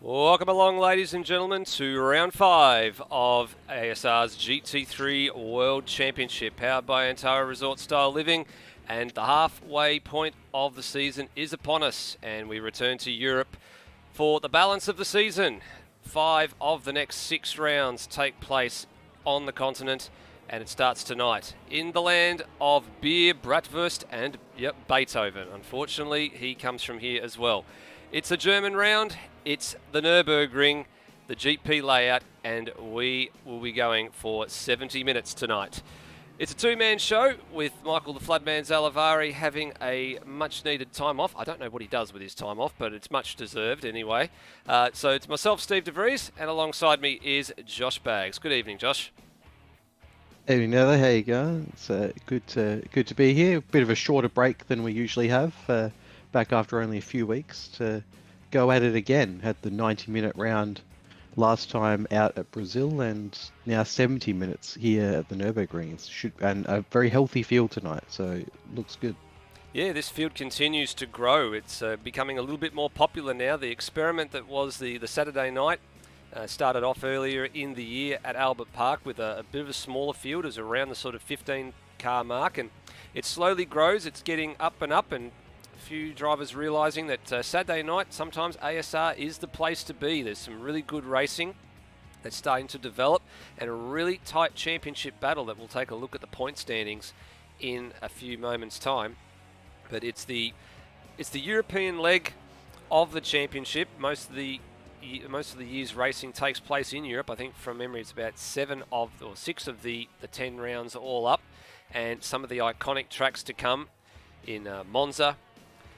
Welcome along, ladies and gentlemen, to round 5 of ASR's GT3 World Championship, powered by Antara Resort Style Living. And the halfway point of the season is upon us, and we return to Europe for the balance of the season. 5 of the next 6 rounds take place on the continent, and it starts tonight in the land of beer, bratwurst, and Beethoven. Unfortunately, he comes from here as well. It's a German round, it's the Nurburgring, the GP layout, and we will be going for 70 minutes tonight. It's a two-man show with Michael the Floodman Zalavari having a much-needed time off. I don't know what he does with his time off, but it's much deserved anyway. So it's myself, Steve DeVries, and alongside me is Josh Baggs. Good evening, Josh. Hey Nether, how you going? It's good to be here. A bit of a shorter break than we usually have. Back after only a few weeks to go at it again. Had the 90-minute round last time out at Brazil, and now 70 minutes here at the Nurburgring. And a very healthy field tonight, so it looks good. Yeah, this field continues to grow. It's becoming a little bit more popular now. The experiment that was the Saturday night started off earlier in the year at Albert Park with a bit of a smaller field. It was around the sort of 15-car mark, and it slowly grows. It's getting up, and a few drivers realising that Saturday night, sometimes ASR is the place to be. There's some really good racing that's starting to develop, and a really tight championship battle that we'll take a look at the point standings in a few moments' time. But it's the European leg of the championship. Most of the year's racing takes place in Europe. I think from memory it's about 6 of the 10 rounds all up, and some of the iconic tracks to come in Monza.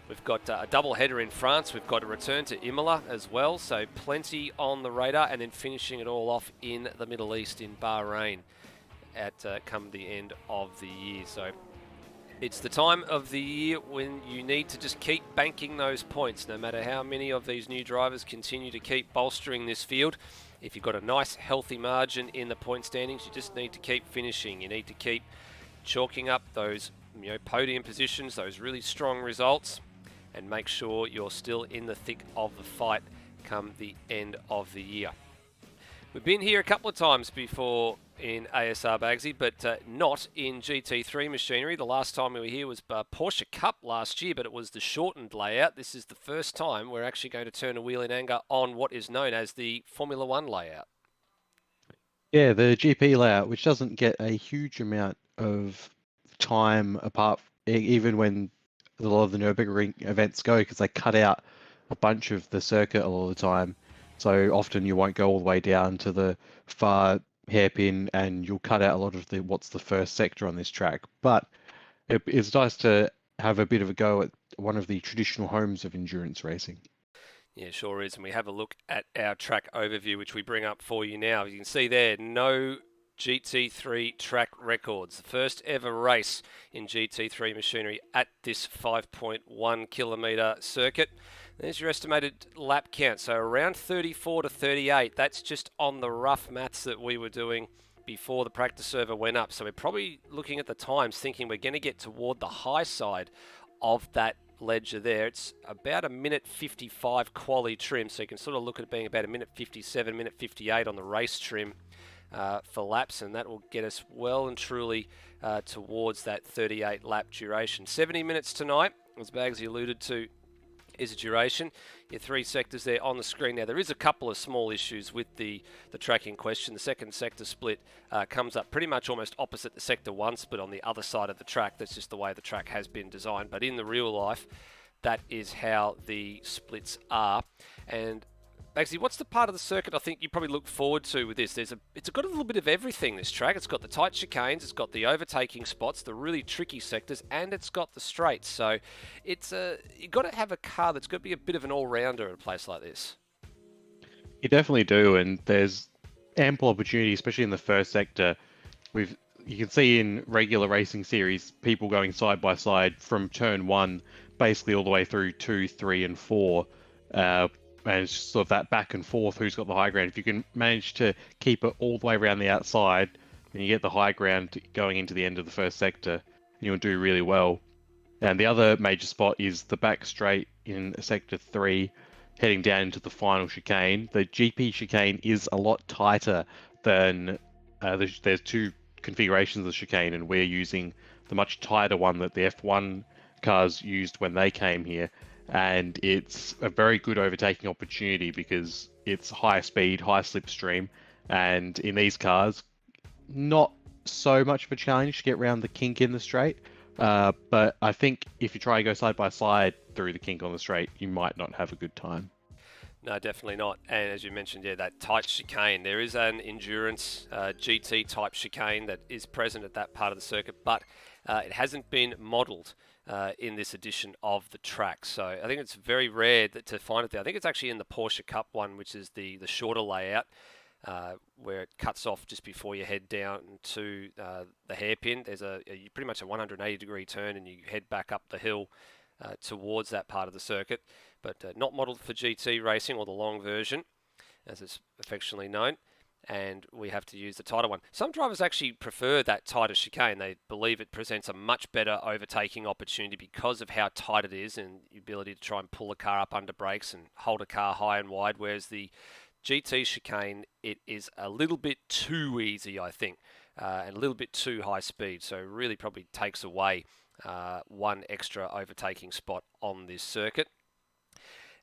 We've got a double header in France. We've got a return to Imola as well, so plenty on the radar, and then finishing it all off in the Middle East in Bahrain at come the end of the year. So it's the time of the year when you need to just keep banking those points, no matter how many of these new drivers continue to keep bolstering this field. If you've got a nice healthy margin in the point standings, you just need to keep finishing. You need to keep chalking up those podium positions, those really strong results, and make sure you're still in the thick of the fight come the end of the year. We've been here a couple of times before in ASR Baggsy, but not in GT3 machinery. The last time we were here was Porsche Cup last year, but it was the shortened layout. This is the first time we're actually going to turn a wheel in anger on what is known as the Formula One layout. Yeah, the GP layout, which doesn't get a huge amount of time apart, even when a lot of the Nürburgring events go, because they cut out a bunch of the circuit a lot of the time. So often you won't go all the way down to the far hairpin, and you'll cut out a lot of what's the first sector on this track. But it's nice to have a bit of a go at one of the traditional homes of endurance racing. Yeah, sure is. And we have a look at our track overview, which we bring up for you now. You can see there, no GT3 track records. The first ever race in GT3 machinery at this 5.1 kilometre circuit. There's your estimated lap count. So around 34 to 38. That's just on the rough maths that we were doing before the practice server went up. So we're probably looking at the times thinking we're going to get toward the high side of that ledger there. It's about a minute 55 quali trim. So you can sort of look at it being about a minute 57, minute 58 on the race trim for laps, and that will get us well and truly towards that 38 lap duration. 70 minutes tonight, as Baggsy alluded to, is a duration. Your 3 sectors there on the screen. Now there is a couple of small issues with the track in question. The second sector split comes up pretty much almost opposite the sector 1 split on the other side of the track. That's just the way the track has been designed, but in the real life that is how the splits are. And Baggsy, what's the part of the circuit I think you probably look forward to with this? It's got a little bit of everything, this track. It's got the tight chicanes, it's got the overtaking spots, the really tricky sectors, and it's got the straights. So you've got to have a car that's got to be a bit of an all-rounder at a place like this. You definitely do, and there's ample opportunity, especially in the first sector. You can see in regular racing series, people going side by side from turn 1, basically all the way through 2, 3, and 4. And it's just sort of that back and forth, who's got the high ground. If you can manage to keep it all the way around the outside, then you get the high ground going into the end of the first sector, and you'll do really well. And the other major spot is the back straight in sector 3. heading down into the final chicane. The GP chicane is a lot tighter than there's two configurations of the chicane, and we're using the much tighter one that the F1 cars used when they came here. And it's a very good overtaking opportunity because it's high speed, high slipstream, and in these cars, not so much of a challenge to get around the kink in the straight. But I think if you try and go side by side through the kink on the straight, you might not have a good time. No, definitely not. And as you mentioned, yeah, that tight chicane, there is an endurance GT type chicane that is present at that part of the circuit, but it hasn't been modelled in this edition of the track. So I think it's very rare to find it there. I think it's actually in the Porsche Cup one, which is the shorter layout. Where it cuts off just before you head down to the hairpin. There's pretty much a 180 degree turn, and you head back up the hill towards that part of the circuit, but not modelled for GT racing, or the long version, as it's affectionately known. And we have to use the tighter one. Some drivers actually prefer that tighter chicane. They believe it presents a much better overtaking opportunity because of how tight it is and the ability to try and pull a car up under brakes and hold a car high and wide, whereas the GT chicane, it is a little bit too easy, I think, and a little bit too high speed. So really probably takes away one extra overtaking spot on this circuit.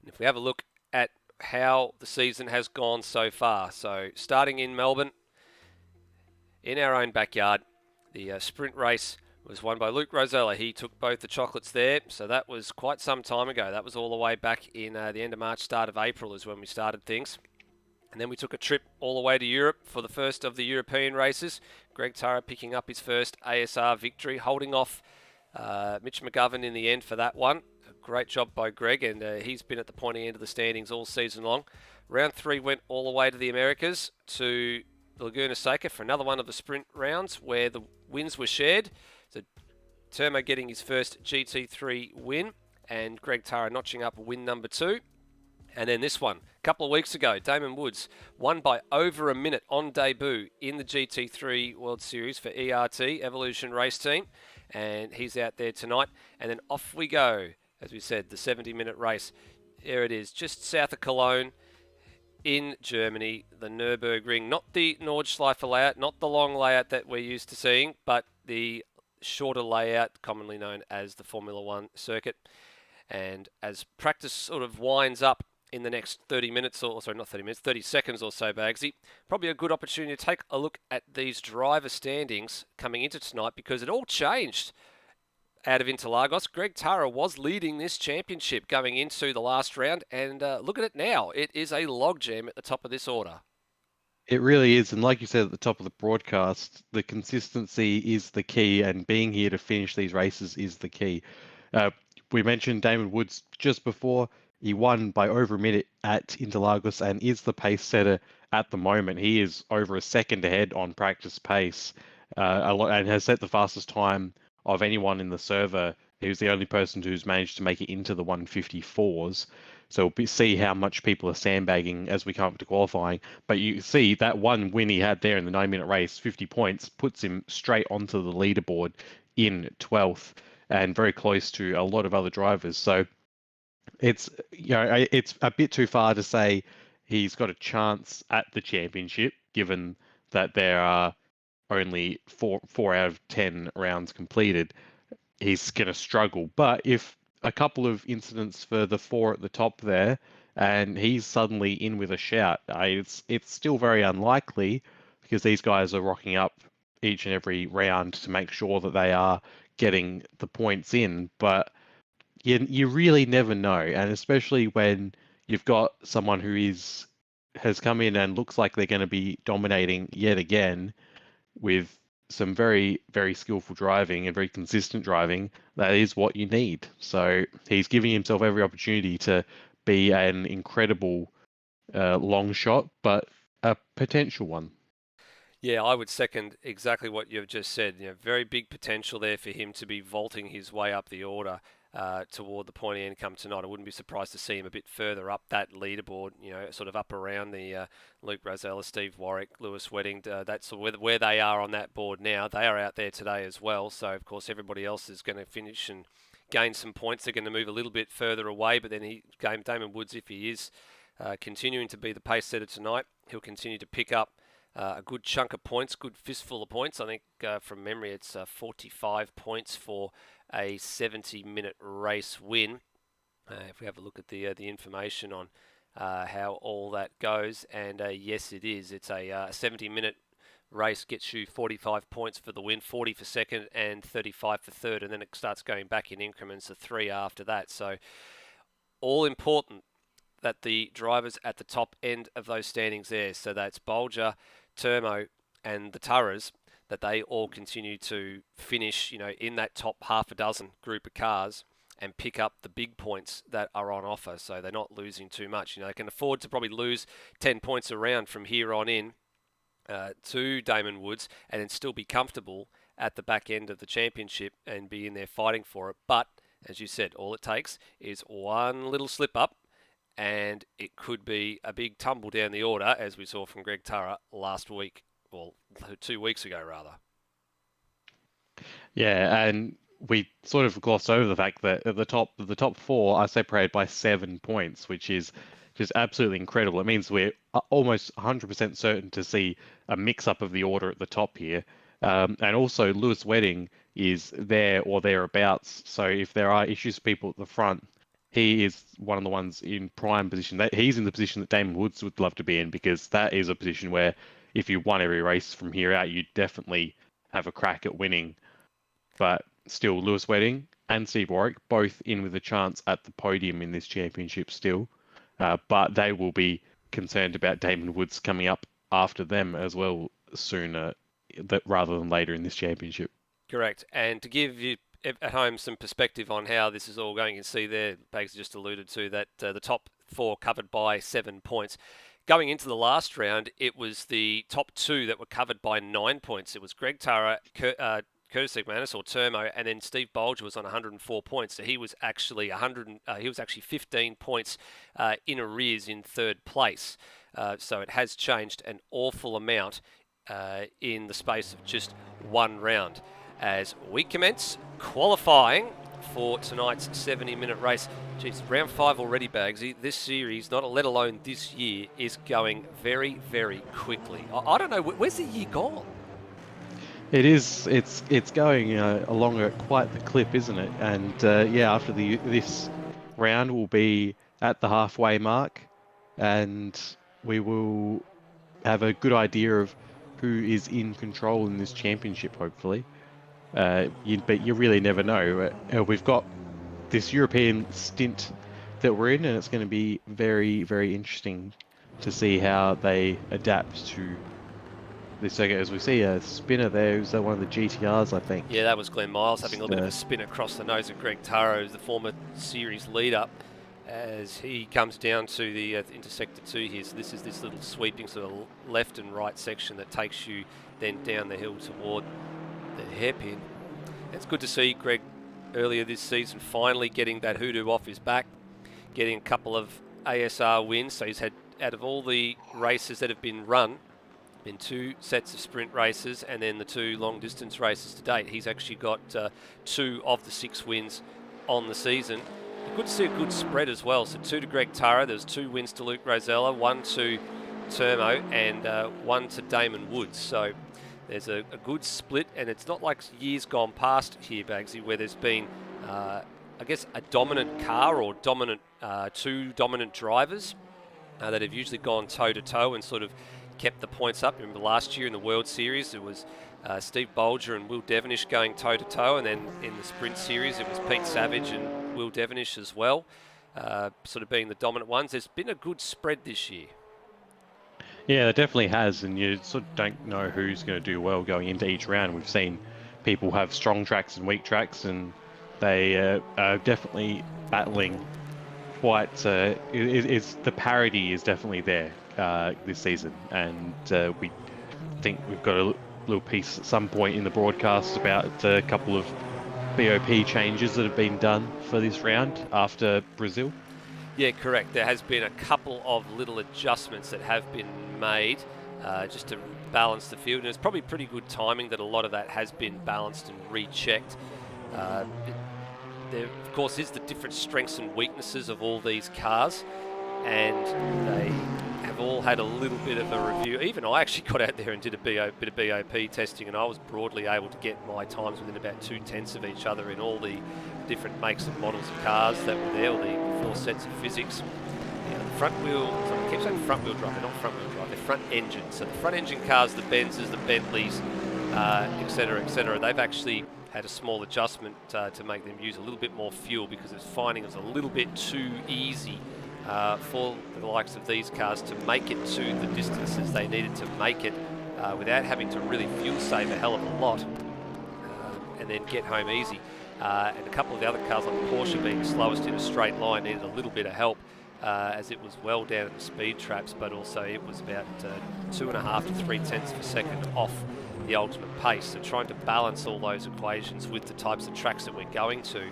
And if we have a look at how the season has gone so far, so starting in Melbourne, in our own backyard, the sprint race was won by Luke Rosella. He took both the chocolates there, so that was quite some time ago. That was all the way back in the end of March, start of April is when we started things. And then we took a trip all the way to Europe for the first of the European races. Greg Tara picking up his first ASR victory, holding off Mitch McGovern in the end for that one. A great job by Greg, and he's been at the pointy end of the standings all season long. Round 3 went all the way to the Americas, to Laguna Seca for another one of the sprint rounds where the wins were shared. So Termo getting his first GT3 win, and Greg Tara notching up win number 2. And then this one, a couple of weeks ago, Damon Woods won by over a minute on debut in the GT3 World Series for ERT, Evolution Race Team. And he's out there tonight. And then off we go, as we said, the 70-minute race. There it is, just south of Cologne in Germany, the Nurburgring. Not the Nordschleife layout, not the long layout that we're used to seeing, but the shorter layout, commonly known as the Formula One circuit. And as practice sort of winds up in the next 30 minutes, or sorry, not 30 minutes, 30 seconds or so, Bagsy, probably a good opportunity to take a look at these driver standings coming into tonight, because it all changed out of Interlagos. Greg Tara was leading this championship going into the last round, and look at it now. It is a logjam at the top of this order. It really is, and like you said at the top of the broadcast, the consistency is the key, and being here to finish these races is the key. We mentioned Damon Woods just before. He won by over a minute at Interlagos and is the pace setter at the moment. He is over a second ahead on practice pace and has set the fastest time of anyone in the server. He was the only person who's managed to make it into the 154s. So we'll see how much people are sandbagging as we come up to qualifying. But you see that one win he had there in the 9-minute race, 50 points, puts him straight onto the leaderboard in 12th and very close to a lot of other drivers. So it's it's a bit too far to say he's got a chance at the championship, given that there are only four out of 10 rounds completed. He's going to struggle. But if a couple of incidents for the 4 at the top there, and he's suddenly in with a shout, it's still very unlikely, because these guys are rocking up each and every round to make sure that they are getting the points in. But you really never know, and especially when you've got someone who has come in and looks like they're going to be dominating yet again with some very, very skillful driving and very consistent driving. That is what you need. So he's giving himself every opportunity to be an incredible long shot, but a potential one. Yeah, I would second exactly what you've just said. Very big potential there for him to be vaulting his way up the order toward the pointy end come tonight. I wouldn't be surprised to see him a bit further up that leaderboard, sort of up around the Luke Rosella, Steve Warwick, Lewis Wedding. That's where they are on that board now. They are out there today as well. So, of course, everybody else is going to finish and gain some points, they're going to move a little bit further away. But then Damon Woods, if he is continuing to be the pace setter tonight, he'll continue to pick up a good chunk of points, good fistful of points. I think from memory it's 45 points for a 70-minute race win. If we have a look at the information on how all that goes, and yes, it is. It's a 70-minute race, gets you 45 points for the win, 40 for second, and 35 for third, and then it starts going back in increments of 3 after that. So all important that the drivers at the top end of those standings there, so that's Bolger, Turmo, and the Turras, that they all continue to finish, in that top half a dozen group of cars and pick up the big points that are on offer. So they're not losing too much. They can afford to probably lose 10 points a round from here on in to Damon Woods, and then still be comfortable at the back end of the championship and be in there fighting for it. But as you said, all it takes is one little slip up, and it could be a big tumble down the order, as we saw from Greg Turra last week, well, 2 weeks ago rather. Yeah, and we sort of glossed over the fact that at the top 4 are separated by 7 points, which is just absolutely incredible. It means we're almost 100% certain to see a mix-up of the order at the top here. And also, Lewis Wedding is there or thereabouts. So if there are issues with people at the front, he is one of the ones in prime position. He's in the position that Damon Woods would love to be in, because that is a position where if you won every race from here out, you definitely have a crack at winning. But still, Lewis Wedding and Steve Warwick both in with a chance at the podium in this championship still. But they will be concerned about Damon Woods coming up after them as well sooner rather than later in this championship. Correct. And to give you at home some perspective on how this is all going, you can see there, Bags just alluded to that the top 4 covered by 7 points. Going into the last round, it was the top 2 that were covered by 9 points. It was Greg Turra, Curtis Egmanis or Turmo, and then Steve Bolger was on 104 points. So he was actually 15 points in arrears in third place. So it has changed an awful amount in the space of just one round. As we commence qualifying for tonight's 70-minute race. Geez, round 5 already, Bagsy. This series, not let alone this year, is going very, very quickly. I don't know, where's the year gone? It is. It's going along at quite the clip, isn't it? And after this round, we'll be at the halfway mark, and we will have a good idea of who is in control in this championship. Hopefully, but you really never know. We've got this European stint that we're in, and it's going to be very, very interesting to see how they adapt to this circuit. As we see a spinner there, who's one of the GTRs, I think. Yeah, that was Glenn Miles having a little bit of a spin across the nose of Greg Turra, who's the former series leader, as he comes down to the into Sector 2 here. So this is this little sweeping sort of left and right section that takes you then down the hill toward the hairpin. It's good to see Greg earlier this season finally getting that hoodoo off his back, getting a couple of ASR wins. So he's had, out of all the races that have been run, in 2 sets of sprint races and then the 2 long distance races to date, he's actually got 2 of the 6 wins on the season. Good to see a good spread as well. So 2 to Greg Turra, there's 2 wins to Luke Rosella, 1 to Turmo, and 1 to Damon Woods. So there's a good split, and it's not like years gone past here, Bagsy, where there's been, I guess, a dominant car or dominant 2 dominant drivers that have usually gone toe-to-toe and sort of kept the points up. Remember last year in the World Series, it was Steve Bolger and Will Devonish going toe-to-toe, and then in the Sprint Series, it was Pete Savage and Will Devonish as well, sort of being the dominant ones. There's been a good spread this year. Yeah, it definitely has, and you sort of don't know who's going to do well going into each round. We've seen people have strong tracks and weak tracks, and they are definitely battling quite... the parity is definitely there this season, and we think we've got a little piece at some point in the broadcast about a couple of BOP changes that have been done for this round after Brazil. Yeah, correct. There has been a couple of little adjustments that have been made just to balance the field, and it's probably pretty good timing that a lot of that has been balanced and rechecked. there, of course, is the different strengths and weaknesses of all these cars, and they have all had a little bit of a review. Even I actually got out there and did a bit of BOP testing, and I was broadly able to get my times within about 2/10 of each other in all the different makes and models of cars that were there, or the 4 sets of physics. The front wheel, so I keep saying front wheel drive, they're not front wheel drive, they're front engine. So the front engine cars, the Benzes, the Bentleys, etc., they've actually had a small adjustment to make them use a little bit more fuel, because it's finding it was a little bit too easy for the likes of these cars to make it to the distances they needed to make it without having to really fuel save a hell of a lot and then get home easy. And a couple of the other cars, like the Porsche being slowest in a straight line, needed a little bit of help as it was well down in the speed traps, but also it was about 2.5 to 3/10 of a second off the ultimate pace. So trying to balance all those equations with the types of tracks that we're going to,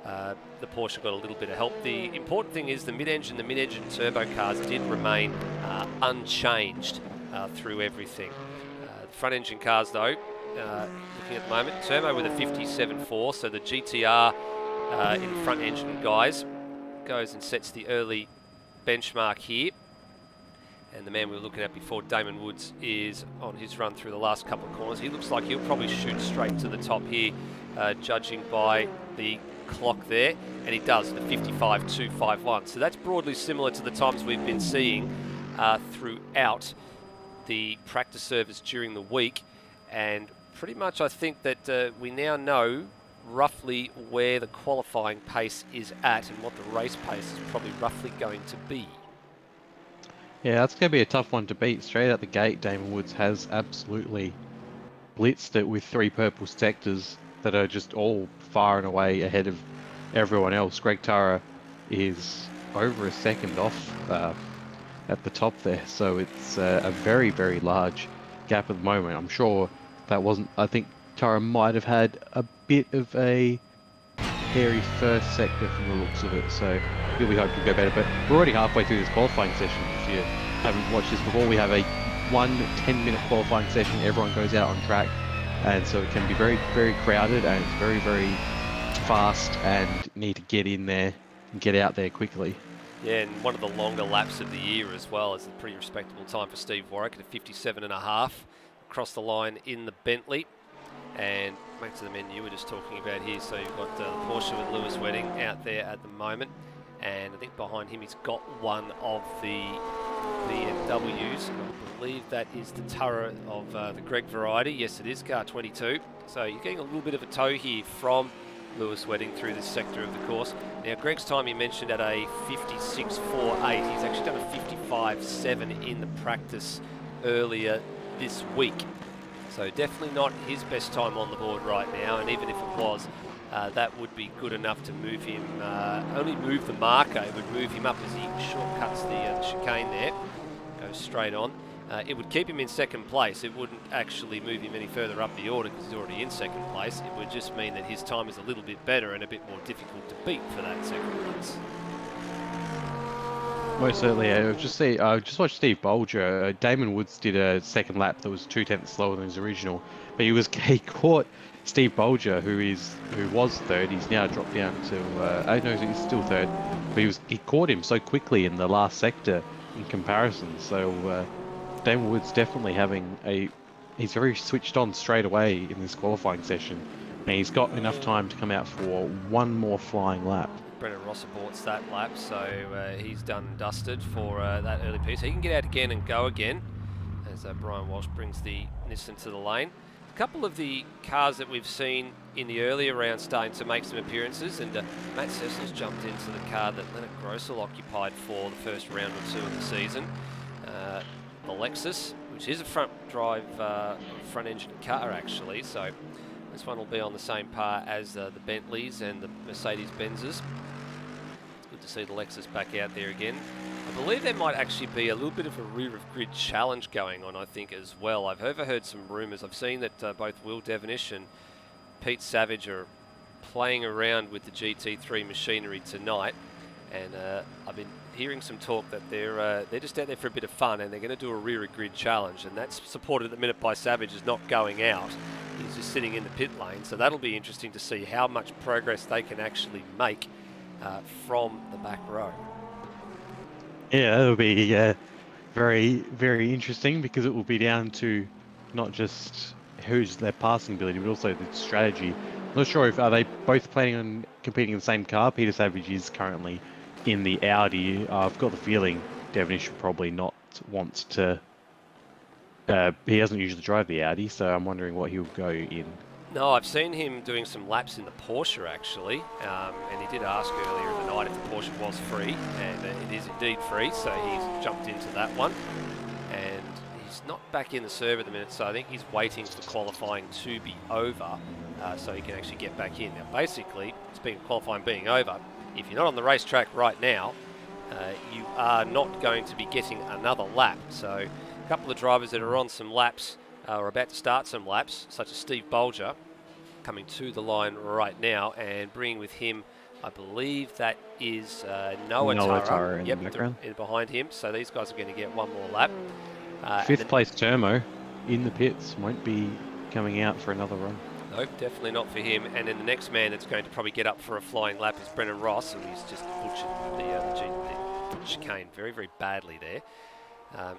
the Porsche got a little bit of help. The important thing is the mid-engine turbo cars did remain unchanged through everything. The front engine cars though, looking at the moment, Turbo with a 57.4, so the GTR in front engine guys goes and sets the early benchmark here. And the man we were looking at before, Damon Woods, is on his run through the last couple of corners. He looks like he'll probably shoot straight to the top here, judging by the clock there. And he does, the 55.251. So that's broadly similar to the times we've been seeing throughout the practice service during the week. And pretty much I think that we now know roughly where the qualifying pace is at and what the race pace is probably roughly going to be. Yeah, that's going to be a tough one to beat. Straight out the gate, Damon Woods has absolutely blitzed it with 3 purple sectors that are just all far and away ahead of everyone else. Greg Tara is over a second off at the top there, so it's a very, very large gap at the moment. I'm sure that wasn't, I think Tara might have had a bit of a hairy first sector from the looks of it, so he'll be hoping to go better. But we're already halfway through this qualifying session. If you haven't watched this before, we have a 10-minute qualifying session. Everyone goes out on track, and so it can be very, very crowded, and it's very, very fast, and need to get in there and get out there quickly. Yeah, and one of the longer laps of the year as well. Is a pretty respectable time for Steve Warwick at a 57.5 across the line in the Bentley. And back to the menu we're just talking about here. So you've got the Porsche with Lewis Wedding out there at the moment, and I think behind him he's got one of the BMWs. I believe that is the turret of the Greg variety. Yes, it is, car 22. So you're getting a little bit of a tow here from Lewis Wedding through this sector of the course. Now Greg's time he mentioned at a 56.48. He's actually done a 55.7 in the practice earlier this week. So definitely not his best time on the board right now, and even if it was, that would be good enough to move him, only move the marker. It would move him up as he shortcuts the chicane there, goes straight on. It would keep him in second place. It wouldn't actually move him any further up the order because he's already in second place. It would just mean that his time is a little bit better and a bit more difficult to beat for that second place. Most certainly. I just watched Steve Bolger. Damon Woods did a second lap that was 2/10 slower than his original, but he caught Steve Bolger, who was third. He's now dropped down to I know he's still third, but he caught him so quickly in the last sector in comparison. So Damon Woods definitely he's very switched on straight away in this qualifying session, and he's got enough time to come out for one more flying lap. Brennan Rosser bought that lap, so he's done and dusted for that early piece. He can get out again and go again as Brian Walsh brings the Nissan to the lane. A couple of the cars that we've seen in the earlier round starting to make some appearances, and Matt Cecil's jumped into the car that Leonard Grossel occupied for the first round or two of the season. The Lexus, which is a front engine car actually, so this one will be on the same par as the Bentleys and the Mercedes-Benzes. Good to see the Lexus back out there again. I believe there might actually be a little bit of a rear of grid challenge going on, I think, as well. I've overheard some rumours. I've seen that both Will Devonish and Pete Savage are playing around with the GT3 machinery tonight, and I've been hearing some talk that they're just out there for a bit of fun, and they're going to do a rear of grid challenge, and that's supported at the minute by Savage as not going out. He's just sitting in the pit lane, so that'll be interesting to see how much progress they can actually make from the back row. Yeah, it'll be very, very interesting because it will be down to not just who's their passing ability, but also the strategy. I'm not sure if are they both planning on competing in the same car. Peter Savage is currently in the Audi. I've got the feeling Devonish will probably not want to. He doesn't usually drive the Audi, so I'm wondering what he'll go in. No, I've seen him doing some laps in the Porsche actually, and he did ask earlier in the night if the Porsche was free, and it is indeed free, so he's jumped into that one. And he's not back in the serve at the minute, so I think he's waiting for qualifying to be over so he can actually get back in. Now basically, speaking of qualifying being over, if you're not on the racetrack right now, you are not going to be getting another lap. So a couple of drivers that are on some laps are about to start some laps, such as Steve Bolger, coming to the line right now, and bringing with him, I believe that is Noah Tara. In the background. Behind him. So these guys are going to get one more lap. Fifth place Termo in the pits, won't be coming out for another run. No, definitely not for him. And then the next man that's going to probably get up for a flying lap is Brennan Ross, and he's just butchered the chicane very, very badly there.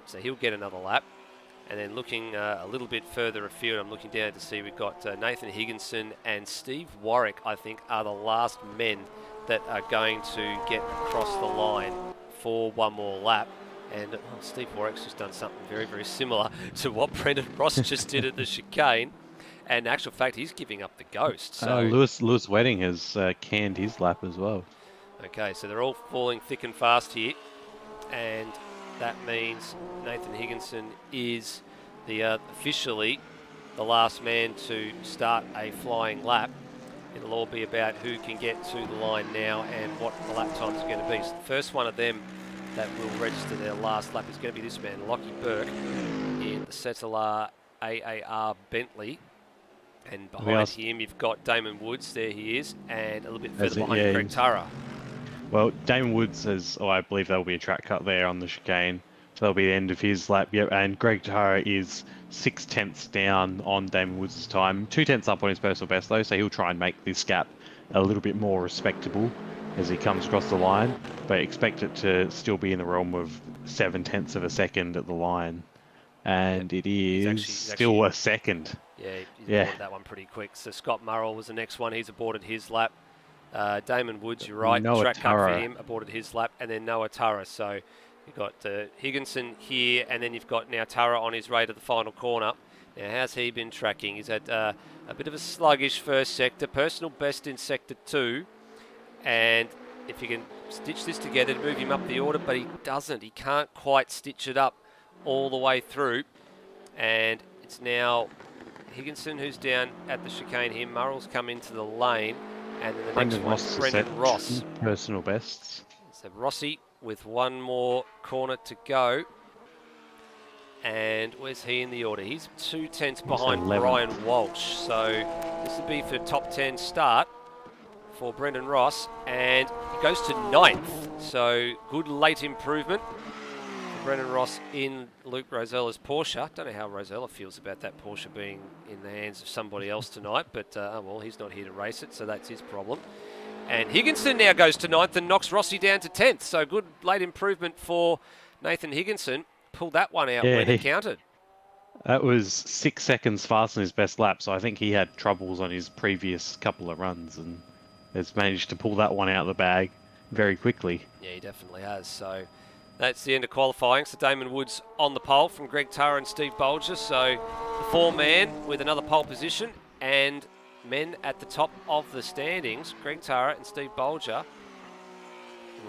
So he'll get another lap. And then looking a little bit further afield, I'm looking down to see we've got Nathan Higginson and Steve Warwick, I think, are the last men that are going to get across the line for one more lap. And Steve Warwick's just done something very, very similar to what Brendan Ross just did at the chicane. And in actual fact, he's giving up the ghost. So Lewis Wedding has canned his lap as well. Okay, so they're all falling thick and fast here. And that means Nathan Higginson is officially the last man to start a flying lap. It'll all be about who can get to the line now and what the lap times are going to be. So the first one of them that will register their last lap is going to be this man, Lockie Burke, in the Cetilar AAR Bentley. And behind him, you've got Damon Woods. There he is. And a little bit further behind, Greg Tara. Well, Damon Woods has, I believe there'll be a track cut there on the chicane. So that'll be the end of his lap. Yep, and Greg Tara is 6/10 down on Damon Woods' time. 2/10 up on his personal best, though, so he'll try and make this gap a little bit more respectable as he comes across the line. But expect it to still be in the realm of 7/10 of a second at the line. And it is still a second. Yeah, he's aborted that one pretty quick. So Scott Murrell was the next one. He's aborted his lap. Damon Woods, you're right. Noah Track cut Tara for him, aborted his lap. And then Noah Tara. So you've got Higginson here, and then you've got now Tara on his way to the final corner. Now, how's he been tracking? He's had a bit of a sluggish first sector, personal best in sector 2. And if you can stitch this together to move him up the order, but he doesn't. He can't quite stitch it up all the way through. And it's now Higginson who's down at the chicane here. Murrell's come into the lane. And then the next one's Brendan Ross. Personal bests. So Rossi with one more corner to go. And where's he in the order? He's 2/10 behind Brian Walsh. So this will be for top 10 start for Brendan Ross. And he goes to 9th. So good late improvement for Brendan Ross in Luke Rosella's Porsche. Don't know how Rosella feels about that Porsche being in the hands of somebody else tonight. But, well, he's not here to race it, so that's his problem. And Higginson now goes to 9th and knocks Rossi down to 10th. So good late improvement for Nathan Higginson. Pulled that one out when it counted. That was 6 seconds faster than his best lap, so I think he had troubles on his previous couple of runs and has managed to pull that one out of the bag very quickly. Yeah, he definitely has. So that's the end of qualifying. So Damon Woods on the pole from Greg Tara and Steve Bolger. So the 4-man with another pole position, and men at the top of the standings, Greg Tara and Steve Bolger,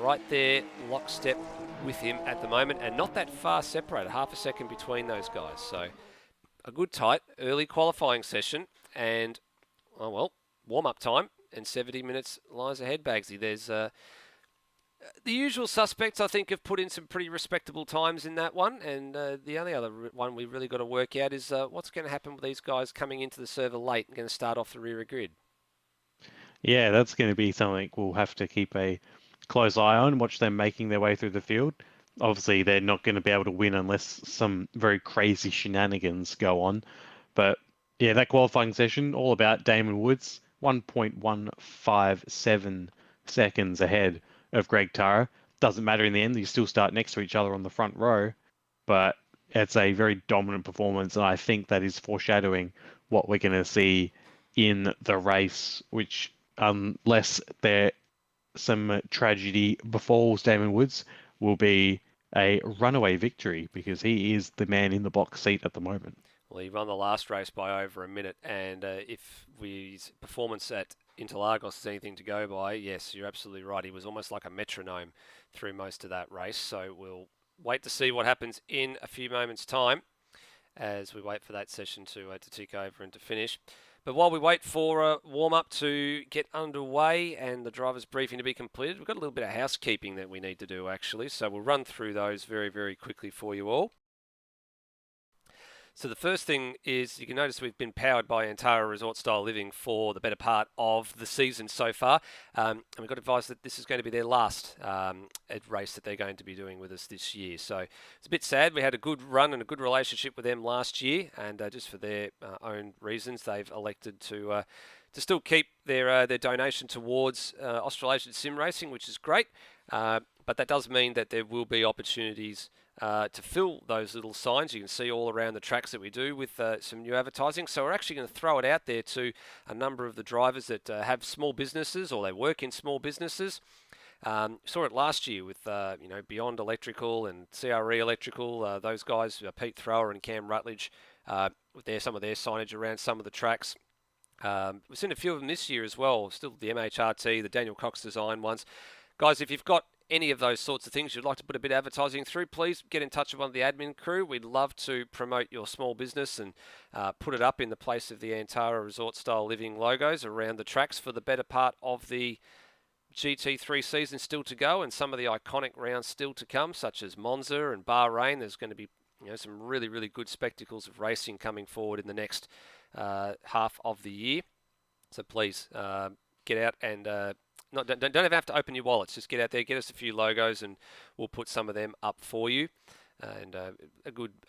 right there, lockstep with him at the moment, and not that far separated, half a second between those guys. So a good tight early qualifying session, and warm-up time, and 70 minutes lies ahead, Bagsy. There's the usual suspects, I think, have put in some pretty respectable times in that one, and the only other one we've really got to work out is what's going to happen with these guys coming into the server late and going to start off the rear of grid. Yeah, that's going to be something we'll have to keep a close eye on, watch them making their way through the field. Obviously, they're not going to be able to win unless some very crazy shenanigans go on, but Yeah, that qualifying session, all about Damon Woods, 1.157 seconds ahead of Greg Tara. Doesn't matter in the end, you still start next to each other on the front row, but it's a very dominant performance, and I think that is foreshadowing what we're going to see in the race, which, unless there some tragedy befalls Damon Woods, will be a runaway victory because he is the man in the box seat at the moment. Well, he won the last race by over a minute, and if his performance at Interlagos is anything to go by, yes, you're absolutely right. He was almost like a metronome through most of that race. So we'll wait to see what happens in a few moments' time as we wait for that session to tick over and to finish. But while we wait for a warm-up to get underway and the driver's briefing to be completed, we've got a little bit of housekeeping that we need to do, actually. So we'll run through those very, very quickly for you all. So the first thing is you can notice we've been powered by Antara Resort Style Living for the better part of the season so far. And we got advised that this is going to be their last race that they're going to be doing with us this year. So it's a bit sad. We had a good run and a good relationship with them last year, and just for their own reasons, they've elected to still keep their donation towards Australasian sim racing, which is great. But that does mean that there will be opportunities to fill those little signs. You can see all around the tracks that we do with some new advertising. So we're actually going to throw it out there to a number of the drivers that have small businesses or they work in small businesses. Saw it last year with Beyond Electrical and CRE Electrical. Those guys, Pete Thrower and Cam Rutledge, with some of their signage around some of the tracks. We've seen a few of them this year as well. Still the MHRT, the Daniel Cox design ones. Guys, if you've got any of those sorts of things you'd like to put a bit of advertising through, please get in touch with one of the admin crew. We'd love to promote your small business and put it up in the place of the Antara Resort Style Living logos around the tracks for the better part of the GT3 season still to go, and some of the iconic rounds still to come, such as Monza and Bahrain. There's going to be some really, really good spectacles of racing coming forward in the next half of the year. So please get out and don't even have to open your wallets. Just get out there, get us a few logos, and we'll put some of them up for you. And a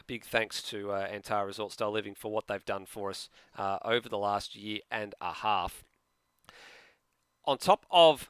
big thanks to Antara Resort Style Living for what they've done for us over the last year and a half. On top of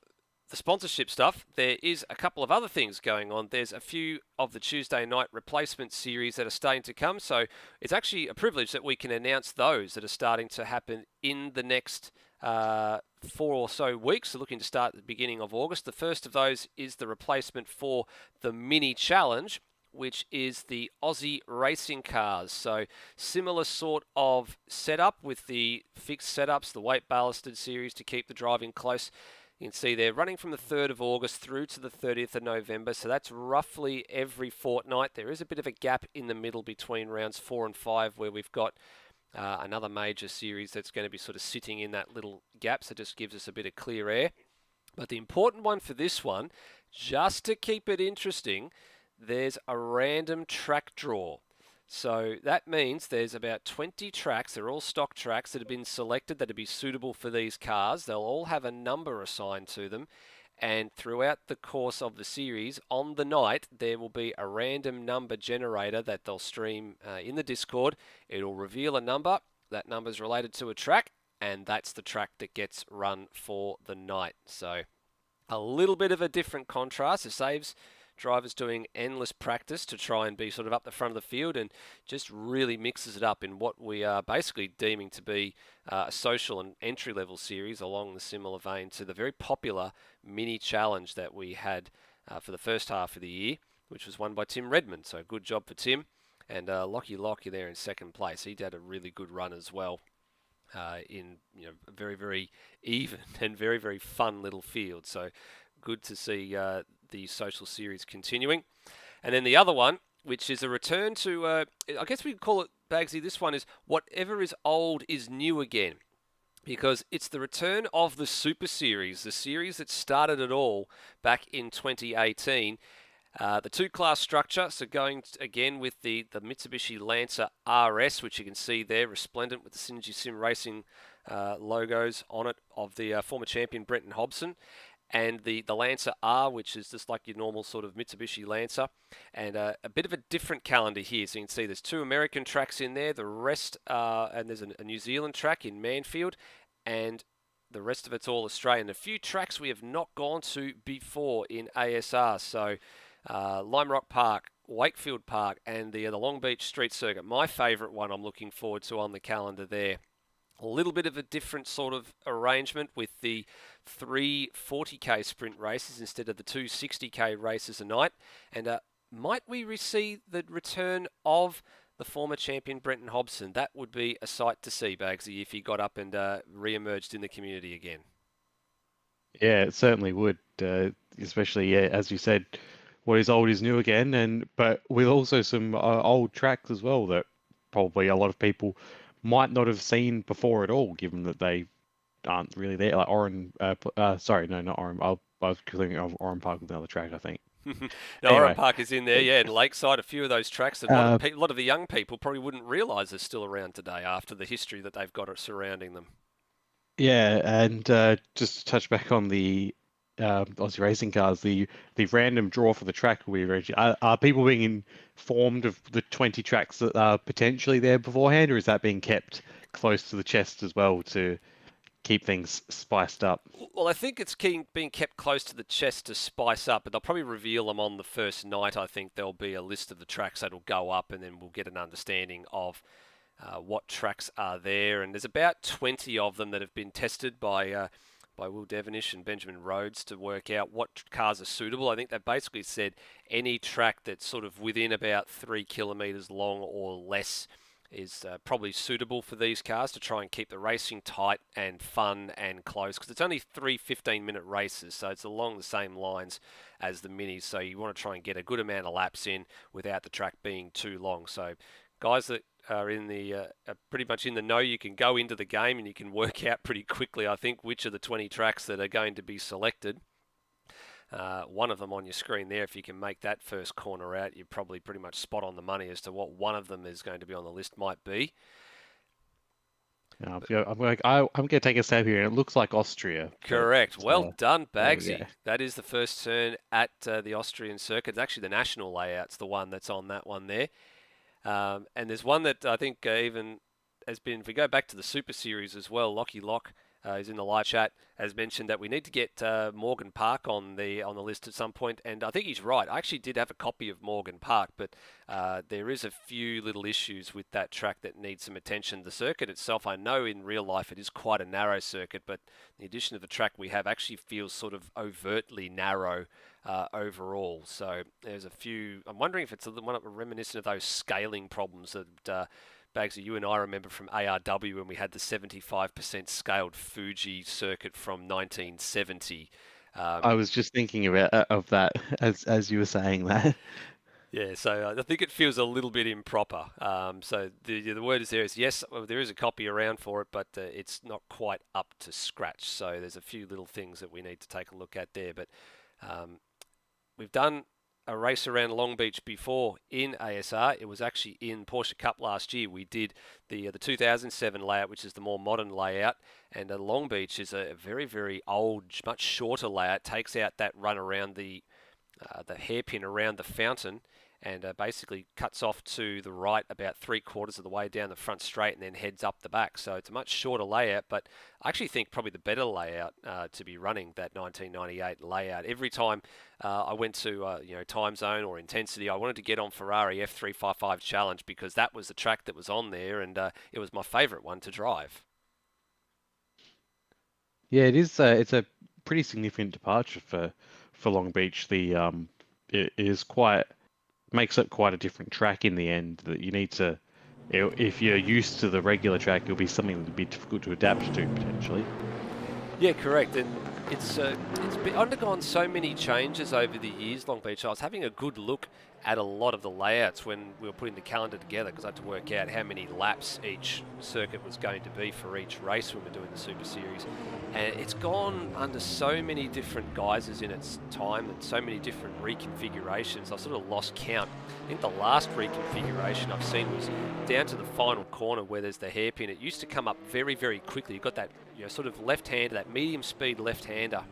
the sponsorship stuff, there is a couple of other things going on. There's a few of the Tuesday night replacement series that are starting to come. So it's actually a privilege that we can announce those that are starting to happen in the next 4 or so weeks. So looking to start at the beginning of August. The first of those is the replacement for the Mini Challenge, which is the Aussie racing cars. So similar sort of setup with the fixed setups, the weight ballasted series to keep the driving close. You can see they're running from the 3rd of August through to the 30th of November. So that's roughly every fortnight. There is a bit of a gap in the middle between rounds 4 and 5 where we've got another major series that's going to be sort of sitting in that little gap. So it just gives us a bit of clear air. But the important one for this one, just to keep it interesting, there's a random track draw. So that means there's about 20 tracks, they're all stock tracks that have been selected that would be suitable for these cars. They'll all have a number assigned to them. And throughout the course of the series, on the night, there will be a random number generator that they'll stream in the Discord. It'll reveal a number. That number is related to a track, and that's the track that gets run for the night. So a little bit of a different contrast. It saves drivers doing endless practice to try and be sort of up the front of the field, and just really mixes it up in what we are basically deeming to be a social and entry-level series along the similar vein to the very popular Mini Challenge that we had for the first half of the year, which was won by Tim Redmond. So good job for Tim. And Lockie there in second place. He did a really good run as well in a very, very even and very, very fun little field. So good to see the social series continuing. And then the other one, which is a return to, I guess we could call it, Bagsy, this one is whatever is old is new again. Because it's the return of the Super Series, the series that started it all back in 2018. The two-class structure, so going again with the Mitsubishi Lancer RS, which you can see there, resplendent with the Synergy Sim Racing logos on it of the former champion Brenton Hobson. and the Lancer R, which is just like your normal sort of Mitsubishi Lancer, and a bit of a different calendar here. So you can see there's 2 American tracks in there, the rest, and there's a New Zealand track in Manfield, and the rest of it's all Australian. A few tracks we have not gone to before in ASR, so Lime Rock Park, Wakefield Park, and the Long Beach Street Circuit. My favourite one I'm looking forward to on the calendar there. A little bit of a different sort of arrangement with the 3 40k sprint races instead of the 2 60k races a night. And might we see the return of the former champion Brenton Hobson? That would be a sight to see, Bagsy, if he got up and re-emerged in the community again. Yeah, it certainly would, especially, yeah, as you said, what is old is new again, but with also some old tracks as well that probably a lot of people might not have seen before at all, given that they aren't really there. Like sorry, no, not Oran. I was thinking of Oran Park with another track, I think. No, Anyway. Oran Park is in there, yeah, and Lakeside, a few of those tracks that a lot of the young people probably wouldn't realise are still around today after the history that they've got surrounding them. Yeah, and just to touch back on the Aussie racing cars, the random draw for the track will be are people being informed of the 20 tracks that are potentially there beforehand, or is that being kept close to the chest as well to keep things spiced up? Well, I think it's being kept close to the chest to spice up, but they'll probably reveal them on the first night. I think there'll be a list of the tracks that'll go up, and then we'll get an understanding of what tracks are there. And there's about 20 of them that have been tested by Will Devonish and Benjamin Rhodes to work out what cars are suitable. I think they basically said any track that's sort of within about 3 kilometres long or less is probably suitable for these cars to try and keep the racing tight and fun and close, because it's only 3 15-minute races, so it's along the same lines as the minis, so you want to try and get a good amount of laps in without the track being too long. So guys that are in the are pretty much in the know, you can go into the game and you can work out pretty quickly, I think, which of the 20 tracks that are going to be selected. One of them on your screen there, if you can make that first corner out, you're probably pretty much spot on the money as to what one of them is going to be on the list might be. I'm going to take a stab here, and it looks like Austria. Correct. Well done, Bagsy. Yeah. That is the first turn at the Austrian circuit. It's actually the national layout's the one that's on that one there. And there's one that I think even has been, if we go back to the Super Series as well, Lockie Lock is in the live chat, has mentioned that we need to get Morgan Park on the list at some point, and I think he's right. I actually did have a copy of Morgan Park, but there is a few little issues with that track that need some attention. The circuit itself, I know in real life it is quite a narrow circuit, but the addition of the track we have actually feels sort of overtly narrow overall. So there's a few. I'm wondering if it's a little reminiscent of those scaling problems that Bagsy, you and I remember from ARW when we had the 75% scaled Fuji circuit from 1970. I was just thinking of that as you were saying that. Yeah, so I think it feels a little bit improper. So the word is there is yes, there is a copy around for it, but it's not quite up to scratch. So there's a few little things that we need to take a look at there. But we've done a race around Long Beach before in ASR. It was actually in Porsche Cup last year. We did the 2007 layout, which is the more modern layout, and Long Beach is a very, very old, much shorter layout. Takes out that run around the hairpin around the fountain, and basically cuts off to the right about 3/4 of the way down the front straight and then heads up the back. So it's a much shorter layout, but I actually think probably the better layout to be running that 1998 layout. Every time I went to time zone or intensity, I wanted to get on Ferrari F355 Challenge because that was the track that was on there, and it was my favourite one to drive. Yeah, it is. It's a pretty significant departure for Long Beach. It is makes it quite a different track in the end. That you need to, if you're used to the regular track, it'll be something that'll be difficult to adapt to potentially. Yeah, correct. And it's undergone so many changes over the years, Long Beach. I was having a good look at a lot of the layouts when we were putting the calendar together, because I had to work out how many laps each circuit was going to be for each race when we're doing the Super Series. And it's gone under so many different guises in its time and so many different reconfigurations. I've sort of lost count. I think the last reconfiguration I've seen was down to the final corner where there's the hairpin. It used to come up very, very quickly. You've got that sort of left-hander, that medium speed left-hander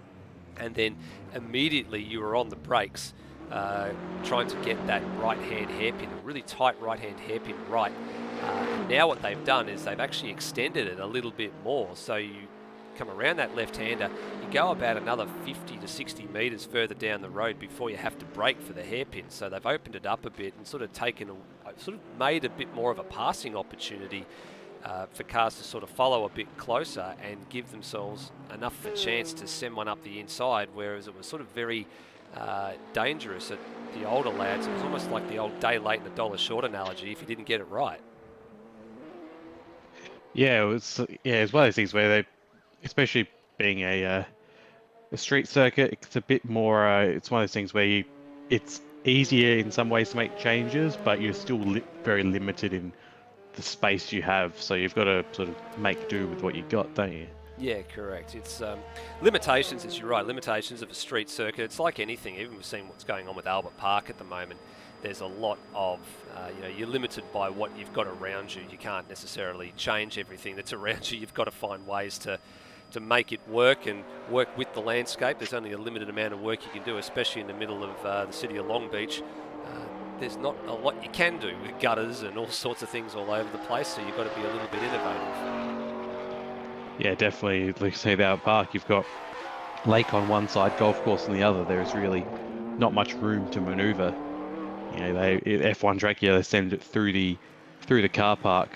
and then immediately you were on the brakes, trying to get that right-hand hairpin, a really tight right-hand hairpin right. And now what they've done is they've actually extended it a little bit more, so you come around that left-hander, you go about another 50 to 60 metres further down the road before you have to brake for the hairpin. So they've opened it up a bit and sort of made a bit more of a passing opportunity for cars to sort of follow a bit closer and give themselves enough of a chance to send one up the inside, whereas it was sort of very dangerous at the older lads. It was almost like the old day late and a dollar short analogy if you didn't get it right. Yeah, it's one of those things where they, especially being a street circuit, it's a bit more. It's one of those things where it's easier in some ways to make changes, but you're still very limited in the space you have. So you've got to sort of make do with what you got, don't you? Yeah, correct. It's limitations, as you're right, limitations of a street circuit. It's like anything. Even we've seen what's going on with Albert Park at the moment. There's a lot of, you're limited by what you've got around you. You can't necessarily change everything that's around you. You've got to find ways to make it work and work with the landscape. There's only a limited amount of work you can do, especially in the middle of the city of Long Beach. There's not a lot you can do with gutters and all sorts of things all over the place, so you've got to be a little bit innovative. Yeah, definitely. Like you say about Park, you've got lake on one side, golf course on the other. There's really not much room to manoeuvre. You know, F1 track, they send it through the car park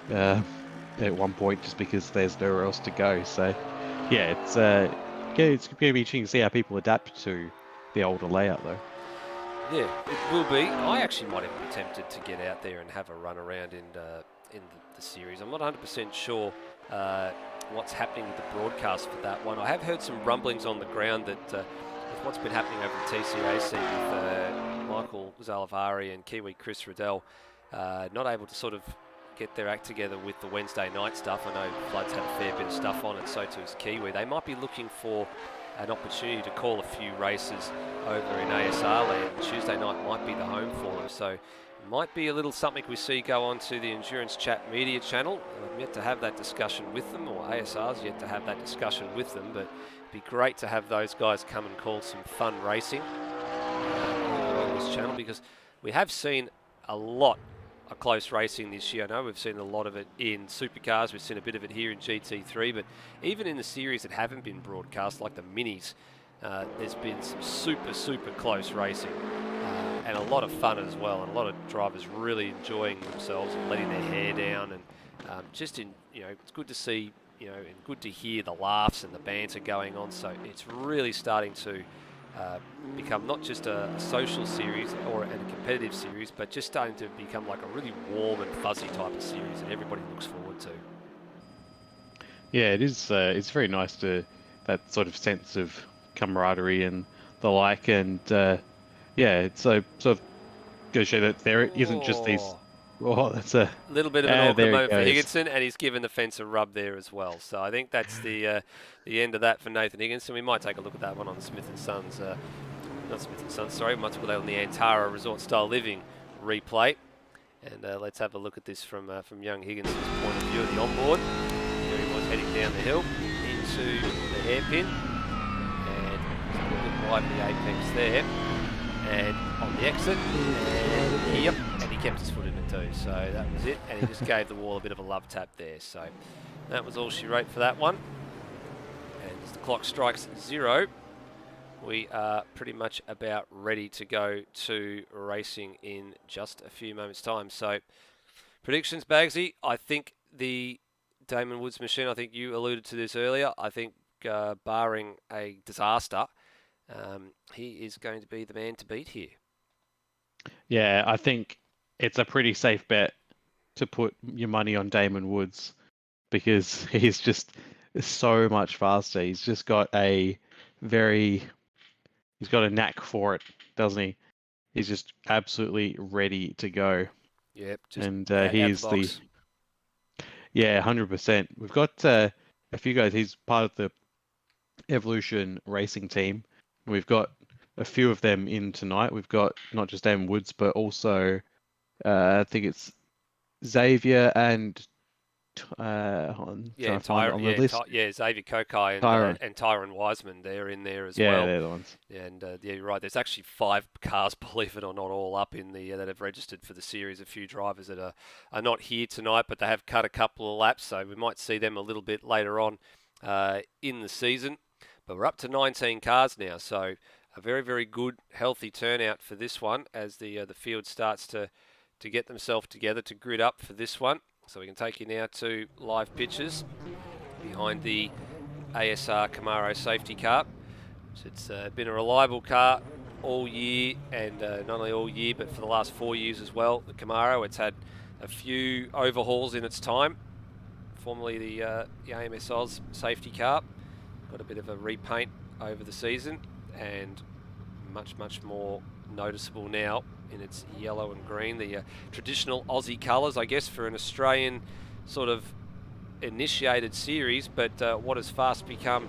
at one point just because there's nowhere else to go. So, yeah, it's going to be interesting to see how people adapt to the older layout, though. Yeah, it will be. I actually might even be tempted to get out there and have a run around in the series. I'm not 100% sure what's happening with the broadcast for that one. I have heard some rumblings on the ground that with what's been happening over at TCAC with Michael Zalavari and Kiwi Chris Riddell not able to sort of get their act together with the Wednesday night stuff. I know Flood's had a fair bit of stuff on, and so too is Kiwi. They might be looking for an opportunity to call a few races over in ASR land. Tuesday night might be the home for them, so it might be a little something we see go on to the Endurance Chat media channel. I'm yet to have that discussion with them, or ASR's yet to have that discussion with them, but it'd be great to have those guys come and call some fun racing on this channel, because we have seen a lot of close racing this year. I know we've seen a lot of it in supercars, we've seen a bit of it here in GT3, but even in the series that haven't been broadcast, like the minis, there's been some super close racing and a lot of fun as well, and a lot of drivers really enjoying themselves and letting their hair down, and it's good to see, and good to hear the laughs and the banter going on. So it's really starting to become not just a social series or a competitive series, but just starting to become like a really warm and fuzzy type of series that everybody looks forward to. Yeah, it is. It's very nice that sort of sense of camaraderie and the like, and it's so sort of going to show that there isn't just these. Oh, that's a little bit of an awkward moment for Higginson, and he's given the fence a rub there as well. So I think that's the end of that for Nathan Higginson. We might take a look at that one on the Smith & Sons, not Smith & Sons, sorry, we might look at that on the Antara Resort Style Living replay. And let's have a look at this from young Higginson's point of view of the onboard. There he was heading down the hill into the hairpin, and a little bit wide of the apex there. And on the exit, and he kept his foot in it too, so that was it, and he just gave the wall a bit of a love tap there. So that was all she wrote for that one. And as the clock strikes 0, we are pretty much about ready to go to racing in just a few moments' time. So predictions, Bagsy. I think the Damon Woods machine, I think you alluded to this earlier, I think barring a disaster, he is going to be the man to beat here. Yeah, I think it's a pretty safe bet to put your money on Damon Woods, because he's just so much faster. He's just got he's got a knack for it, doesn't he? He's just absolutely ready to go. Yep. And he's 100%. We've got a few guys. He's part of the Evolution Racing team. We've got a few of them in tonight. We've got not just Damon Woods, but also I think it's Xavier and On Yeah, trying to find it on the list. Xavier Kokai Tyron. and Tyron Wiseman, they're in there as Yeah, well. they're the ones. And yeah, you're right. There's actually 5 cars, believe it or not, all up in the that have registered for the series. A few drivers that are not here tonight, but they have cut a couple of laps, so we might see them a little bit later on in the season. But we're up to 19 cars now, so a very, very good, healthy turnout for this one as the field starts to get themselves together to grid up for this one. So we can take you now to live pictures behind the ASR Camaro safety car. So it's been a reliable car all year, and not only all year, but for the last 4 years as well. The Camaro, it's had a few overhauls in its time. Formerly the AMS Oz safety car. Got a bit of a repaint over the season, and much, much more noticeable now in its yellow and green. The traditional Aussie colours, I guess, for an Australian sort of initiated series, but what has fast become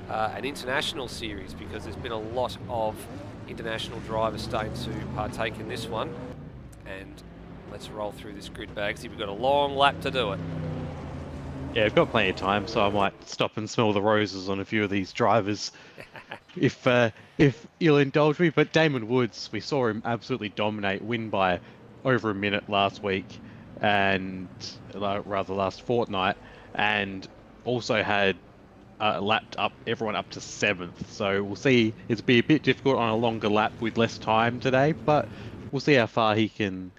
an international series, because there's been a lot of international drivers starting to partake in this one. And let's roll through this grid, Bagsy. We've got a long lap to do it. Yeah, I've got plenty of time, so I might stop and smell the roses on a few of these drivers, if you'll indulge me. But Damon Woods, we saw him absolutely dominate, win by over a minute last week, and rather last fortnight, and also had lapped up everyone up to 7th. So we'll see. It'll be a bit difficult on a longer lap with less time today, but we'll see how far he can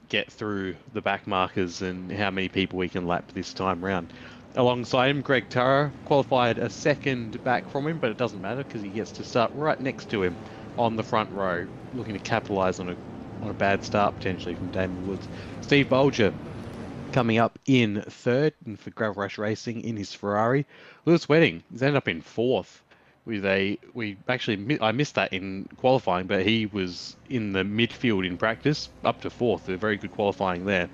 get through the back markers and how many people we can lap this time round. Alongside him, Greg Turra qualified a second back from him, but it doesn't matter because he gets to start right next to him on the front row, looking to capitalise on a bad start potentially from Damon Woods. Steve Bolger coming up in 3rd, and for Gravel Rush Racing in his Ferrari. Lewis Wedding has ended up in 4th. I missed that in qualifying, but he was in the midfield in practice, up to 4th. A very good qualifying there.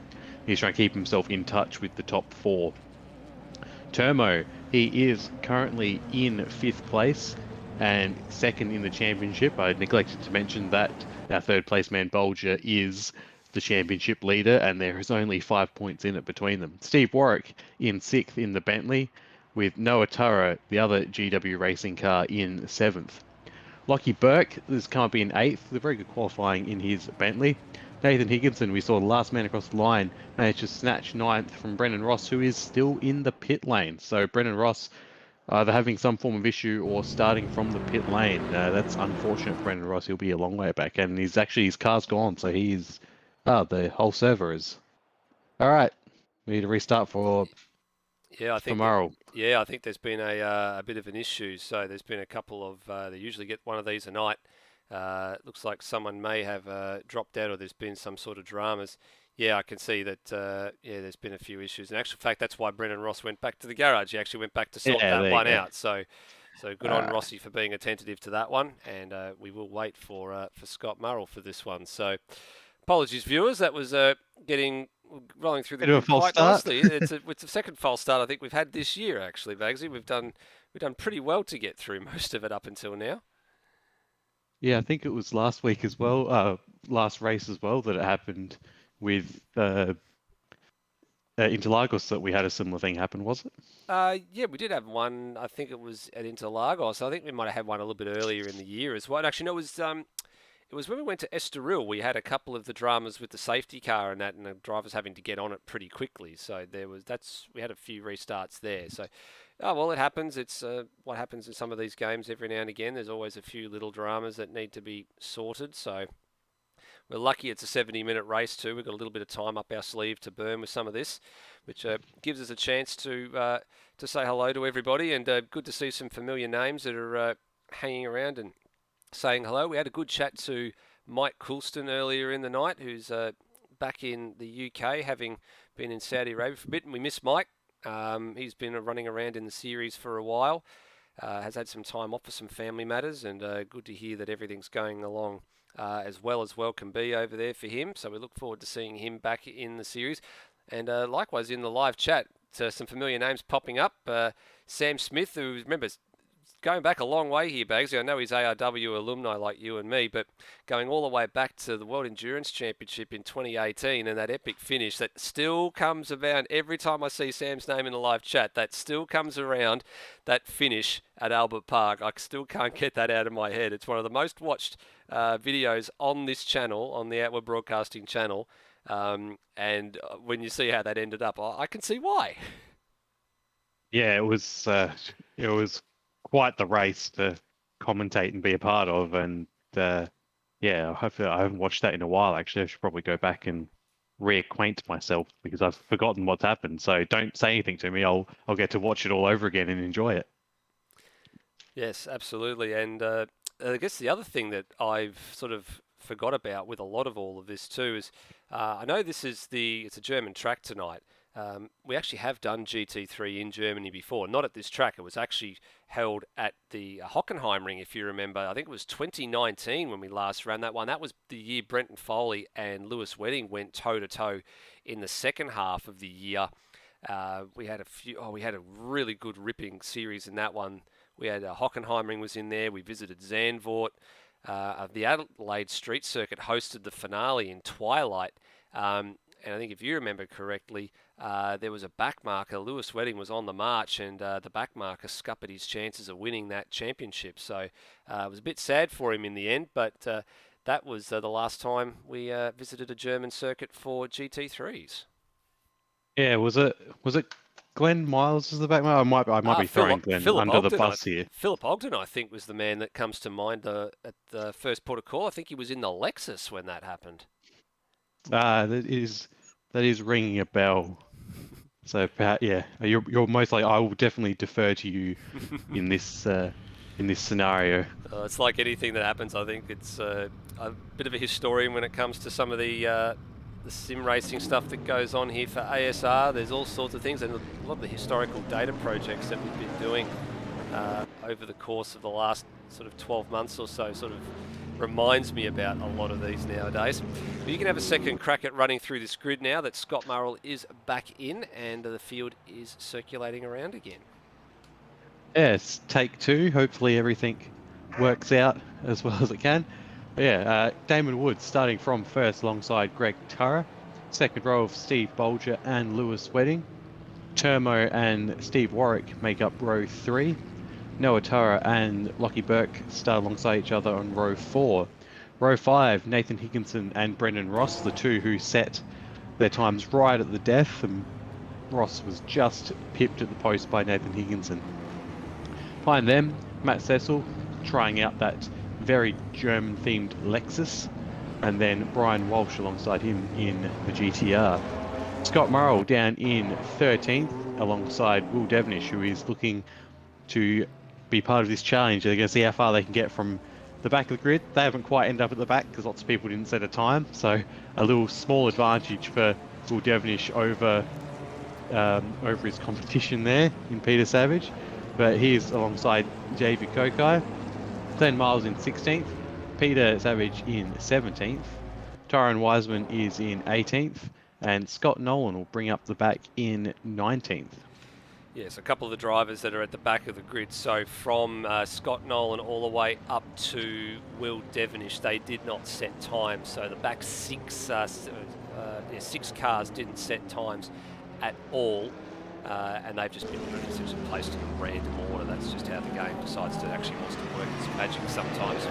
He's trying to keep himself in touch with the top 4. Termo, he is currently in 5th place and 2nd in the championship. I neglected to mention that our 3rd place man Bolger is the championship leader, and there is only 5 points in it between them. Steve Warwick in 6th in the Bentley, with Noah Turra, the other GW Racing car, in 7th. Lockie Burke has come up in 8th, with very good qualifying in his Bentley. Nathan Higginson, we saw the last man across the line, managed to snatch 9th from Brennan Ross, who is still in the pit lane. So Brennan Ross either having some form of issue or starting from the pit lane. That's unfortunate for Brennan Ross. He'll be a long way back, and his car's gone, so he's the whole server is. All right, we need to restart for tomorrow. I think there's been a bit of an issue. So there's been a couple of they usually get one of these a night. Looks like someone may have dropped out, or there's been some sort of dramas. Yeah, I can see that. There's been a few issues. In actual fact, that's why Brennan Ross went back to the garage. He actually went back to sort that one out. So good on Rossi for being attentive to that one, and we will wait for Scott Murrell for this one. So apologies, viewers. That was rolling through the grid quite nicely. It's a second false start I think we've had this year, actually, Bagsy. We've done pretty well to get through most of it up until now. Yeah, I think it was last week as well, last race as well, that it happened with Interlagos, that we had a similar thing happen, was it? Yeah, we did have one. I think it was at Interlagos. I think we might have had one a little bit earlier in the year as well. And actually, no, it was when we went to Estoril. We had a couple of the dramas with the safety car and the drivers having to get on it pretty quickly. So we had a few restarts there. So, it happens. It's what happens in some of these games every now and again. There's always a few little dramas that need to be sorted. So we're lucky it's a 70-minute race too. We've got a little bit of time up our sleeve to burn with some of this, which gives us a chance to say hello to everybody, and good to see some familiar names that are hanging around and saying hello. We had a good chat to Mike Coulston earlier in the night, who's back in the UK, having been in Saudi Arabia for a bit, and we miss Mike. He's been running around in the series for a while, has had some time off for some family matters, and good to hear that everything's going along as well can be over there for him. So we look forward to seeing him back in the series. And likewise in the live chat, some familiar names popping up. Sam Smith, who, remember, going back a long way here, Bagsy. I know he's ARW alumni like you and me, but going all the way back to the World Endurance Championship in 2018 and that epic finish that still comes around every time I see Sam's name in the live chat. That still comes around, that finish at Albert Park. I still can't get that out of my head. It's one of the most watched videos on this channel, on the Outward Broadcasting channel. And when you see how that ended up, I can see why. Yeah, it was quite the race to commentate and be a part of, and yeah, hopefully I haven't watched that in a while. Actually, I should probably go back and reacquaint myself because I've forgotten what's happened. So don't say anything to me. I'll get to watch it all over again and enjoy it. Yes, absolutely. And I guess the other thing that I've sort of forgot about with a lot of all of this too is I know it's a German track tonight. We actually have done GT3 in Germany before, not at this track. It was actually held at the Hockenheimring, if you remember. I think it was 2019 when we last ran that one. That was the year Brenton Foley and Lewis Wedding went toe-to-toe in the second half of the year. We had a really good ripping series in that one. We had Hockenheimring was in there. We visited Zandvoort. The Adelaide Street Circuit hosted the finale in twilight. And I think if you remember correctly, there was a backmarker. Lewis Wedding was on the march, and the backmarker scuppered his chances of winning that championship. So it was a bit sad for him in the end, but that was the last time we visited a German circuit for GT3s. Yeah, was it Glenn Miles as the backmarker? I might be throwing Glenn under the bus here. Philip Ogden, I think, was the man that comes to mind at the first port of call. I think he was in the Lexus when that happened. That is ringing a bell. So perhaps, yeah, you're most likely. I will definitely defer to you in this scenario. It's like anything that happens. I think it's a bit of a historian when it comes to some of the sim racing stuff that goes on here for ASR. There's all sorts of things, and a lot of the historical data projects that we've been doing over the course of the last sort of 12 months or so sort of reminds me about a lot of these nowadays. But you can have a second crack at running through this grid now that Scott Murrell is back in and the field is circulating around again. Yes, take two. Hopefully everything works out as well as it can. But yeah, Damon Woods starting from first alongside Greg Turra. Second row of Steve Bolger and Lewis Wedding. Termo and Steve Warwick make up row 3. Noah Turra and Lockie Burke start alongside each other on row 4. Row 5, Nathan Higginson and Brendan Ross, the two who set their times right at the death, and Ross was just pipped at the post by Nathan Higginson. Behind them, Matt Cecil trying out that very German-themed Lexus, and then Brian Walsh alongside him in the GTR. Scott Murrell down in 13th alongside Will Devenish, who is looking to be part of this challenge. They're going to see how far they can get from the back of the grid. They haven't quite ended up at the back because lots of people didn't set a time, so a little small advantage for Will Devenish over his competition there in Peter Savage. But he's alongside JV Kokai. Glenn Miles in 16th, Peter Savage in 17th, Tyron Wiseman is in 18th, and Scott Nolan will bring up the back in 19th. Yes, a couple of the drivers that are at the back of the grid. So from Scott Nolan all the way up to Will Devenish, they did not set times. So the back six cars didn't set times at all. And they've just been essentially placed in random order. That's just how the game decides to actually wants to work its magic sometimes.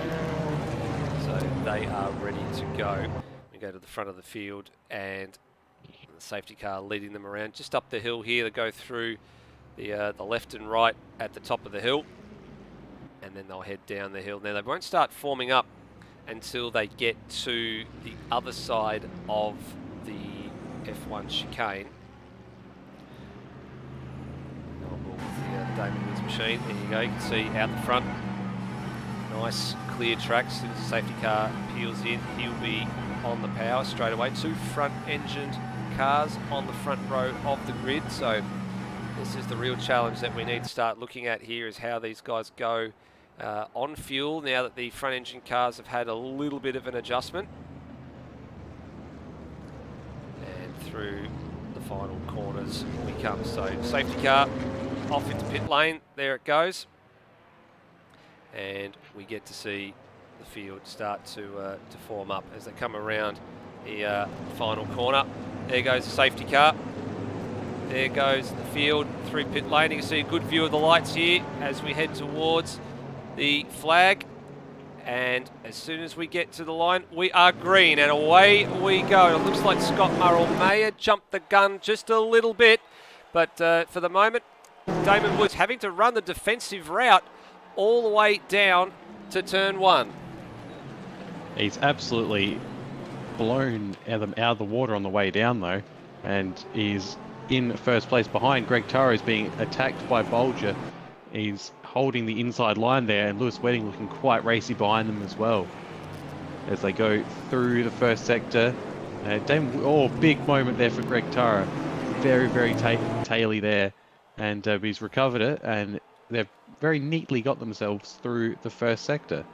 So they are ready to go. We go to the front of the field and the safety car leading them around just up the hill here. They go through the left and right at the top of the hill, and then they'll head down the hill. Now they won't start forming up until they get to the other side of the F1 chicane. Damon Woods machine. There you go. You can see out the front. Nice clear track. As soon as the safety car peels in, he'll be on the power straight away. Two front-engined cars on the front row of the grid. So this is the real challenge that we need to start looking at here, is how these guys go on fuel now that the front-engine cars have had a little bit of an adjustment. And through the final corners we come. So safety car off into pit lane. There it goes. and we get to see the field start to form up as they come around the final corner. There goes the safety car. There goes the field through pit lane. You can see a good view of the lights here as we head towards the flag. And as soon as we get to the line, we are green, and away we go. It looks like Scott Murrell may have jumped the gun just a little bit, but for the moment, Damon Woods having to run the defensive route all the way down to turn 1. He's absolutely blown out of the water on the way down, though, and he's in first place behind. Greg Taro is being attacked by Bolger. He's holding the inside line there, and Lewis Wedding looking quite racy behind them as well as they go through the first sector. Big moment there for Greg Taro. Very, very taily there, and he's recovered it, and they've very neatly got themselves through the first sector.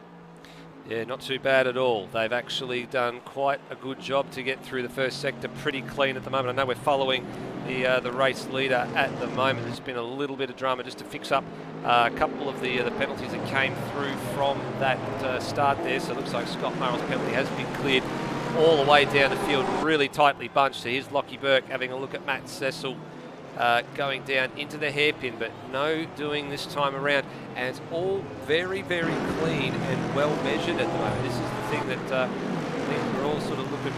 Yeah, not too bad at all. They've actually done quite a good job to get through the first sector pretty clean at the moment. I know we're following the race leader at the moment. There's been a little bit of drama just to fix up a couple of the penalties that came through from that start there. So it looks like Scott Murrell's penalty has been cleared all the way down the field, really tightly bunched. So here's Lockie Burke having a look at Matt Cecil going down into the hairpin, but no doing this time around. And it's all very, very clean and well measured at the moment. This is the thing that I think we're all sort of looking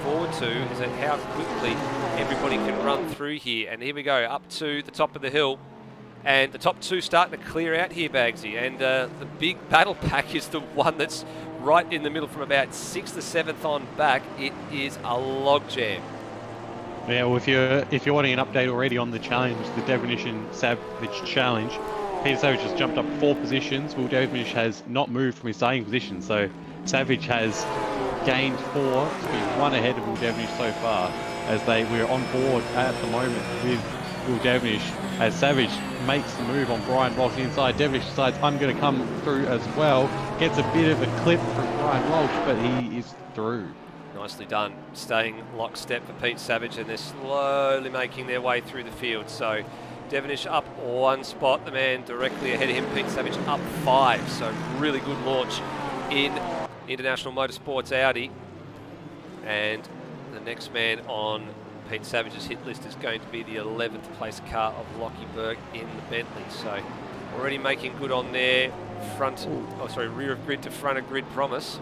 forward to, is that how quickly everybody can run through here. And here we go, up to the top of the hill. And the top two starting to clear out here, Bagsy. And the big battle pack is the one that's right in the middle from about 6th to 7th on back. It is a logjam. Yeah, well, if you're wanting an update already on the challenge, the Devonish and Savage challenge, Peter Savage has jumped up 4 positions. Will Devonish has not moved from his starting position, so Savage has gained 4 to be 1 ahead of Will Devonish so far, as we're on board at the moment with Will Devonish, as Savage makes the move on Brian Walsh inside. Devonish decides, I'm going to come through as well. Gets a bit of a clip from Brian Walsh, but he is through. Nicely done, staying lockstep for Pete Savage, and they're slowly making their way through the field. So Devonish up 1 spot, the man directly ahead of him, Pete Savage up 5. So really good launch in International Motorsports Audi. And the next man on Pete Savage's hit list is going to be the 11th place car of Lockie Burke in the Bentley. So already making good on their rear of grid to front of grid promise.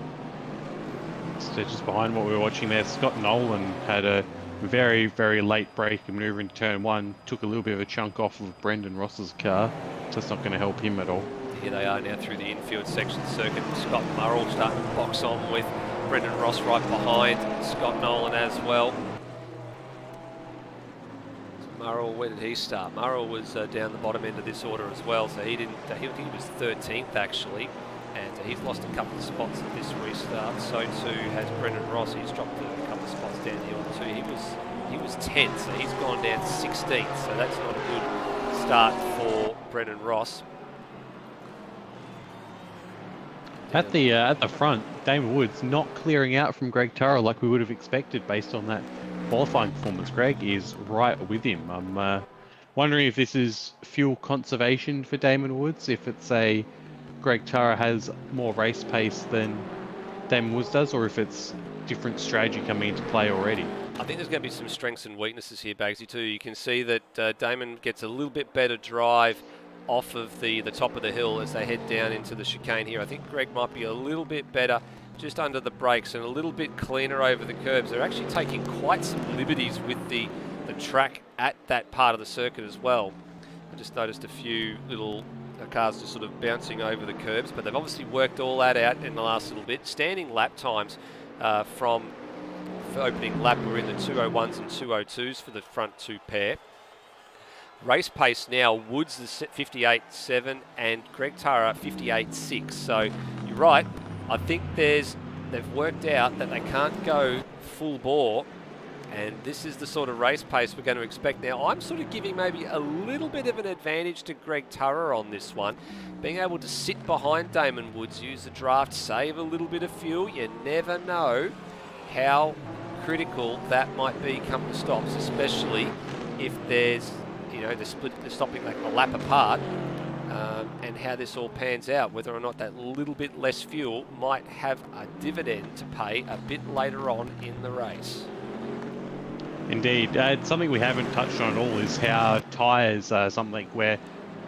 So just behind what we were watching there, Scott Nolan had a very, very late break and manoeuvre into turn 1, took a little bit of a chunk off of Brendan Ross's car, so that's not going to help him at all. Here they are now through the infield section circuit. Scott Murrell starting to box on with Brendan Ross right behind Scott Nolan as well. So Murrell, where did he start? Murrell was down the bottom end of this order as well, so he was 13th actually. And he's lost a couple of spots at this restart. So too has Brendan Ross. He's dropped a couple of spots down the order too. He was 10th, so he's gone down to 16th. So that's not a good start for Brendan Ross. At the front, Damon Woods not clearing out from Greg Taro like we would have expected based on that qualifying performance. Greg is right with him. I'm wondering if this is fuel conservation for Damon Woods, if it's Greg Taro has more race pace than Damon Woods does, or if it's different strategy coming into play already. I think there's going to be some strengths and weaknesses here, Bagsy, too. You can see that Damon gets a little bit better drive off of the top of the hill as they head down into the chicane here. I think Greg might be a little bit better just under the brakes and a little bit cleaner over the curbs. They're actually taking quite some liberties with the track at that part of the circuit as well. I just noticed a few little cars just sort of bouncing over the curbs, but they've obviously worked all that out in the last little bit. Standing lap times for opening lap were in the 2:01s and 2:02s for the front 2 pair. Race pace now, Woods is 58.7 and Greg Taro 58.6. So you're right, I think they've worked out that they can't go full bore, and this is the sort of race pace we're going to expect. Now, I'm sort of giving maybe a little bit of an advantage to Greg Taro on this one. Being able to sit behind Damon Woods, use the draft, save a little bit of fuel. You never know how critical that might be come to stops, especially if there's, they're stopping like a lap apart. and how this all pans out, whether or not that little bit less fuel might have a dividend to pay a bit later on in the race. Indeed. Something we haven't touched on at all is how tyres are something where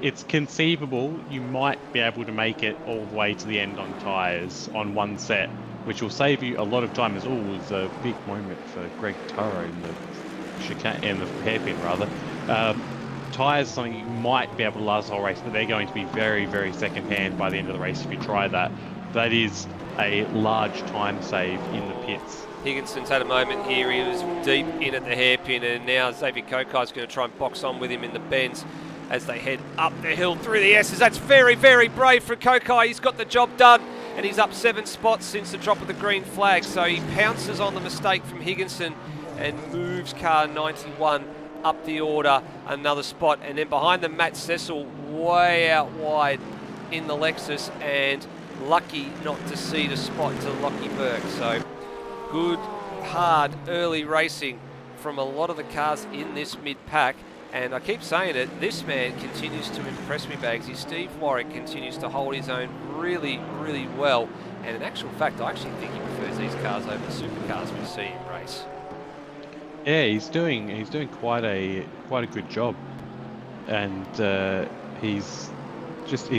it's conceivable you might be able to make it all the way to the end on tyres on one set, which will save you a lot of time. As always, a big moment for Greg Taro in the chicane, in the hairpin rather. Tyres are something you might be able to last the whole race, but they're going to be very, very second-hand by the end of the race if you try that. That is a large time save in the pits. Higginson's had a moment here. He was deep in at the hairpin, and now Xavier Kokai's going to try and box on with him in the bends as they head up the hill through the S's. That's very, very brave for Kokai. He's got the job done, and he's up 7 spots since the drop of the green flag. So he pounces on the mistake from Higginson and moves car 91 up the order another spot. And then behind them, Matt Cecil way out wide in the Lexus, and lucky not to see the spot to Lockie Burke. So good, hard, early racing from a lot of the cars in this mid-pack. And I keep saying it, this man continues to impress me, Bagsy. Steve Warwick continues to hold his own really, really well. And in actual fact, I actually think he prefers these cars over the supercars we see in race. Yeah, he's doing quite a good job, and he's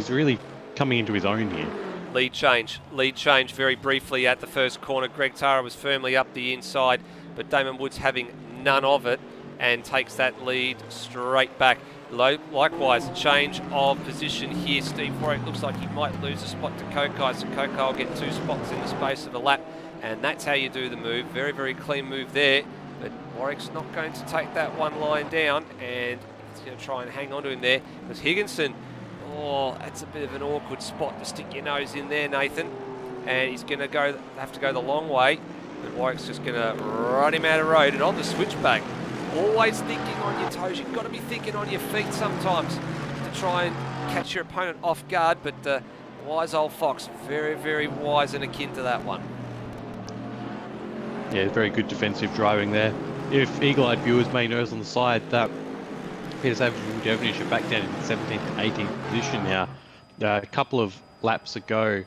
really coming into his own here. Lead change very briefly at the first corner. Greg Tara was firmly up the inside, but Damon Woods having none of it and takes that lead straight back. Likewise, change of position here. Steve Warwick looks like he might lose a spot to Kokai, so Kokai will get 2 spots in the space of a lap, and that's how you do the move. Very, very clean move there, but Warwick's not going to take that one line down, and he's going to try and hang on to him there, because Higginson, oh, that's a bit of an awkward spot to stick your nose in there, Nathan, and he's going to have to go the long way, but Warwick's just going to run him out of road. And on the switchback, always thinking on your toes. You've got to be thinking on your feet sometimes to try and catch your opponent off guard, but wise old Fox, very, very wise and akin to that one. Yeah, very good defensive driving there. If eagle-eyed viewers may notice on the side that Peter Savage and Devonish are back down in 17th and 18th position now. A couple of laps ago,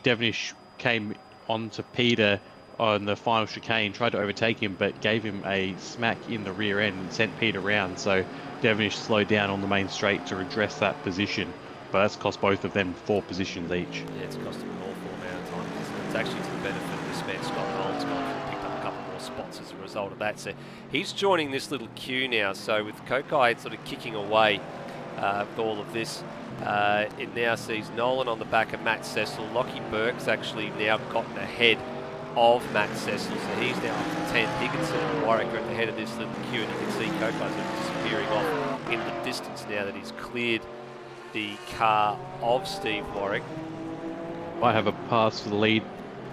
Devonish came onto Peter on the final chicane, tried to overtake him, but gave him a smack in the rear end and sent Peter round. So Devonish slowed down on the main straight to redress that position, but that's cost both of them 4 positions each. Yeah, it's cost him an awful amount of time. It's actually to the benefit of this man, Scott Nolan's gone and picked up a couple more spots as a result of that. So he's joining this little queue now. So with Kokai sort of kicking away with all of this, it now sees Nolan on the back of Matt Cecil. Lockie Burke's actually now gotten ahead of Matt Cecil, so he's now up to 10th. Higginson and Warwick are at the head of this little queue, and you can see Kokai's disappearing off in the distance now that he's cleared the car of Steve Warwick. I have a pass for the lead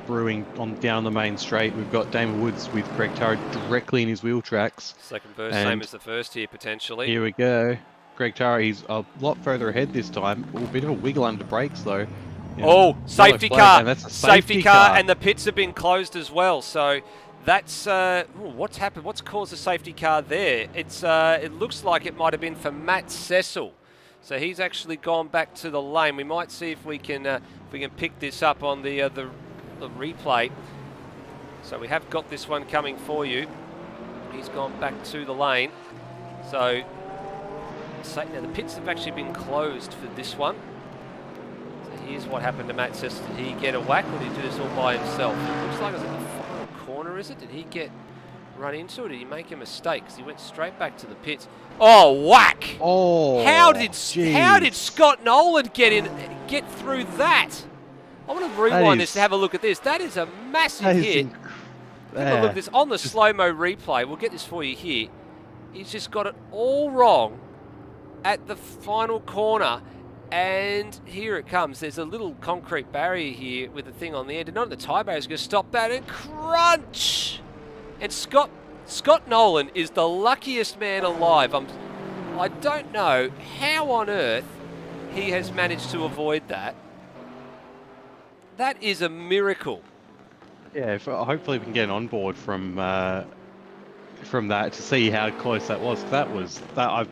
brewing on down the main straight. We've got Damon Woods with Greg Tara directly in his wheel tracks. Second verse, same as the first here potentially. Here we go. Greg Tara, he's a lot further ahead this time. A bit of a wiggle under brakes though. You know, safety car! That's a safety car, and the pits have been closed as well. So that's what's happened. What's caused the safety car there? It looks like it might have been for Matt Cecil. So he's actually gone back to the lane. We might see if we can pick this up on the replay. So we have got this one coming for you. He's gone back to the lane. So now the pits have actually been closed for this one. Here's what happened to Matt Cecil. Did he get a whack, or did he do this all by himself? It looks like it was in the final corner, is it? Did he get run into it? Did he make a mistake? Because he went straight back to the pits. Oh, whack! Oh, how did Scott Nolan get through that? I want to rewind this to have a look at this. That is a massive hit. Have a look at this on the slow-mo replay. We'll get this for you here. He's just got it all wrong at the final corner. And here it comes. There's a little concrete barrier here with a thing on the end. And not the tie barrier is going to stop that. And crunch! And Scott Nolan is the luckiest man alive. I don't know how on earth he has managed to avoid that. That is a miracle. Yeah, hopefully we can get an onboard from that to see how close that was. I've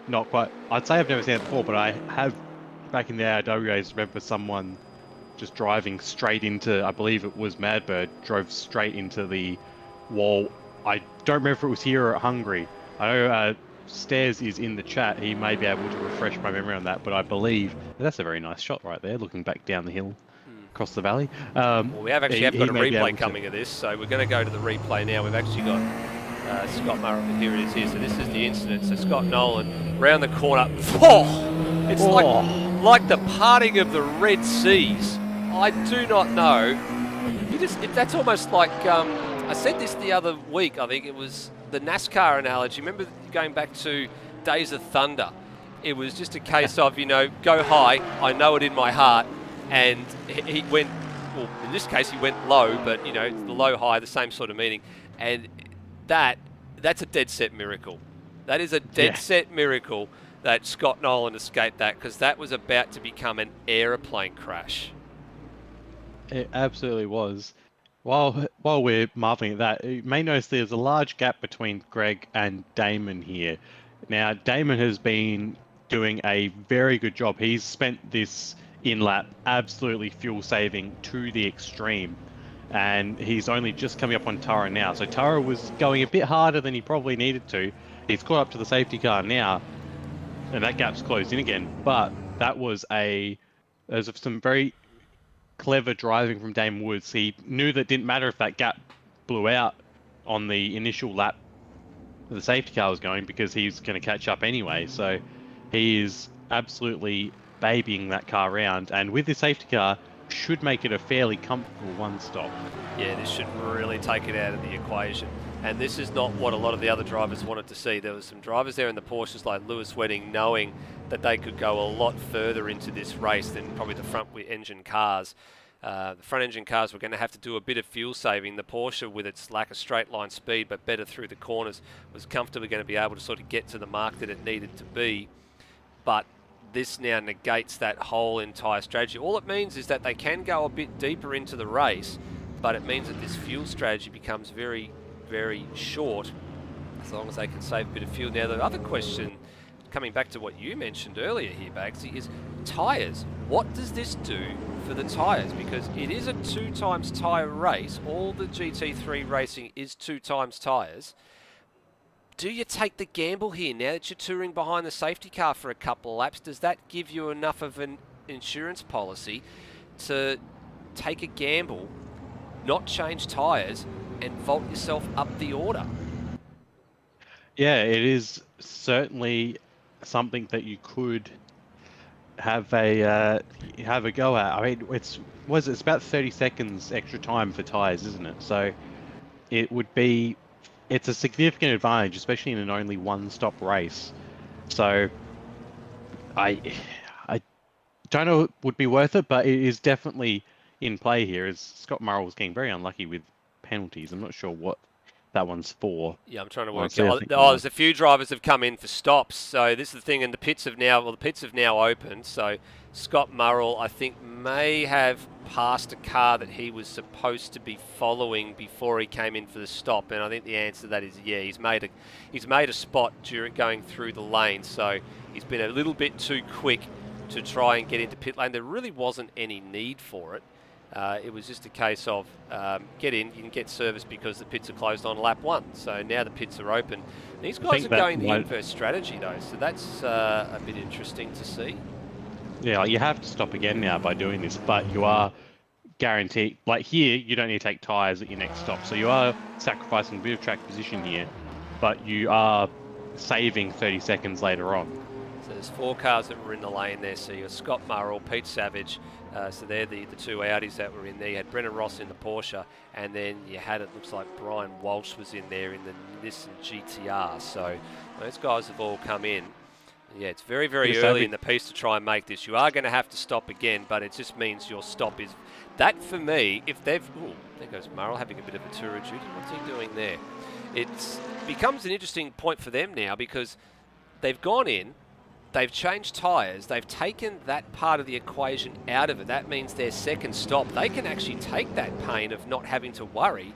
not quite. I'd say I've never seen it before, but I have back in the ARW days, remember someone just driving straight into, I believe it was Madbird, drove straight into the wall. I don't remember if it was here or at Hungary. I know Stairs is in the chat. He may be able to refresh my memory on that, but I believe that's a very nice shot right there, looking back down the hill across the valley. Well, we have actually got a replay coming of this, so we're going to go to the replay now. We've actually got Scott Murrell. Here it is here. So this is the incident. So Scott Nolan round the corner. Oh, it's like the parting of the Red Seas. I do not know. That's almost like I said this the other week. I think it was the NASCAR analogy. Remember going back to Days of Thunder? It was just a case of, you know, go high. I know it in my heart. And he went, well, in this case, he went low, but, you know, the low high, the same sort of meaning. And that's a dead set miracle. That is a dead set miracle that Scott Nolan escaped that, because that was about to become an aeroplane crash. It absolutely was. While we're marveling at that, you may notice there's a large gap between Greg and Damon here. Now, Damon has been doing a very good job. He's spent this in-lap absolutely fuel-saving to the extreme. And he's only just coming up on Tara now. So Tara was going a bit harder than he probably needed to. He's caught up to the safety car now, and that gap's closed in again. But that was there's some very clever driving from Damon Woods. He knew that it didn't matter if that gap blew out on the initial lap the safety car was going, because he's going to catch up anyway. So he is absolutely babying that car around, and with the safety car should make it a fairly comfortable one stop. Yeah, this should really take it out of the equation. And this is not what a lot of the other drivers wanted to see. There was some drivers there in the Porsches like Lewis Wedding knowing that they could go a lot further into this race than probably the front engine cars. The front engine cars were going to have to do a bit of fuel saving. The Porsche, with its lack of straight line speed but better through the corners, was comfortably going to be able to sort of get to the mark that it needed to be. But this now negates that whole entire strategy. All it means is that they can go a bit deeper into the race, but it means that this fuel strategy becomes very, very short as long as they can save a bit of fuel. Now, the other question, coming back to what you mentioned earlier here, Bagsy, is tyres. What does this do for the tyres? Because it is a 2 times tyre race. All the GT3 racing is 2 times tyres. Do you take the gamble here now that you're touring behind the safety car for a couple of laps? Does that give you enough of an insurance policy to take a gamble, not change tyres, and vault yourself up the order? Yeah, it is certainly something that you could have a go at. I mean, it's about 30 seconds extra time for tyres, isn't it? So it's a significant advantage, especially in an only one-stop race. So I don't know if it would be worth it, but it is definitely in play here, as Scott Murrell was getting very unlucky with penalties. I'm not sure what that one's for. Yeah, I'm trying to work out. There's a few drivers have come in for stops. So this is the thing, and the pits have now opened. So Scott Murrell, I think, may have passed a car that he was supposed to be following before he came in for the stop. And I think the answer to that is yeah, he's made a spot during going through the lane. So he's been a little bit too quick to try and get into pit lane. There really wasn't any need for it. It was just a case of get in, you can get service because the pits are closed on lap 1. So now the pits are open. These guys are going the inverse strategy though, so that's a bit interesting to see. Yeah, you have to stop again now by doing this, but you are guaranteed, like here, you don't need to take tyres at your next stop. So you are sacrificing a bit of track position here, but you are saving 30 seconds later on. So there's 4 cars that were in the lane there. So you've got Scott Murrell, Pete Savage. So they're the 2 Audis that were in there. You had Brennan Ross in the Porsche, and then you had, it looks like Brian Walsh was in there in the Nissan GTR. So those guys have all come in. Yeah, it's very, very early in the piece to try and make this. You are going to have to stop again, but it just means your stop is... That, for me, if they've... Ooh, there goes Murrell having a bit of a tour of duty. What's he doing there? It becomes an interesting point for them now because they've gone in, they've changed tyres, they've taken that part of the equation out of it. That means their second stop, they can actually take that pain of not having to worry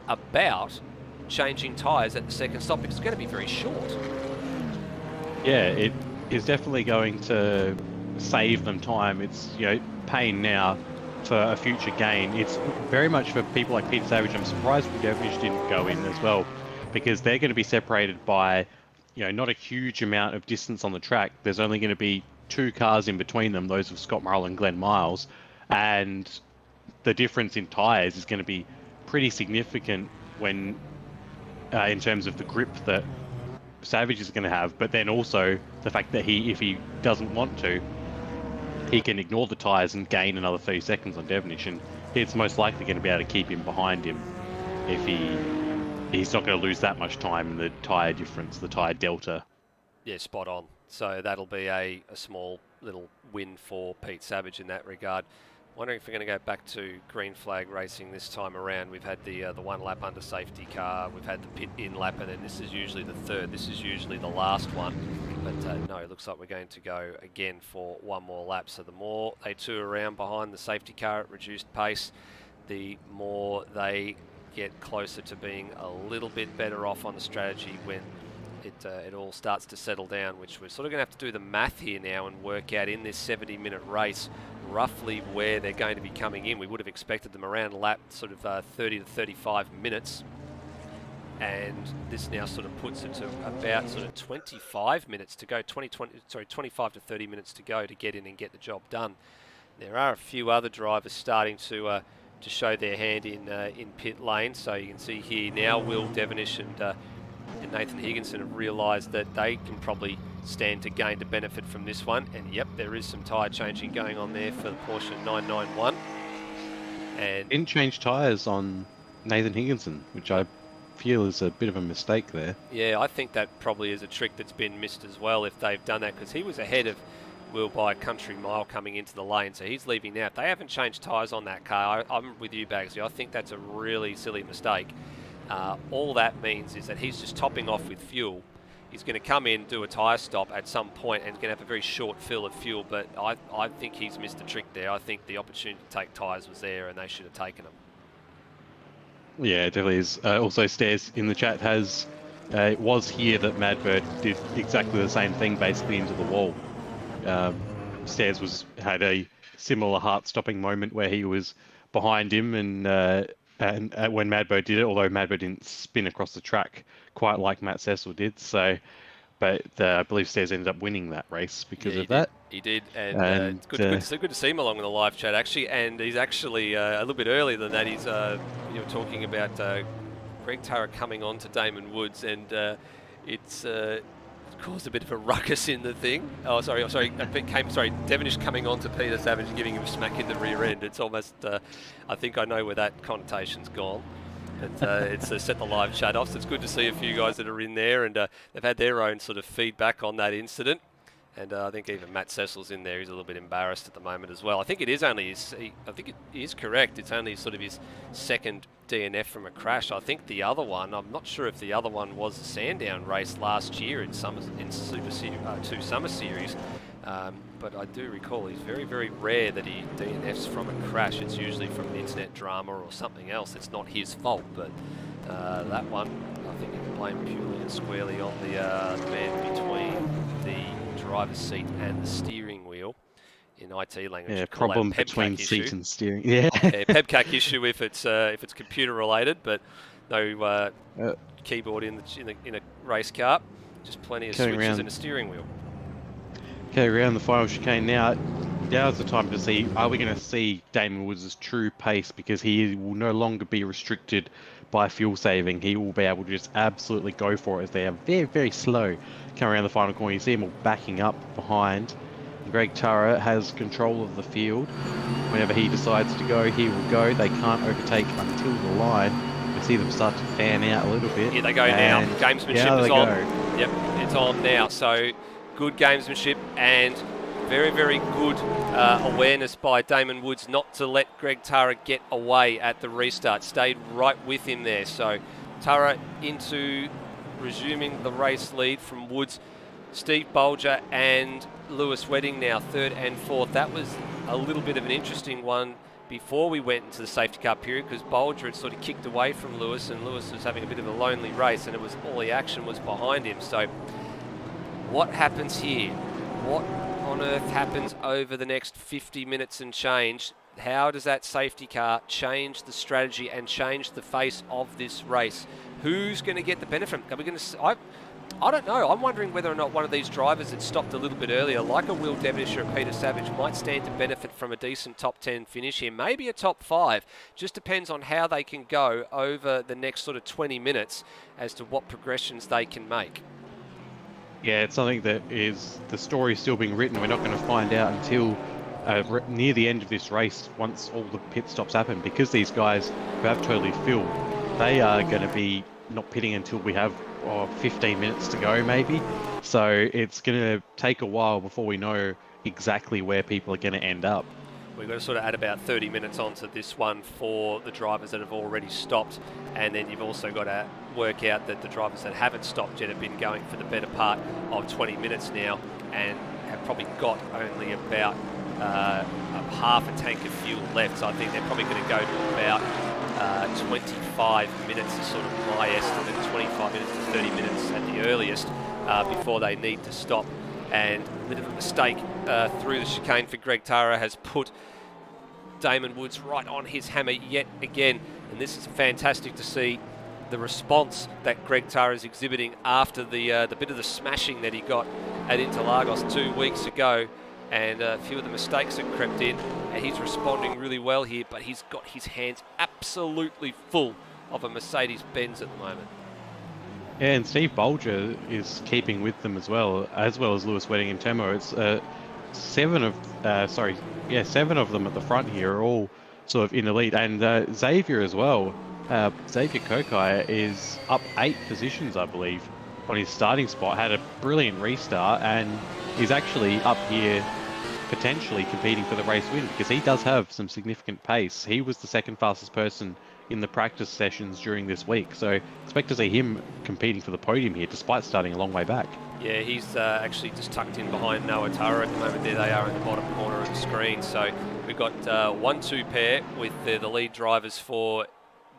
about changing tyres at the second stop because it's going to be very short. Yeah, it is definitely going to save them time. It's, you know, pain now for a future gain. It's very much for people like Peter Savage. I'm surprised Devonish didn't go in as well, because they're going to be separated by, you know, not a huge amount of distance on the track. There's only going to be 2 cars in between them, those of Scott Morrell and Glenn Miles, and the difference in tyres is going to be pretty significant when, in terms of the grip that Savage is going to have, but then also the fact that if he doesn't want to, he can ignore the tyres and gain another 30 seconds on Devonish, and it's most likely going to be able to keep him behind him if he's not going to lose that much time in the tyre difference, the tyre delta. Yeah, spot on. So that'll be a small little win for Pete Savage in that regard. Wondering if we're going to go back to green flag racing this time around. We've had the 1 lap under safety car, we've had the pit in lap, and then this is usually the third. This is usually the last one. But no, it looks like we're going to go again for 1 more lap. So the more they tour around behind the safety car at reduced pace, the more they get closer to being a little bit better off on the strategy when it all starts to settle down, which we're sort of going to have to do the math here now and work out in this 70-minute race roughly where they're going to be coming in. We would have expected them around lap sort of 30 to 35 minutes, and this now sort of puts it to about sort of 25 minutes to go, 25 to 30 minutes to go to get in and get the job done. There are a few other drivers starting to show their hand in pit lane, so you can see here now Will Devonish and Nathan Higginson have realised that they can probably stand to gain to benefit from this one. And yep, there is some tyre changing going on there for the Porsche 991. And didn't change tyres on Nathan Higginson, which I feel is a bit of a mistake there. Yeah, I think that probably is a trick that's been missed as well if they've done that, because he was ahead of Will by a country mile coming into the lane, so he's leaving now. If they haven't changed tyres on that car, I'm with you, Bagsley. I think that's a really silly mistake. All that means is that he's just topping off with fuel. He's going to come in, do a tyre stop at some point, and he's going to have a very short fill of fuel, but I think he's missed the trick there. I think the opportunity to take tyres was there, and they should have taken them. Yeah, it definitely is. Also, Stairs in the chat has, it was here that Madbird did exactly the same thing, basically into the wall. Stairs had a similar heart-stopping moment where he was behind him, and when Madbird did it, although Madbird didn't spin across the track quite like Matt Cecil did, but I believe Stairs ended up winning that race because of that. He did, and it's good to see him along in the live chat, actually, and he's actually a little bit earlier than that. He's you were talking about Greg Turra coming on to Damon Woods, and it's caused a bit of a ruckus in the thing. Devonish coming on to Peter Savage and giving him a smack in the rear end. It's almost, I think I know where that connotation's gone. It's set the live chat off, so it's good to see a few guys that are in there, and they've had their own sort of feedback on that incident. And I think even Matt Cecil's in there. He's a little bit embarrassed at the moment as well. I think it is only I think it is correct. It's only sort of his second DNF from a crash. I think the other one, I'm not sure if the other one was a Sandown race last year in Super Series, 2 Summer Series. But I do recall he's very, very rare that he DNFs from a crash. It's usually from an internet drama or something else. It's not his fault, but that one, I think you can blame purely and squarely on the man between the driver's seat and the steering wheel. In IT language, yeah, problem between seat and steering. Yeah, PEBCAC issue if it's computer related, but no keyboard in a race car. Just plenty of switches and a steering wheel. Okay, around the final chicane now. Now's the time to see, are we going to see Damon Woods' true pace, because he will no longer be restricted by fuel saving. He will be able to just absolutely go for it as they are very, very slow coming around the final corner. You see him all backing up behind. Greg Turra has control of the field. Whenever he decides to go, he will go. They can't overtake until the line. You see them start to fan out a little bit. Here they go now. Gamesmanship is on. Yep, it's on now. So good gamesmanship and very, very good awareness by Damon Woods not to let Greg Turra get away at the restart. Stayed right with him there. So Turra into resuming the race lead from Woods. Steve Bolger and Lewis Wedding now 3rd and 4th. That was a little bit of an interesting one before we went into the safety car period, because Bolger had sort of kicked away from Lewis, and Lewis was having a bit of a lonely race, and it was all the action was behind him. So what happens here? What on earth happens over the next 50 minutes and change? How does that safety car change the strategy and change the face of this race? Who's going to get the benefit? Are we going to? I don't know. I'm wondering whether or not one of these drivers that stopped a little bit earlier, like a Will Devonshire or Peter Savage, might stand to benefit from a decent top 10 finish here. Maybe a top 5. Just depends on how they can go over the next sort of 20 minutes as to what progressions they can make. Yeah, it's something that is, the story still being written. We're not going to find out until near the end of this race, once all the pit stops happen, because these guys who have totally filled, they are going to be not pitting until we have 15 minutes to go maybe. So it's going to take a while before we know exactly where people are going to end up. We've got to sort of add about 30 minutes onto this one for the drivers that have already stopped, and then you've also got to work out that the drivers that haven't stopped yet have been going for the better part of 20 minutes now and have probably got only about half a tank of fuel left. So I think they're probably going to go to about 25 minutes is sort of my estimate, 25 minutes to 30 minutes at the earliest before they need to stop. And a bit of a mistake through the chicane for Greg Tara has put Damon Woods right on his hammer yet again. And this is fantastic to see the response that Greg Tara is exhibiting after the bit of the smashing that he got at Interlagos 2 weeks ago. And a few of the mistakes that crept in, and he's responding really well here, but he's got his hands absolutely full of a Mercedes-Benz at the moment. Yeah, and Steve Bolger is keeping with them as well as Lewis Wedding and Temo. It's 7 of them at the front here are all sort of in the lead, and Xavier as well. Xavier Kokai is up 8 positions, I believe, on his starting spot. Had a brilliant restart, and he's actually up here potentially competing for the race win, because he does have some significant pace. He was the second fastest person in the practice sessions during this week, so expect to see him competing for the podium here despite starting a long way back. Yeah, he's actually just tucked in behind Noah Tara at the moment. There they are in the bottom corner of the screen. So we've got 1-2 pair with the lead drivers for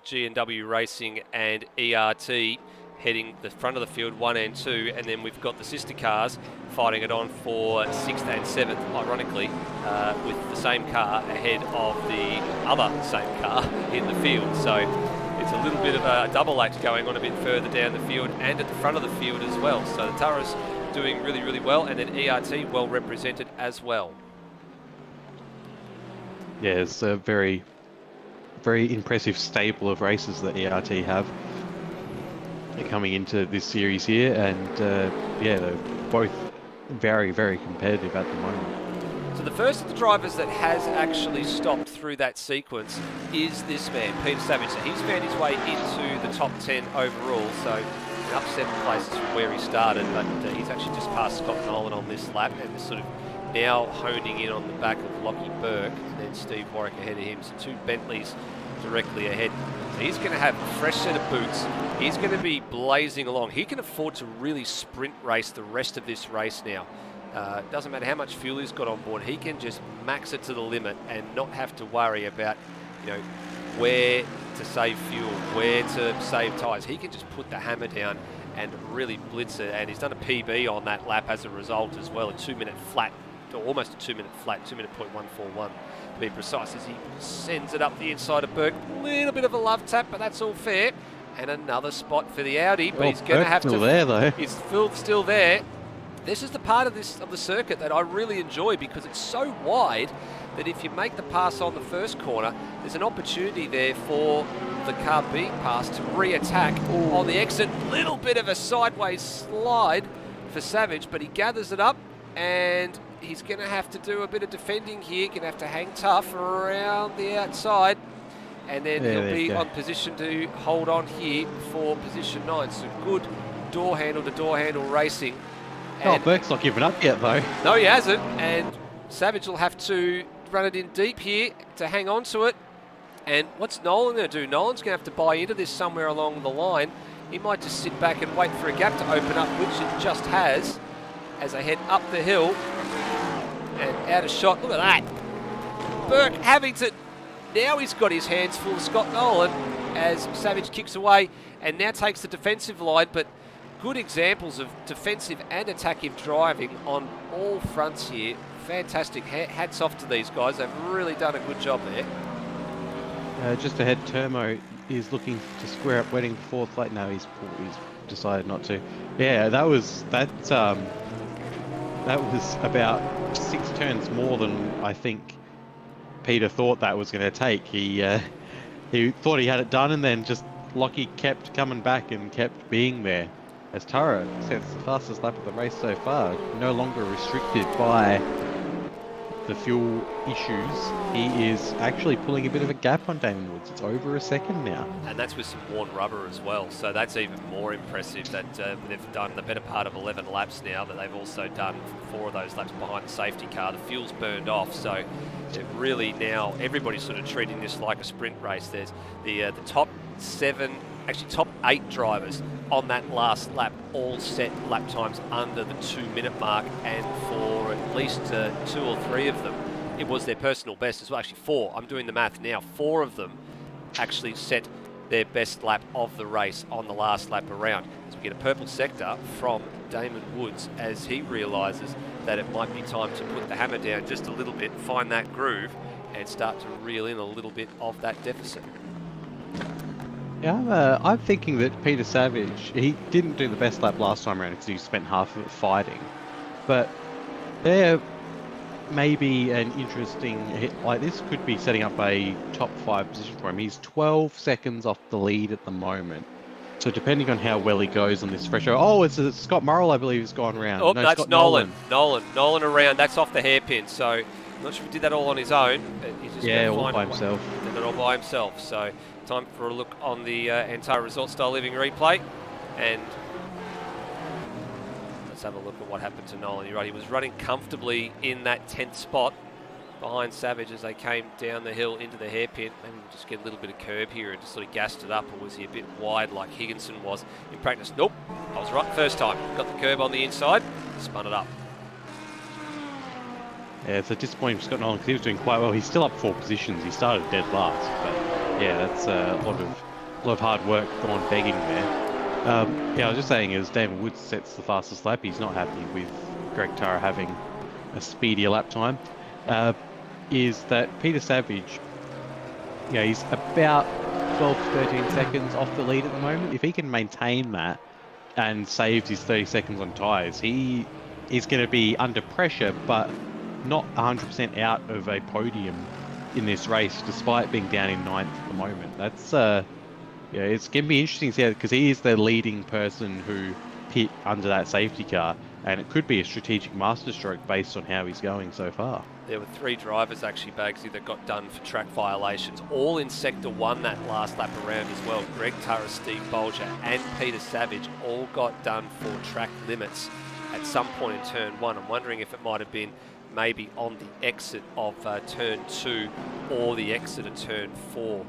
G&W Racing and ERT heading the front of the field 1 and 2, and then we've got the sister cars fighting it on for 6th and 7th, ironically, with the same car ahead of the other same car in the field. So it's a little bit of a double act going on a bit further down the field and at the front of the field as well. So the Tara's doing really, really well, and then ERT well represented as well. Yeah, it's a very, very impressive stable of races that ERT have coming into this series here, and yeah, they're both very, very competitive at the moment. So the first of the drivers that has actually stopped through that sequence is this man, Peter Savage. So he's found his way into the top 10 overall, so up 7 places from where he started, but he's actually just passed Scott Nolan on this lap, and is sort of now honing in on the back of Lockie Burke, and then Steve Warwick ahead of him, so 2 Bentleys directly ahead. So he's going to have a fresh set of boots. He's going to be blazing along. He can afford to really sprint race the rest of this race now. Doesn't matter how much fuel he's got on board. He can just max it to the limit and not have to worry about, you know, where to save fuel, where to save tyres. He can just put the hammer down and really blitz it. And he's done a PB on that lap as a result as well, a 2-minute flat, or almost a 2-minute flat, 2-minute.141. To be precise, as he sends it up the inside of Burke. A little bit of a love tap, but that's all fair. And another spot for the Audi, but he's going to have to. Still there though. He's still there. This is the part of the circuit that I really enjoy, because it's so wide that if you make the pass on the first corner, there's an opportunity there for the car being passed to re-attack on the exit. Little bit of a sideways slide for Savage, but he gathers it up, and he's going to have to do a bit of defending here. Going to have to hang tough around the outside, and then he'll be on position to hold on here for position 9. So good door handle to door handle racing. And Burke's not giving up yet though. No, he hasn't, and Savage will have to run it in deep here to hang on to it. And what's Nolan going to do? Nolan's going to have to buy into this somewhere along the line. He might just sit back and wait for a gap to open up, which it just has, as they head up the hill and out of shot. Look at that. Burke having to, now he's got his hands full of Scott Nolan as Savage kicks away and now takes the defensive line, but good examples of defensive and attacking driving on all fronts here. Fantastic. Hats off to these guys. They've really done a good job there. Just ahead, Turmo is looking to square up Wedding fourth late. No, he's decided not to. Yeah, that was about 6 turns more than I think Peter thought that was going to take. He thought he had it done, and then just Lockie kept coming back and kept being there. As Tara sets the fastest lap of the race so far, no longer restricted by the fuel issues, he is actually pulling a bit of a gap on Damon Woods. It's over a second now. And that's with some worn rubber as well, so that's even more impressive that they've done the better part of 11 laps now, that they've also done 4 of those laps behind the safety car. The fuel's burned off, so it really now, everybody's sort of treating this like a sprint race. There's the top 8 drivers on that last lap all set lap times under the 2-minute mark, and for at least 2 or 3 of them, it was their personal best as well. Actually 4, I'm doing the math now, 4 of them actually set their best lap of the race on the last lap around. So we get a purple sector from Damon Woods as he realises that it might be time to put the hammer down just a little bit, find that groove and start to reel in a little bit of that deficit. Yeah, I'm thinking that Peter Savage, he didn't do the best lap last time around because he spent half of it fighting. But there may be an interesting hit, like this could be setting up a top 5 position for him. He's 12 seconds off the lead at the moment. So depending on how well he goes on this fresh show. Oh, it's Scott Murrell, I believe, has gone around. Oh, no, that's Scott Nolan around. That's off the hairpin. So I'm not sure if he did that all on his own. But he's just all by himself. Did it all by himself. So time for a look on the Antara Resort Style Living replay, and let's have a look at what happened to Nolan. You're right, he was running comfortably in that 10th spot behind Savage as they came down the hill into the hairpin. Maybe we'll just get a little bit of curb here and just sort of gassed it up, or was he a bit wide like Higginson was in practice? Nope, I was right first time. Got the curb on the inside, spun it up. Yeah, it's a disappointing for Scott Nolan because he was doing quite well. He's still up 4 positions. He started dead last, but yeah, that's a lot of hard work gone begging there. Yeah, I was just saying, as Damon Woods sets the fastest lap, he's not happy with Greg Tara having a speedier lap time. Is that Peter Savage, yeah, he's about 12 to 13 seconds off the lead at the moment. If he can maintain that and saves his 30 seconds on tyres, he is going to be under pressure, but not 100% out of a podium in this race, despite being down in 9th at the moment. That's yeah, it's going to be interesting to see, because he is the leading person who hit under that safety car, and it could be a strategic masterstroke based on how he's going so far. There were 3 drivers actually, Bagsy, that got done for track violations, all in Sector 1 that last lap around as well. Greg Tara, Steve Bolger and Peter Savage all got done for track limits at some point in Turn 1. I'm wondering if it might have been maybe on the exit of Turn 2 or the exit of Turn 4.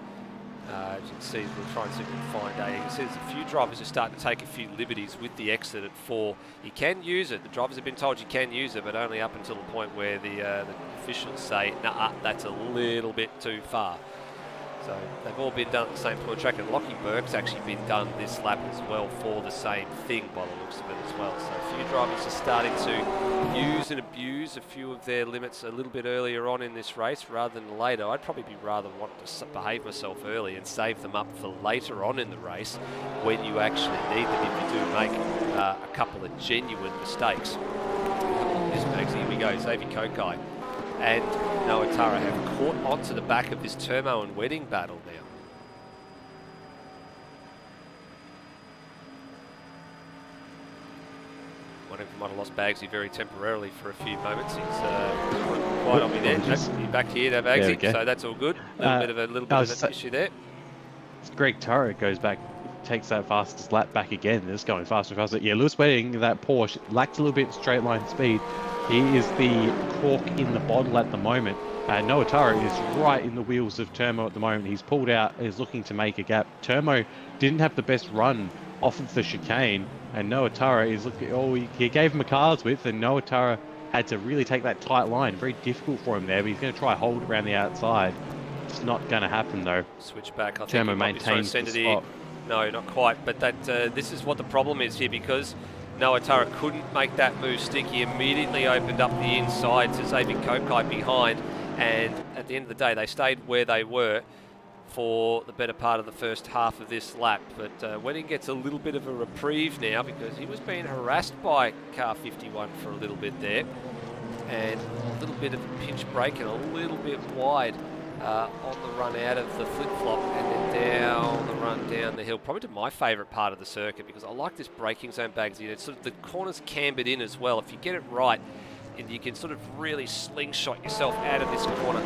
As you can see, we'll try and see if we can find a. You can see there's a few drivers are starting to take a few liberties with the exit at 4. You can use it. The drivers have been told you can use it, but only up until the point where the officials say, nah, that's a little bit too far. So they've all been done at the same point of track, and Lockie Burke's actually been done this lap as well for the same thing by the looks of it as well. So a few drivers are starting to use and abuse a few of their limits a little bit earlier on in this race rather than later. I'd probably be rather wanting to behave myself early and save them up for later on in the race when you actually need them, if you do make a couple of genuine mistakes. Here we go, Xavier Kokai and Noah Tara have caught onto the back of this Turmo and Wedding battle now. Wondering if we might have lost Bagsy very temporarily for a few moments. He's quite on me there. He's back here now, Bagsy, so that's all good. A little bit of an issue there. Greg Tara goes back, takes that fastest lap back again. It's going faster and faster. Yeah, Lewis Wedding, that Porsche, lacked a little bit straight line speed. He is the cork in the bottle at the moment. Noah Tara is right in the wheels of Turmo at the moment. He's pulled out, is looking to make a gap. Turmo didn't have the best run off of the chicane, and Noah Tara is looking, he gave him a car's width, and Noah Tara had to really take that tight line. Very difficult for him there, but he's going to try hold around the outside. It's not going to happen though. Switch back. Turmo maintains the spot. No, not quite, but that this is what the problem is here, because Noah Turra couldn't make that move stick. He immediately opened up the inside to Xavier Kokai behind, and at the end of the day, they stayed where they were for the better part of the first half of this lap. But Wedding gets a little bit of a reprieve now because he was being harassed by car 51 for a little bit there, and a little bit of a pinch brake and a little bit wide on the run out of the flip-flop, and then down the run down the hill, probably to my favourite part of the circuit because I like this braking zone, Bagsy. It's sort of the corners cambered in as well. If you get it right, and you can sort of really slingshot yourself out of this corner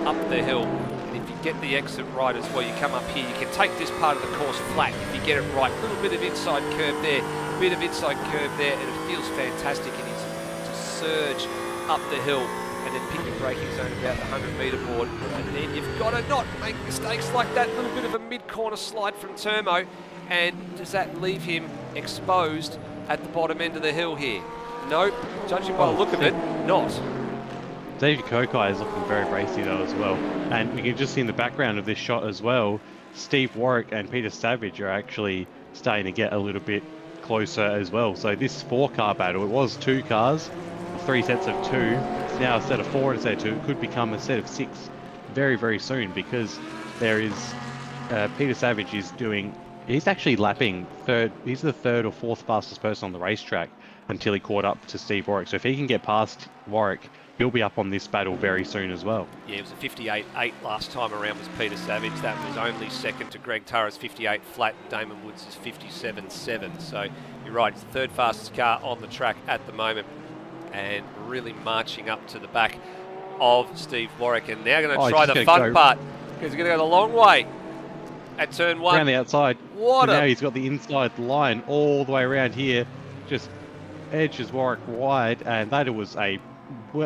up the hill. And if you get the exit right as well, you come up here, you can take this part of the course flat if you get it right. A little bit of inside curve there, bit of inside curve there, and it feels fantastic. And it's to surge up the hill and then pick your braking zone about the 100-metre board. And then you've got to not make mistakes like that. A little bit of a mid-corner slide from Turmo. And does that leave him exposed at the bottom end of the hill here? No, judging by the look of it, not. David Kokai is looking very racy though as well. And we can just see in the background of this shot as well, Steve Warwick and Peter Savage are actually starting to get a little bit closer as well. So this 4-car battle, it was 2 cars, 3 sets of 2. It's now a set of 4 and a set of 2. It could become a set of 6 very, very soon because there is Peter Savage is doing, he's actually lapping third, he's the 3rd or 4th fastest person on the racetrack until he caught up to Steve Warwick. So if he can get past Warwick, he'll be up on this battle very soon as well. Yeah, it was a 58.8 last time around was Peter Savage. That was only second to Greg Turra's 58 flat, and Damon Woods' 57.7. So you're right, it's the 3rd fastest car on the track at the moment and really marching up to the back of Steve Warwick. And now going to try the fun part because he's going to go the long way at turn 1. Around the outside. Now he's got the inside line all the way around here. Just edges Warwick wide, and that was a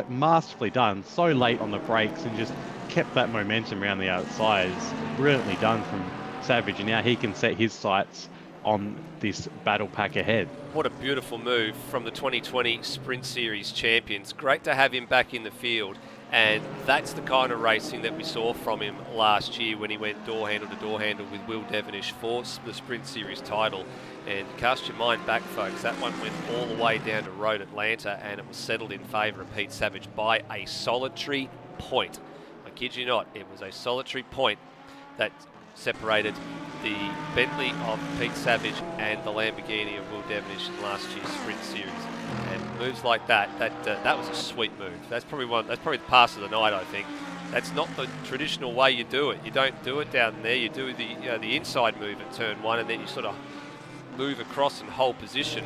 masterfully done, so late on the brakes and just kept that momentum around the outside. It's brilliantly done from Savage, and now he can set his sights on this battle pack ahead. What a beautiful move from the 2020 Sprint Series champions. Great to have him back in the field, and that's the kind of racing that we saw from him last year when he went door handle to door handle with Will Devonish for the Sprint Series title. And cast your mind back, folks, that one went all the way down to Road Atlanta, and it was settled in favour of Pete Savage by a solitary point. I kid you not, it was a solitary point that separated the Bentley of Pete Savage and the Lamborghini of Will Devonish in last year's Sprint Series. And moves like that was a sweet move. That's probably the pass of the night, I think. That's not the traditional way you do it. You don't do it down there. You do the inside move at turn 1, and then you sort of move across and hold position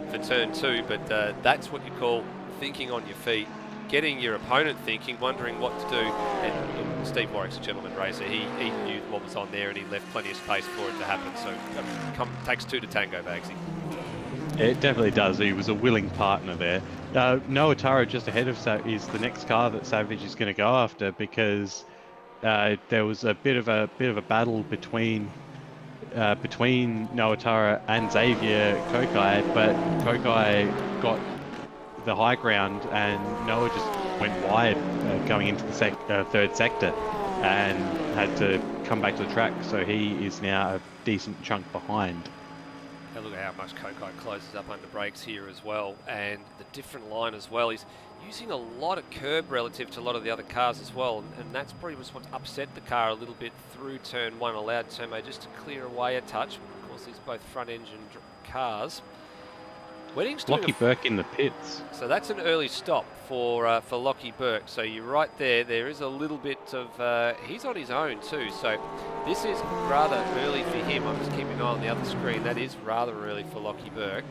for turn 2, but that's what you call thinking on your feet, getting your opponent thinking, wondering what to do. And Steve Warwick's a gentleman racer. He knew what was on there, and he left plenty of space for it to happen. So takes 2 to tango, Bagsy. It definitely does. He was a willing partner there. Noah Turra just ahead of is the next car that Savage is going to go after, because there was a bit of a battle between Noah Turra and Xavier Kokai, but Kokai got the high ground and Noah just went wide going into the 3rd sector and had to come back to the track, so he is now a decent chunk behind. Now look at how much Kokai closes up under brakes here as well, and the different line as well. He's using a lot of curb relative to a lot of the other cars as well, and that's probably what's upset the car a little bit through turn 1, allowed Turmo just to clear away a touch. Of course, these are both front-engine cars. Wedding's doing Lockie Burke in the pits. So that's an early stop for Lockie Burke. So you're right there. There is a little bit of... he's on his own too. So this is rather early for him. I'm just keeping an eye on the other screen. That is rather early for Lockie Burke.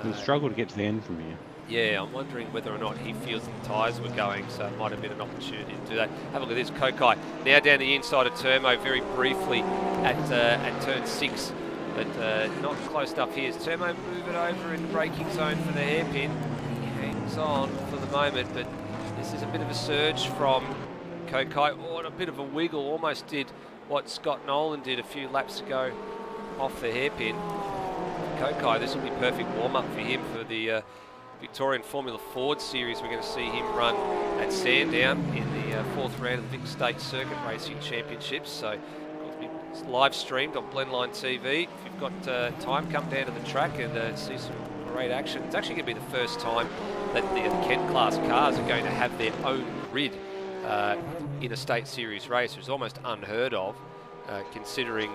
He'll struggle to get to the end from here. Yeah, I'm wondering whether or not he feels that the tyres were going, so it might have been an opportunity to do that. Have a look at this, Kokai. Now down the inside of Turmo very briefly at turn 6. But not close enough here. As Turmo move it over in the braking zone for the hairpin. He hangs on for the moment, but this is a bit of a surge from Kokai. Oh, and a bit of a wiggle. Almost did what Scott Nolan did a few laps ago off the hairpin. Kokai, this will be perfect warm-up for him for the Victorian Formula Ford Series. We're going to see him run at Sandown in the 4th round of the Vic State Circuit Racing Championships. So it's live streamed on Blendline TV. If you've got time, come down to the track and see some great action. It's actually going to be the first time that the Kent class cars are going to have their own grid in a state series race, which is almost unheard of, considering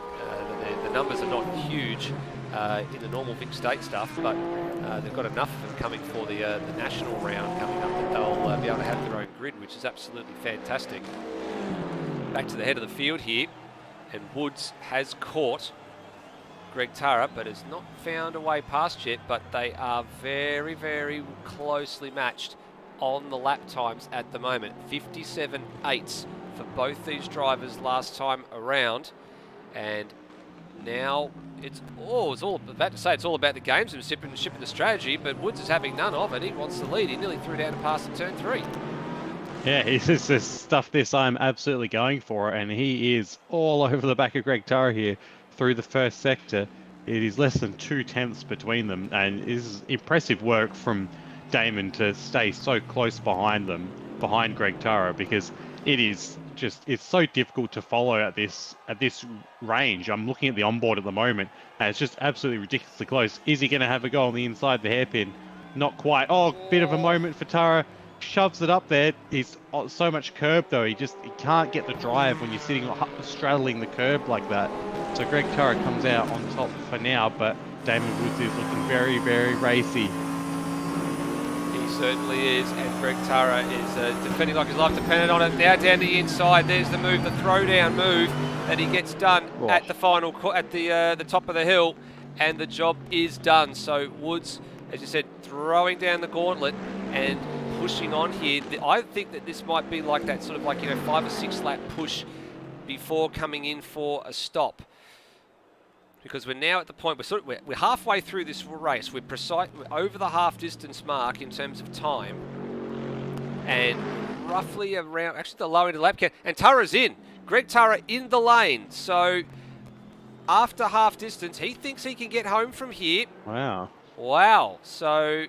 that the numbers are not huge in the normal Vic State stuff, but they've got enough of them coming for the national round coming up that they'll be able to have their own grid, which is absolutely fantastic. Back to the head of the field here, and Woods has caught Greg Tara, but has not found a way past yet, but they are very, very closely matched on the lap times at the moment. 57.8 for both these drivers last time around, and now it's all about to say it's all about the games and shipping the strategy, but Woods is having none of it. He wants the lead. He nearly threw down to pass the turn 3. Yeah, he says this stuff this I'm absolutely going for, and he is all over the back of Greg Tara here through the first sector. It is less than 2 tenths between them, and it is impressive work from Damon to stay so close behind them, behind Greg Tara, because it is just, it's so difficult to follow at this range. I'm looking at the onboard at the moment, and it's just absolutely ridiculously close. Is he going to have a go on the inside the hairpin? Not quite. Oh, bit of a moment for Tara. Shoves it up there. He's so much curb though. He can't get the drive when you're sitting straddling the curb like that. So Greg Tara comes out on top for now, but Damon Woods is looking very, very racy. He certainly is, and Greg Tara is defending like his life depended on it. Now down the inside, there's the move, the throwdown move that he gets done at the final, at the top of the hill, and the job is done. So Woods, as you said, throwing down the gauntlet and pushing on here. I think that this might be like that sort of 5 or 6 lap push before coming in for a stop, because we're now at the point we're halfway through this race. We're over the half distance mark in terms of time, and roughly around actually the low end of the lap count. And Tara's in. Greg Tara in the lane. So after half distance, he thinks he can get home from here. Wow. So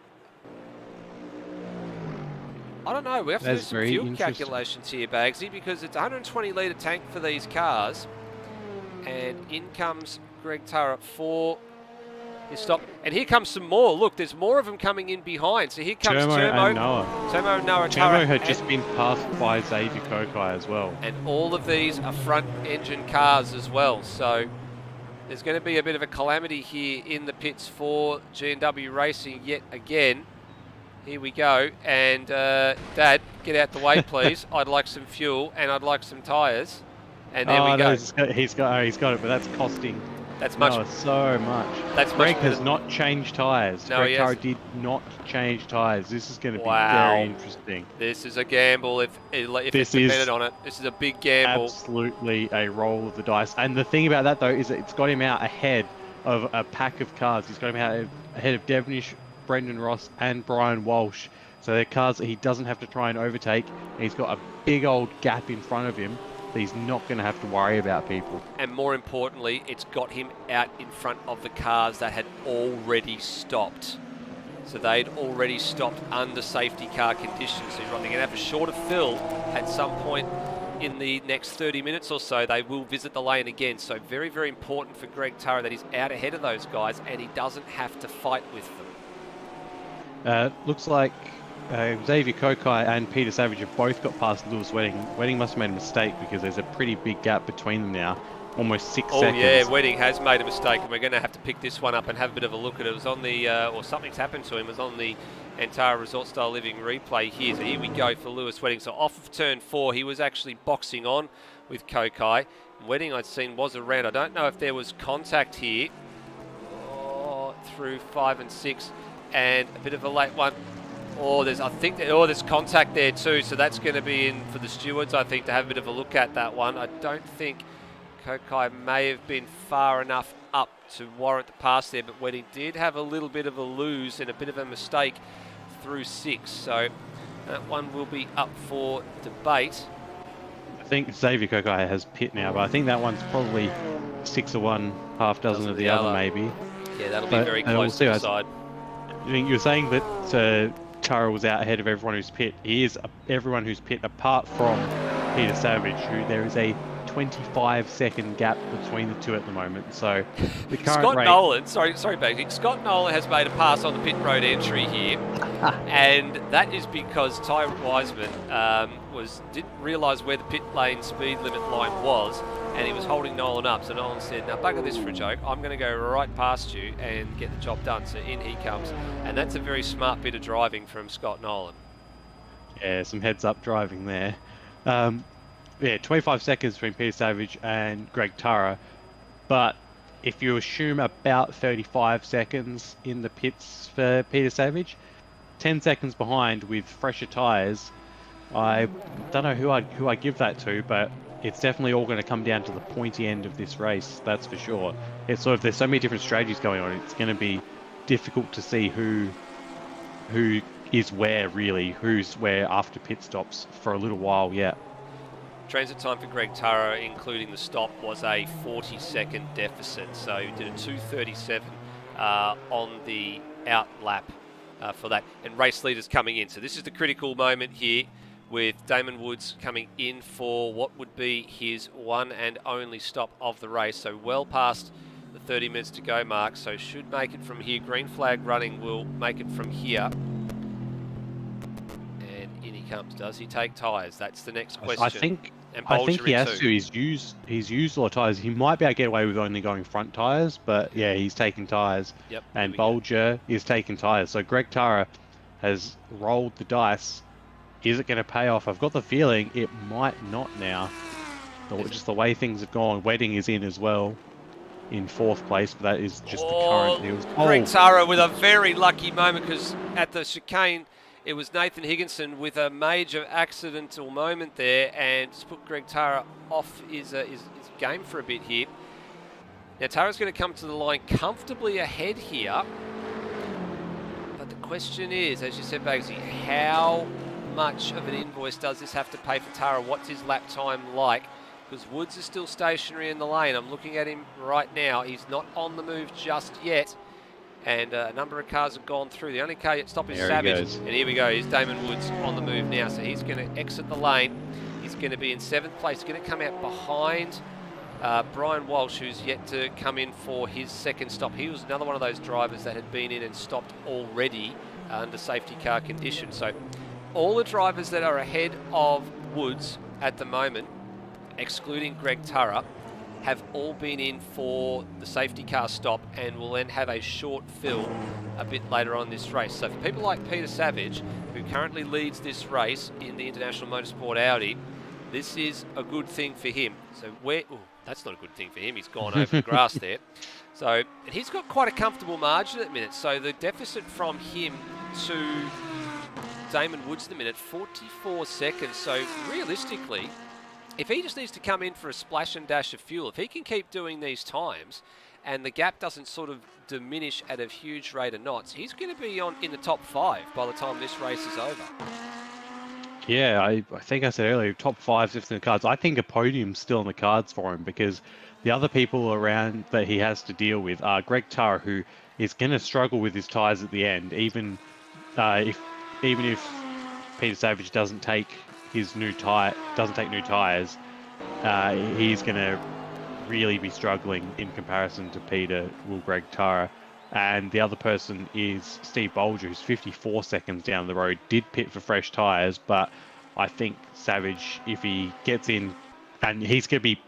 I don't know. We have to do some fuel calculations here, Bagsy, because it's a 120 litre tank for these cars. And in comes Greg Tara for his stop. And here comes some more. Look, there's more of them coming in behind. So here comes Turmo and Noah. Turmo had just been passed by Xavier Kokai as well. And all of these are front engine cars as well. So there's going to be a bit of a calamity here in the pits for G&W Racing yet again. Here we go, and Dad, get out the way, please. I'd like some fuel, and I'd like some tyres. And there we go. He's got it, but that's costing. That's much. So much. Greg has not changed tyres. No, Greg Tara did not change tyres. This is going to be very interesting. This is a gamble. If it's dependent on it, this is a big gamble. Absolutely a roll of the dice. And the thing about that though is that it's got him out ahead of a pack of cars. He's got him out ahead of Devonish, Brendan Ross and Brian Walsh. So they're cars that he doesn't have to try and overtake. He's got a big old gap in front of him that he's not going to have to worry about people. And more importantly, it's got him out in front of the cars that had already stopped. So they'd already stopped under safety car conditions. So they're going to have a shorter fill at some point in the next 30 minutes or so. They will visit the lane again. So very, very important for Greg Tara that he's out ahead of those guys and he doesn't have to fight with them. Looks like Xavier Kokai and Peter Savage have both got past Lewis Wedding. Wedding must have made a mistake because there's a pretty big gap between them now. Almost 6 seconds. Oh yeah, Wedding has made a mistake, and we're going to have to pick this one up and have a bit of a look at it. It was on the, or something's happened to him. It was on the Antara Resort Style Living replay here. So here we go for Lewis Wedding. So off of turn 4, he was actually boxing on with Kokai. Wedding I'd seen was around. I don't know if there was contact here. Through 5 and 6. And a bit of a late one. There's contact there too, so that's going to be in for the stewards, I think, to have a bit of a look at that one. I don't think Kokai may have been far enough up to warrant the pass there, but Wedding did have a little bit of a lose and a bit of a mistake through 6, so that one will be up for debate. I think Xavier Kokai has pit now, but I think that one's probably 6 of one, half dozen of the other maybe. Yeah, that'll be very close to the side. I think you were saying that Tara was out ahead of everyone who's pit. He is everyone who's pit apart from Peter Savage, who there is a 25-second gap between the two at the moment. So the current Scott rate... Nolan, sorry, Bagsy. Scott Nolan has made a pass on the pit road entry here, and that is because Ty Wiseman didn't realise where the pit lane speed limit line was, and he was holding Nolan up. So Nolan said, "Now bugger this for a joke. I'm going to go right past you and get the job done." So in he comes, and that's a very smart bit of driving from Scott Nolan. Yeah, some heads-up driving there. Yeah, 25 seconds between Peter Savage and Greg Tara, but if you assume about 35 seconds in the pits for Peter Savage, 10 seconds behind with fresher tyres, I don't know who I give that to, but it's definitely all going to come down to the pointy end of this race, that's for sure. It's sort of, there's so many different strategies going on, it's going to be difficult to see who is where really, who's where after pit stops for a little while yet. Transit time for Greg Tara, including the stop, was a 40-second deficit. So he did a 2:37 on the out lap for that. And race leaders coming in. So this is the critical moment here with Damon Woods coming in for what would be his one and only stop of the race. So well past the 30 minutes to go mark. So should make it from here. Green flag running will make it from here. Comes. Does he take tyres? That's the next question. I think he has to. He's used a lot of tyres. He might be able to get away with only going front tyres, but yeah, he's taking tyres. Yep. And Bolger is taking tyres. So Greg Tara has rolled the dice. Is it going to pay off? I've got the feeling it might not now. Just the way things have gone. Wedding is in as well in 4th place, but that is just the current deals. Greg Tara with a very lucky moment, because at the chicane it was Nathan Higginson with a major accidental moment there, and just put Greg Tara off his game for a bit here. Now Tara's going to come to the line comfortably ahead here, but the question is, as you said, Bagsy, how much of an invoice does this have to pay for Tara? What's his lap time like? Because Woods is still stationary in the lane. I'm looking at him right now. He's not on the move just yet. And a number of cars have gone through. The only car yet stopped is Savage. And here we go. Here's Damon Woods on the move now. So he's going to exit the lane. He's going to be in 7th place. He's going to come out behind Brian Walsh, who's yet to come in for his second stop. He was another one of those drivers that had been in and stopped already under safety car conditions. So all the drivers that are ahead of Woods at the moment, excluding Greg Tara, have all been in for the safety car stop and will then have a short fill a bit later on this race. So for people like Peter Savage, who currently leads this race in the International Motorsport Audi, this is a good thing for him. So that's not a good thing for him. He's gone over the grass there. So, and he's got quite a comfortable margin at the minute. So the deficit from him to Damon Woods at the minute, 44 seconds. So realistically, if he just needs to come in for a splash and dash of fuel, if he can keep doing these times and the gap doesn't sort of diminish at a huge rate of knots, he's going to be in the top 5 by the time this race is over. Yeah, I think I said earlier, top 5's in the cards. I think a podium's still in the cards for him, because the other people around that he has to deal with are Greg Tara, who is going to struggle with his tyres at the end, even if Peter Savage doesn't take new tyres, he's going to really be struggling in comparison to Greg Tara. And the other person is Steve Bolger, who's 54 seconds down the road, did pit for fresh tyres, but I think Savage, if he gets in, and he's going to be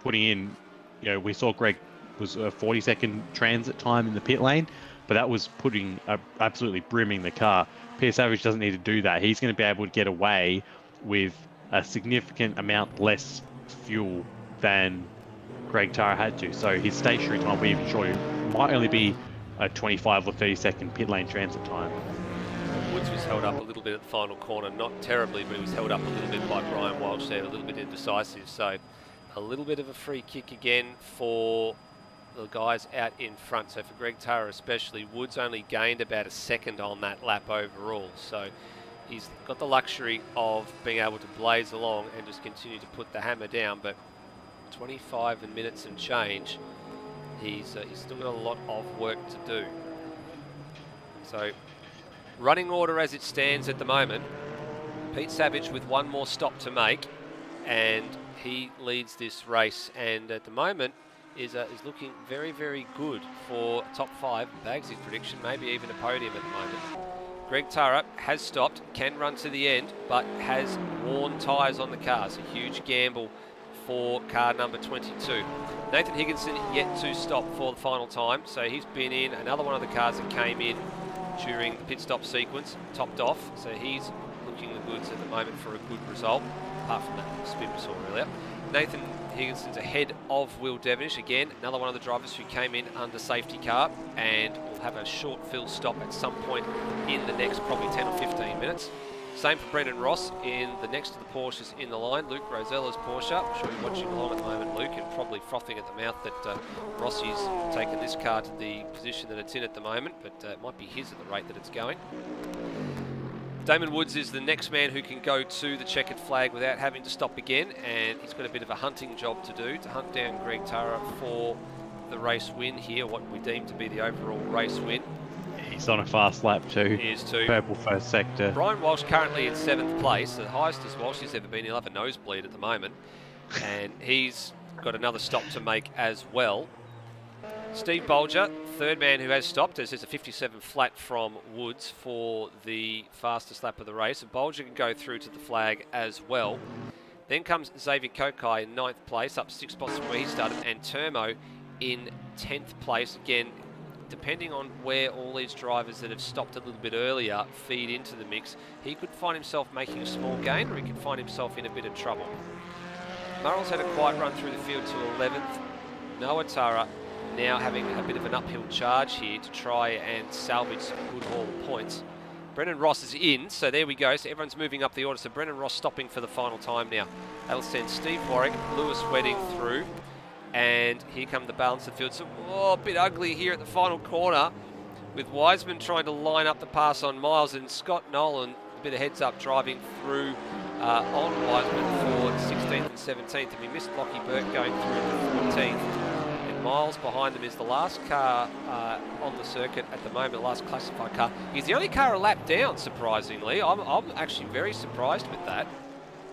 putting in, we saw Greg was a 40-second transit time in the pit lane, but that was absolutely brimming the car. Peter Savage doesn't need to do that. He's going to be able to get away with a significant amount less fuel than Greg Tara had to. So his stationary time will be even shorter. It might only be a 25 or 30-second pit lane transit time. Woods was held up a little bit at the final corner, not terribly, but he was held up a little bit by Brian Walsh there, a little bit indecisive. So a little bit of a free kick again for the guys out in front. So for Greg Tara especially, Woods only gained about a second on that lap overall. So he's got the luxury of being able to blaze along and just continue to put the hammer down, but 25 minutes and change, he's still got a lot of work to do. So running order as it stands at the moment, Pete Savage with one more stop to make, and he leads this race, and at the moment is looking very, very good for top 5. Bagsy's prediction, maybe even a podium at the moment. Greg Tara has stopped, can run to the end, but has worn tyres on the cars. A huge gamble for car number 22. Nathan Higginson yet to stop for the final time, so he's been in another one of the cars that came in during the pit stop sequence, topped off, so he's looking the goods at the moment for a good result, apart from that spin we saw earlier. Nathan Higginson's ahead of Will Devonish, again, another one of the drivers who came in under safety car, and will have a short fill stop at some point in the next probably 10 or 15 minutes. Same for Brendan Ross in the next of the Porsches in the line. Luke Rosella's Porsche. I'm sure you're watching along at the moment, Luke, and probably frothing at the mouth that Rossi's taken this car to the position that it's in at the moment, but it might be his at the rate that it's going. Damon Woods is the next man who can go to the checkered flag without having to stop again, and he's got a bit of a hunting job to do to hunt down Greg Tara for the race win here, what we deem to be the overall race win. He's on a fast lap too. He is too. Purple first sector. Brian Walsh currently in 7th place, the highest as Walsh has ever been. He'll have a nosebleed at the moment, and he's got another stop to make as well. Steve Bolger, third man who has stopped, as there's a 57 flat from Woods for the fastest lap of the race, and Bolger can go through to the flag as well. Then comes Xavier Kokai in 9th place, up 6 spots from where he started, and Termo in 10th place. Again, depending on where all these drivers that have stopped a little bit earlier feed into the mix, he could find himself making a small gain, or he could find himself in a bit of trouble. Murrell's had a quiet run through the field to 11th. Noah Tara now having a bit of an uphill charge here to try and salvage some good haul points. Brendan Ross is in, so there we go. So everyone's moving up the order. So Brendan Ross stopping for the final time now. That'll send Steve Warwick, Lewis Wedding through. And here come the balance of the field. So, a bit ugly here at the final corner with Wiseman trying to line up the pass on Miles, and Scott Nolan, a bit of heads up, driving through on Wiseman for 16th and 17th. And we missed Lockie Burke going through to 14th. Miles behind them is the last car on the circuit at the moment, the last classified car. He's the only car a lap down, surprisingly. I'm actually very surprised with that.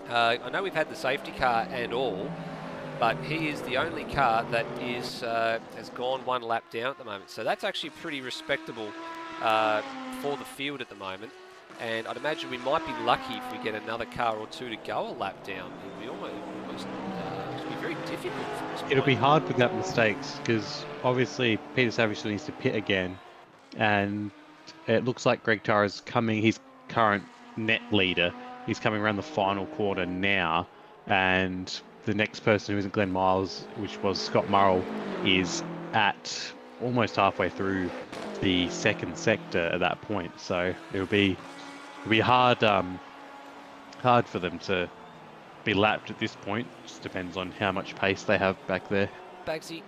I know we've had the safety car and all, but he is the only car that is has gone one lap down at the moment. So that's actually pretty respectable for the field at the moment. And I'd imagine we might be lucky if we get another car or two to go a lap down. It'll be almost very difficult from this point. It'll be hard without mistakes, because obviously Peter Savage still needs to pit again, and it looks like Greg Tara's coming, his current net leader, he's coming around the final quarter now, and the next person who isn't Glenn Miles, which was Scott Murrell, is at almost halfway through the second sector at that point. So it'll be hard for them to be lapped at this point. Just depends on how much pace they have back there. Bagsy,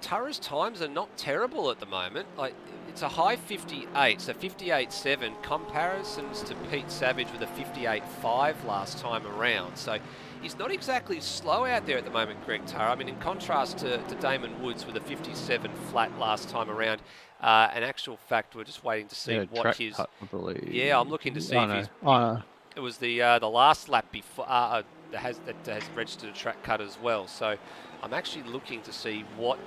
Tara's times are not terrible at the moment. Like, it's a high 58, so 58.7. Comparisons to Pete Savage with a 58.5 last time around. So he's not exactly slow out there at the moment, Greg Tara. I mean, in contrast to Damon Woods with a 57 flat last time around. An actual fact, we're just waiting to see what his... Cut, I believe. Yeah, I'm looking to see if he's... It was the last lap before that has registered a track cut as well. So I'm actually looking to see what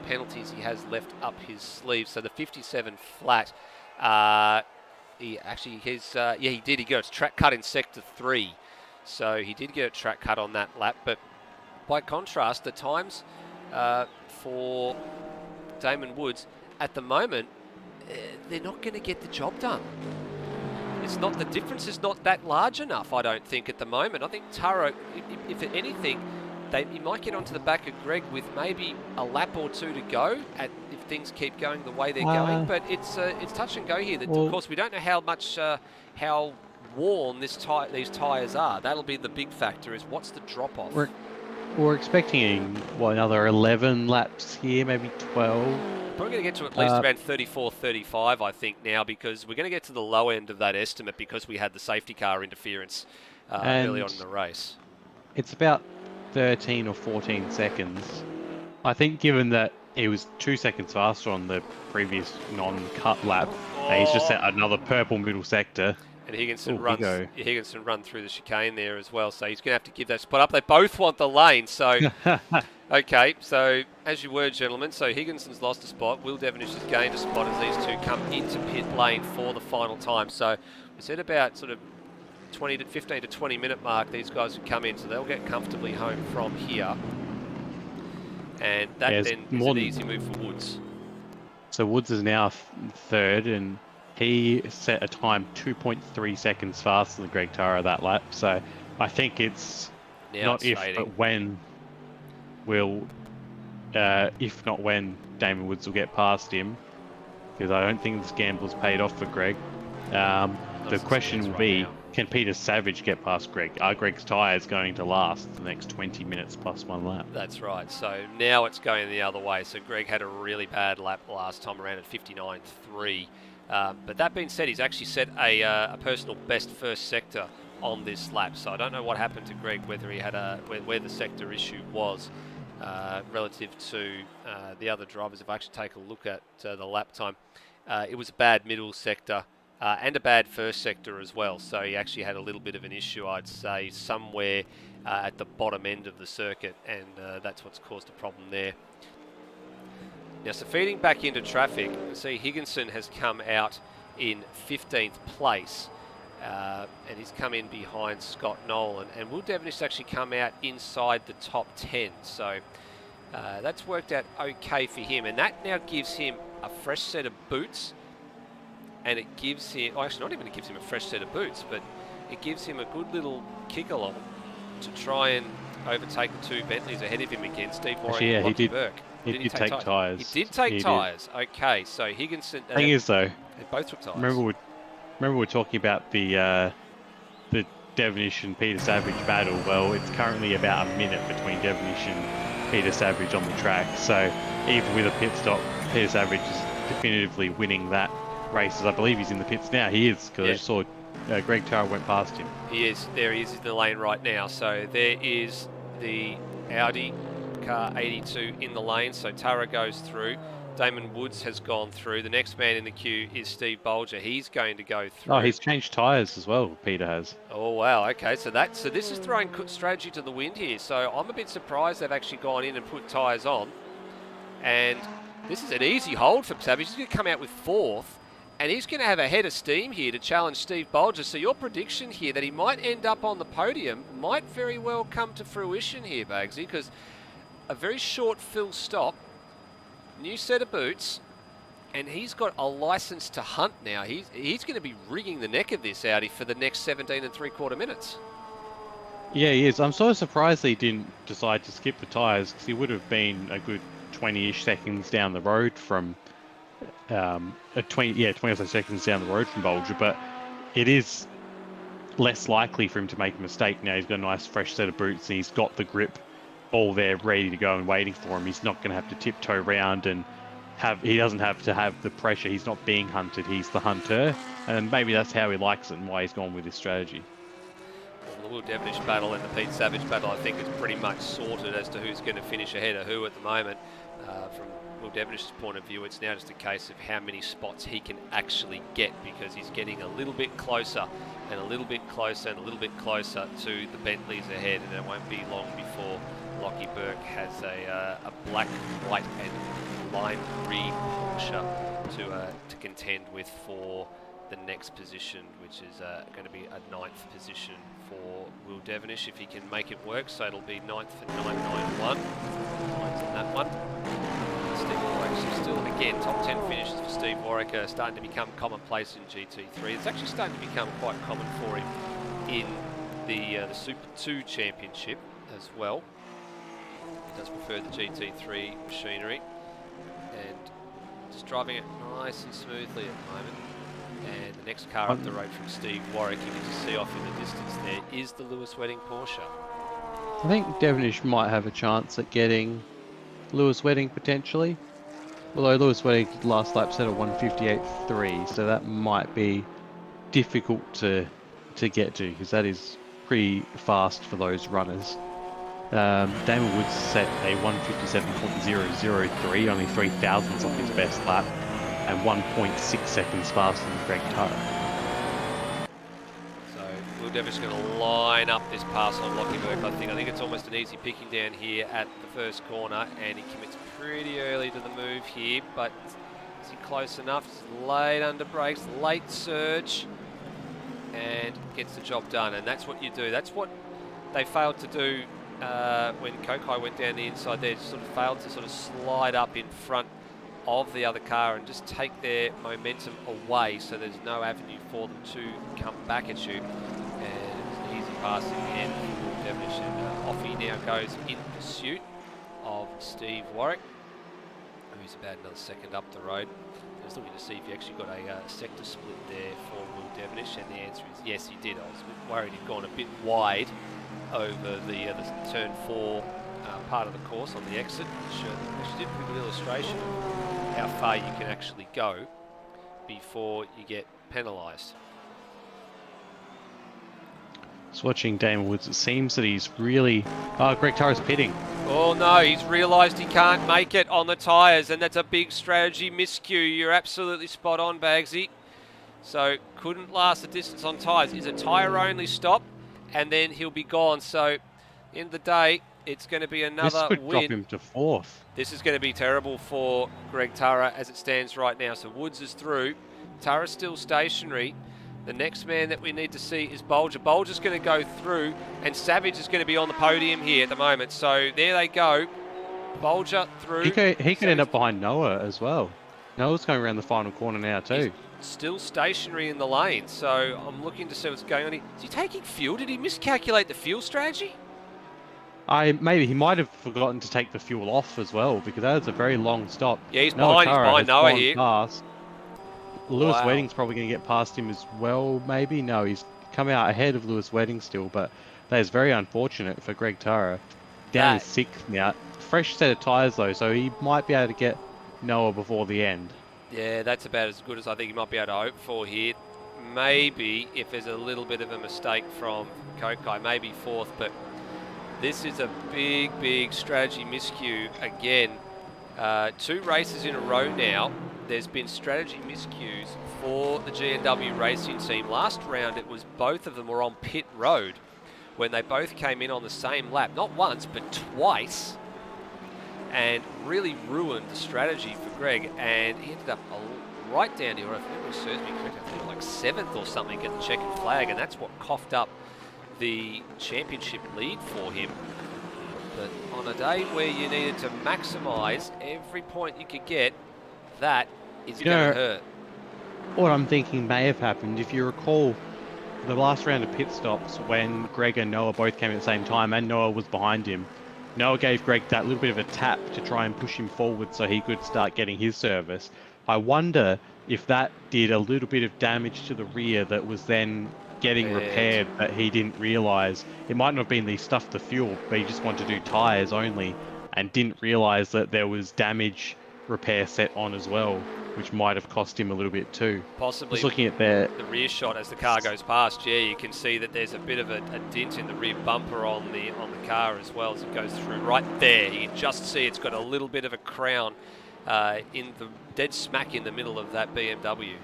penalties he has left up his sleeve. So the 57 flat, he did. He got a track cut in sector 3. So he did get a track cut on that lap. But by contrast, the times for Damon Woods at the moment, they're not going to get the job done. It's not, the difference is not that large enough, I don't think, at the moment. I think Taro, if anything, he might get onto the back of Greg with maybe a lap or two to go if things keep going the way they're going. But it's touch and go here. Of course, we don't know how much how worn these tyres are. That'll be the big factor, is what's the drop-off. We're expecting, another 11 laps here, maybe 12. Probably going to get to at least around 34, 35, I think, now, because we're going to get to the low end of that estimate because we had the safety car interference early on in the race. It's about 13 or 14 seconds. I think given that he was 2 seconds faster on the previous non-cut lap, he's just set another purple middle sector. And Higginson Ooh, Higginson run through the chicane there as well, so he's going to have to give that spot up. They both want the lane, so okay. So as you were, gentlemen, so Higginson's lost a spot. Will Devonish has gained a spot as these two come into pit lane for the final time. So we said about sort of 15 to 20 minute mark. These guys would come in, so they'll get comfortably home from here, and that then is an easy move for Woods. So Woods is now third, and he set a time 2.3 seconds faster than Greg Tara that lap. So I think it's now not it's if, but when if not when Damon Woods will get past him, because I don't think this gamble's paid off for Greg. The question will be, can Peter Savage get past Greg? Are Greg's tyres going to last the next 20 minutes plus one lap? That's right. So now it's going the other way. So Greg had a really bad lap last time around at 59.3. But that being said, he's actually set a personal best first sector on this lap. So I don't know what happened to Greg, whether he had where the sector issue was relative to the other drivers. If I actually take a look at the lap time, it was a bad middle sector and a bad first sector as well. So he actually had a little bit of an issue, I'd say, somewhere at the bottom end of the circuit, and that's what's caused a problem there. Now, so feeding back into traffic, see Higginson has come out in 15th place, and he's come in behind Scott Nolan, and Will Devonish has actually come out inside the top 10, so that's worked out okay for him, and that now gives him a fresh set of boots, and it gives him, well, actually not even it gives him a fresh set of boots, but it gives him a good little kick along to try and overtake the two Bentleys ahead of him again, Steve Warwick and Lockie Burke. He did take tyres. He did take tyres. Okay, so Higginson. The thing is, though, they both took tyres. Remember we're talking about the Devonish and Peter Savage battle. Well, it's currently about a minute between Devonish and Peter Savage on the track. So even with a pit stop, Peter Savage is definitively winning that race. As I believe he's in the pits now. He is, because I saw Greg Tara went past him. He is. There he is in the lane right now. So there is the Audi car 82 in the lane, so Tara goes through. Damon Woods has gone through. The next man in the queue is Steve Bolger. He's going to go through. Oh, he's changed tyres as well, Peter has. Oh, wow. Okay, so this is throwing strategy to the wind here. So I'm a bit surprised they've actually gone in and put tyres on. And this is an easy hold for Savage. He's going to come out with fourth, and he's going to have a head of steam here to challenge Steve Bolger. So your prediction here that he might end up on the podium might very well come to fruition here, Bagsy, because a very short fill stop, new set of boots, and he's got a license to hunt now. He's going to be rigging the neck of this Audi for the next 17 3/4 minutes. Yeah, he is. I'm sort of surprised he didn't decide to skip the tyres, because he would have been a good 20-ish seconds down the road from 20 seconds down the road from Bolger, but it is less likely for him to make a mistake now. He's got a nice fresh set of boots, and he's got the grip all there ready to go and waiting for him. He's not going to have to tiptoe around and he doesn't have to have the pressure. He's not being hunted, he's the hunter, and maybe that's how he likes it and why he's gone with this strategy. Well, the Will Devonish battle and the Pete Savage battle, I think, is pretty much sorted as to who's going to finish ahead of who at the moment. From Will Devonish's point of view, it's now just a case of how many spots he can actually get, because he's getting a little bit closer and a little bit closer and a little bit closer to the Bentleys ahead, and it won't be long before Lockie Burke has a black, white and lime green Porsche to contend with for the next position, which is going to be a 9th position for Will Devonish if he can make it work. So it'll be 9th for 991. Points on that one. Steve Warwick still, again, top 10 finishes for Steve Warwick, starting to become commonplace in GT3. It's actually starting to become quite common for him in the Super 2 Championship as well. He does prefer the GT3 machinery, and just driving it nice and smoothly at the moment. And the next car up the road from Steve Warwick, you can just see off in the distance there, is the Lewis Wedding Porsche. I think Devonish might have a chance at getting Lewis Wedding potentially. Although Lewis Wedding last lap set a 158.3, so that might be difficult to get to, because that is pretty fast for those runners. Damon Woods set a 157.003, only 3 thousandths off his best lap, and 1.6 seconds faster than Greg Tara. Will Devon's going to line up this pass on Lockie Burke, I think. I think it's almost an easy picking down here at the first corner, and he commits pretty early to the move here, but is he close enough? He's late under brakes, late surge, and gets the job done. And that's what you do. That's what they failed to do when Kokai went down the inside there. Just sort of failed to sort of slide up in front of the other car and just take their momentum away, so there's no avenue for them to come back at you. And it was an easy pass again. Devonish, and off he now goes in pursuit of Steve Warwick, who's about another second up the road. I was looking to see if he actually got a sector split there for Will Devonish, and the answer is yes, he did. I was a bit worried he'd gone a bit wide over the turn 4 part of the course on the exit, which actually did a pretty good illustration of how far you can actually go before you get penalised. Just watching Damon Woods, it seems that he's really... Oh, Greg Tara's pitting. Oh no, he's realised he can't make it on the tyres, and that's a big strategy miscue. You're absolutely spot on, Bagsy. So couldn't last the distance on tyres. Is a tyre only stop, and then he'll be gone. So in the day, it's going to be another win. This could win. drop him to 4th. This is going to be terrible for Greg Tara as it stands right now. So Woods is through. Tara's still stationary. The next man that we need to see is Bolger. Bolger's going to go through, and Savage is going to be on the podium here at the moment. So there they go. Bolger through. He could end up behind Noah as well. Noah's going around the final corner now too. He's still stationary in the lane, so I'm looking to see what's going on here. Is he taking fuel? Did he miscalculate the fuel strategy? Maybe he might have forgotten to take the fuel off as well, because that was a very long stop. Yeah, he's behind Noah here. Past. Lewis Wedding's probably going to get past him as well, maybe. No, he's come out ahead of Lewis Wedding still, but that is very unfortunate for Greg Tara. Down to 6th now. Fresh set of tyres though, so he might be able to get Noah before the end. Yeah, that's about as good as I think he might be able to hope for here. Maybe if there's a little bit of a mistake from Kokai, maybe 4th, but this is a big, big strategy miscue again. 2 races in a row now. There's been strategy miscues for the G&W Racing team. Last round, it was both of them were on pit road when they both came in on the same lap. Not once, but twice. And really ruined the strategy for Greg. And he ended up right down here, if memory serves me correctly, I think like 7th or something at the checkered flag. And that's what coughed up the championship lead for him. But on a day where you needed to maximise every point you could get, that is going to hurt. What I'm thinking may have happened, if you recall the last round of pit stops when Greg and Noah both came at the same time and Noah was behind him, Noah gave Greg that little bit of a tap to try and push him forward so he could start getting his service. I wonder if that did a little bit of damage to the rear that was then getting repaired that he didn't realise. It might not have been he stuffed the fuel, but he just wanted to do tyres only and didn't realise that there was damage repair set on as well, which might have cost him a little bit too. Possibly. Just looking at the rear shot as the car goes past, yeah, you can see that there's a bit of a dent in the rear bumper on the car as well as it goes through right there. You can just see it's got a little bit of a crown in the dead smack in the middle of that BMW.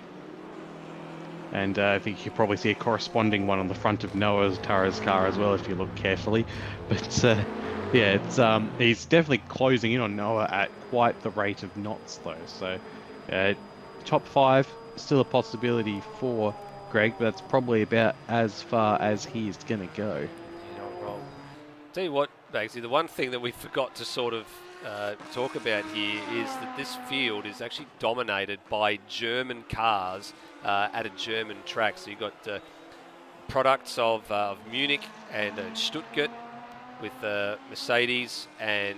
And I think you can probably see a corresponding one on the front of Tara's car as well if you look carefully. But yeah, it's he's definitely closing in on Noah at quite the rate of knots though. So top 5 still a possibility for Greg, but that's probably about as far as he's going to go. You're not wrong. Tell you what, Bagsy, the one thing that we forgot to sort of talk about here is that this field is actually dominated by German cars at a German track. So you've got products of Munich and Stuttgart with Mercedes and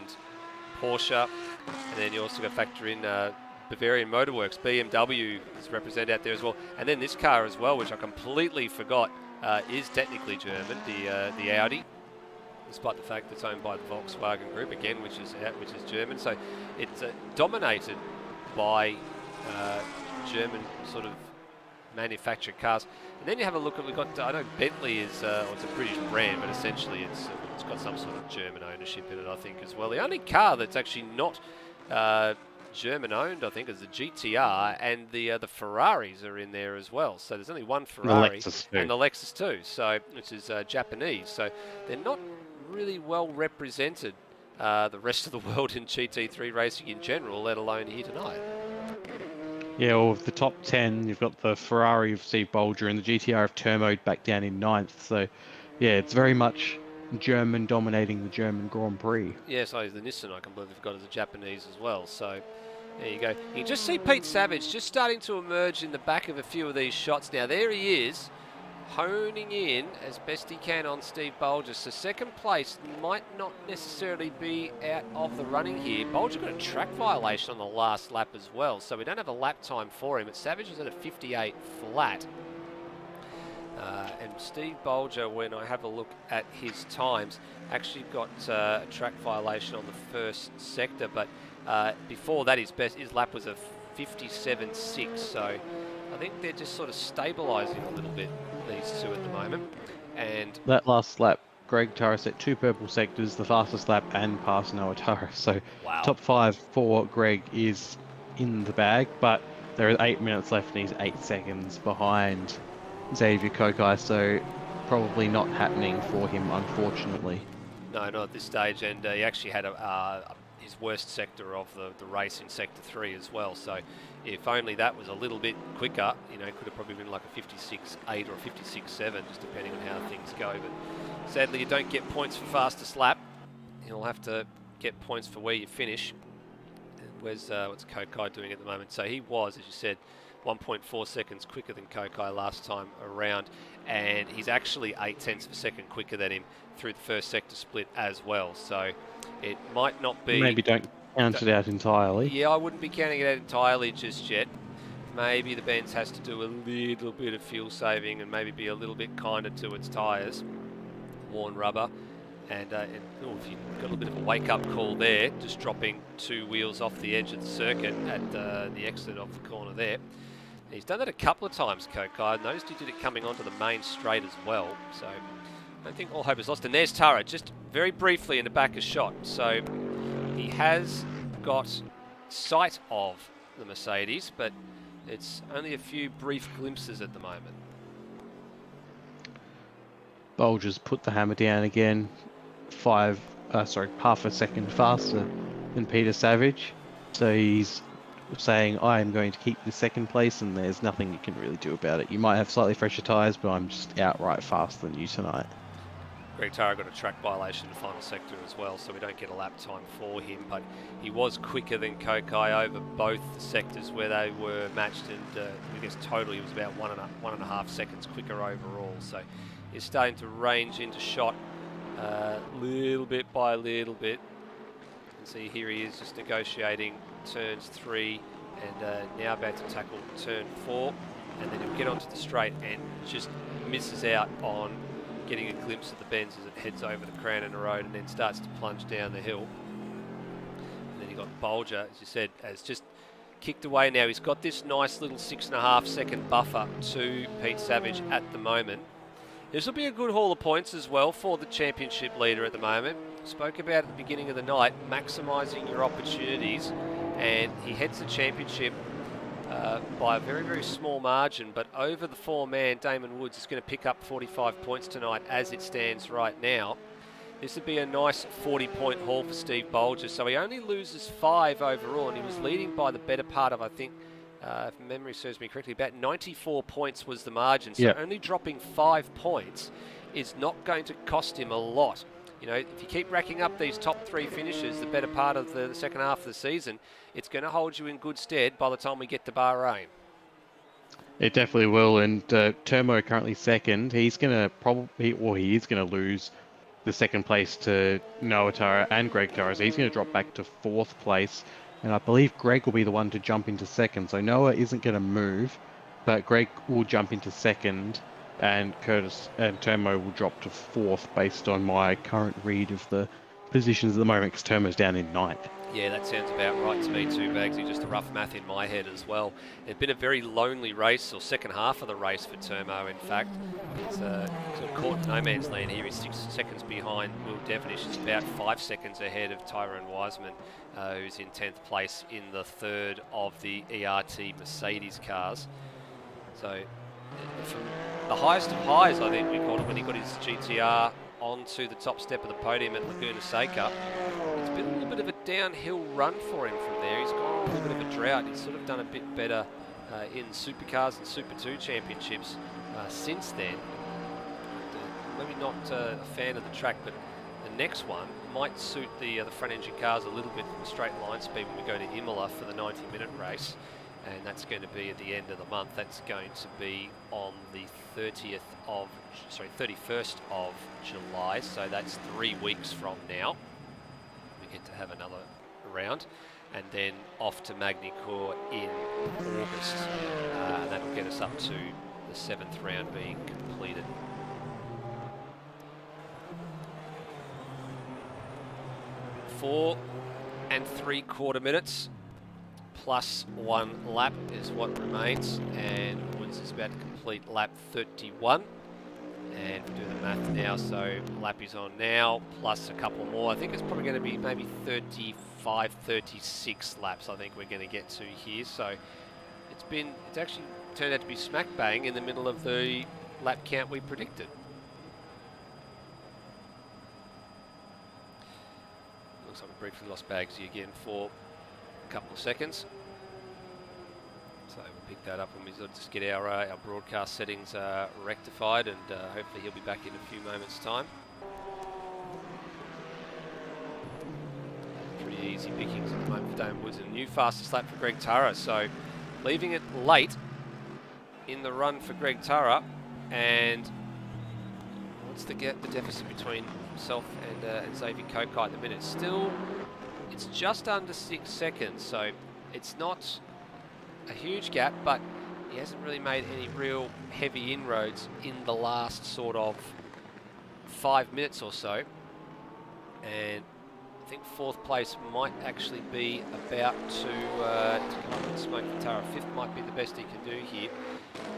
Porsche, and then you also got to factor in Bavarian Motorworks. BMW is represented out there as well, and then this car as well, which I completely forgot is technically German, the Audi, despite the fact that it's owned by the Volkswagen Group again, which is German. So it's dominated by German sort of manufactured cars. And then you have a look at, we've got, I know Bentley is, it's a British brand, but essentially it's got some sort of German ownership in it, I think, as well. The only car that's actually not German-owned, I think, is the GTR, and the Ferraris are in there as well. So there's only one The Ferrari Lexus too. and the Lexus too, so which is Japanese. So they're not really well represented, the rest of the world in GT3 racing in general, let alone here tonight. Yeah, well, with the top 10, you've got the Ferrari of Steve Bolger and the GTR of Turmoed back down in 9th. So, yeah, it's very much German dominating the German Grand Prix. Yeah, so the Nissan I completely forgot is a Japanese as well. So there you go. You can just see Pete Savage just starting to emerge in the back of a few of these shots. Now there he is, honing in as best he can on Steve Bolger. So second place might not necessarily be out of the running here. Bolger got a track violation on the last lap as well, so we don't have a lap time for him. But Savage is at a 58 flat. And Steve Bolger, when I have a look at his times, actually got a track violation on the first sector, but before that his lap was a 57.6, so I think they're just sort of stabilising a little bit, these two at the moment. And that last lap, Greg Tara set 2 purple sectors, the fastest lap, and passed Noah Tara. So wow. Top 5 for Greg is in the bag, but there are 8 minutes left and he's 8 seconds behind Xavier Kokai, so probably not happening for him, unfortunately. No, not at this stage, and he actually had his worst sector of the race in Sector 3 as well, so if only that was a little bit quicker, you know, it could have probably been like a 56.8 or a 56.7, just depending on how things go. But sadly, you don't get points for fastest lap. You'll have to get points for where you finish. And what's Kokai doing at the moment? So he was, as you said, 1.4 seconds quicker than Kokai last time around, and he's actually 0.8 of a second quicker than him through the first sector split as well. So it might not be... Maybe don't count it out entirely. Yeah, I wouldn't be counting it out entirely just yet. Maybe the Benz has to do a little bit of fuel saving and maybe be a little bit kinder to its tyres. Worn rubber. And if you've got a little bit of a wake-up call there, just dropping 2 wheels off the edge of the circuit at the exit of the corner there. He's done that a couple of times, Kokai. I noticed he did it coming onto the main straight as well. So I don't think all hope is lost. And there's Tara, just very briefly in the back of shot. So he has got sight of the Mercedes, but it's only a few brief glimpses at the moment. Bolger's put the hammer down again. Half a second faster than Peter Savage. So he's saying, I am going to keep the second place and there's nothing you can really do about it. You might have slightly fresher tyres, but I'm just outright faster than you tonight. Greg Tara got a track violation in the final sector as well, so we don't get a lap time for him, but he was quicker than Kokai over both sectors where they were matched, and I guess totally he was about 1.5 seconds quicker overall. So he's starting to range into shot little bit by little bit. And see, here he is just negotiating turns 3 and now about to tackle turn 4, and then he'll get onto the straight and just misses out on getting a glimpse of the Benz as it heads over the Cranon Road and then starts to plunge down the hill. And then you got Bolger, as you said, has just kicked away now. He's got this nice little 6.5 second buffer to Pete Savage at the moment. This will be a good haul of points as well for the championship leader at the moment. Spoke about at the beginning of the night, maximising your opportunities, and he heads the championship by a very, very small margin, but over the 4-man, Damon Woods is going to pick up 45 points tonight as it stands right now. This would be a nice 40-point haul for Steve Bolger, so he only loses 5 overall, and he was leading by the better part of, I think, if memory serves me correctly, about 94 points was the margin. So only dropping 5 points is not going to cost him a lot. You know, if you keep racking up these top 3 finishes, the better part of the second half of the season, it's going to hold you in good stead by the time we get to Bahrain. It definitely will, and Turmo currently second. He's going to he is going to lose the second place to Noah Tara and Greg Tara, so he's going to drop back to 4th place. And I believe Greg will be the one to jump into second. So Noah isn't going to move, but Greg will jump into second, and Curtis and Turmo will drop to 4th based on my current read of the positions at the moment, because Turmo's down in 9th. Yeah, that sounds about right to me too, Bagsy. Just a rough math in my head as well. It's been a very lonely race, or second half of the race for Termo, in fact. He's sort of caught in no man's land here. He's 6 seconds behind Will Devonish. He's about 5 seconds ahead of Tyrone Wiseman, who's in 10th place in the third of the ERT Mercedes cars. So, from the highest of highs, I think we called it, when he got his GTR onto the top step of the podium at Laguna Seca. It's been a little bit of a downhill run for him from there. He's gone a little bit of a drought. He's sort of done a bit better in Supercars and Super 2 championships since then. Maybe not a fan of the track, but the next one might suit the front engine cars a little bit from straight line speed when we go to Imola for the 90-minute race. And that's going to be at the end of the month. That's going to be on the 31st of July. So that's 3 weeks from now. We get to have another round, and then off to Magny-Cours in August. And that'll get us up to the 7th round being completed. Four and 3/4 minutes. Plus 1 lap is what remains, and Woods is about to complete lap 31. And we do the math now, so lap is on now, plus a couple more. I think it's probably going to be maybe 35, 36 laps I think we're going to get to here. So it's actually turned out to be smack bang in the middle of the lap count we predicted. Looks like we briefly lost Bagsy again for couple of seconds, so we'll pick that up when we just get our broadcast settings rectified, and hopefully he'll be back in a few moments' time. Pretty easy pickings at the moment for Damon Woods, and a new fastest lap for Greg Turra, so leaving it late in the run for Greg Turra. And what's the deficit between himself and Xavier Kokai at the minute? Still, it's just under 6 seconds, so it's not a huge gap, but he hasn't really made any real heavy inroads in the last sort of 5 minutes or so. And I think 4th place might actually be about to come up and smoke for Turra. 5th might be the best he can do here.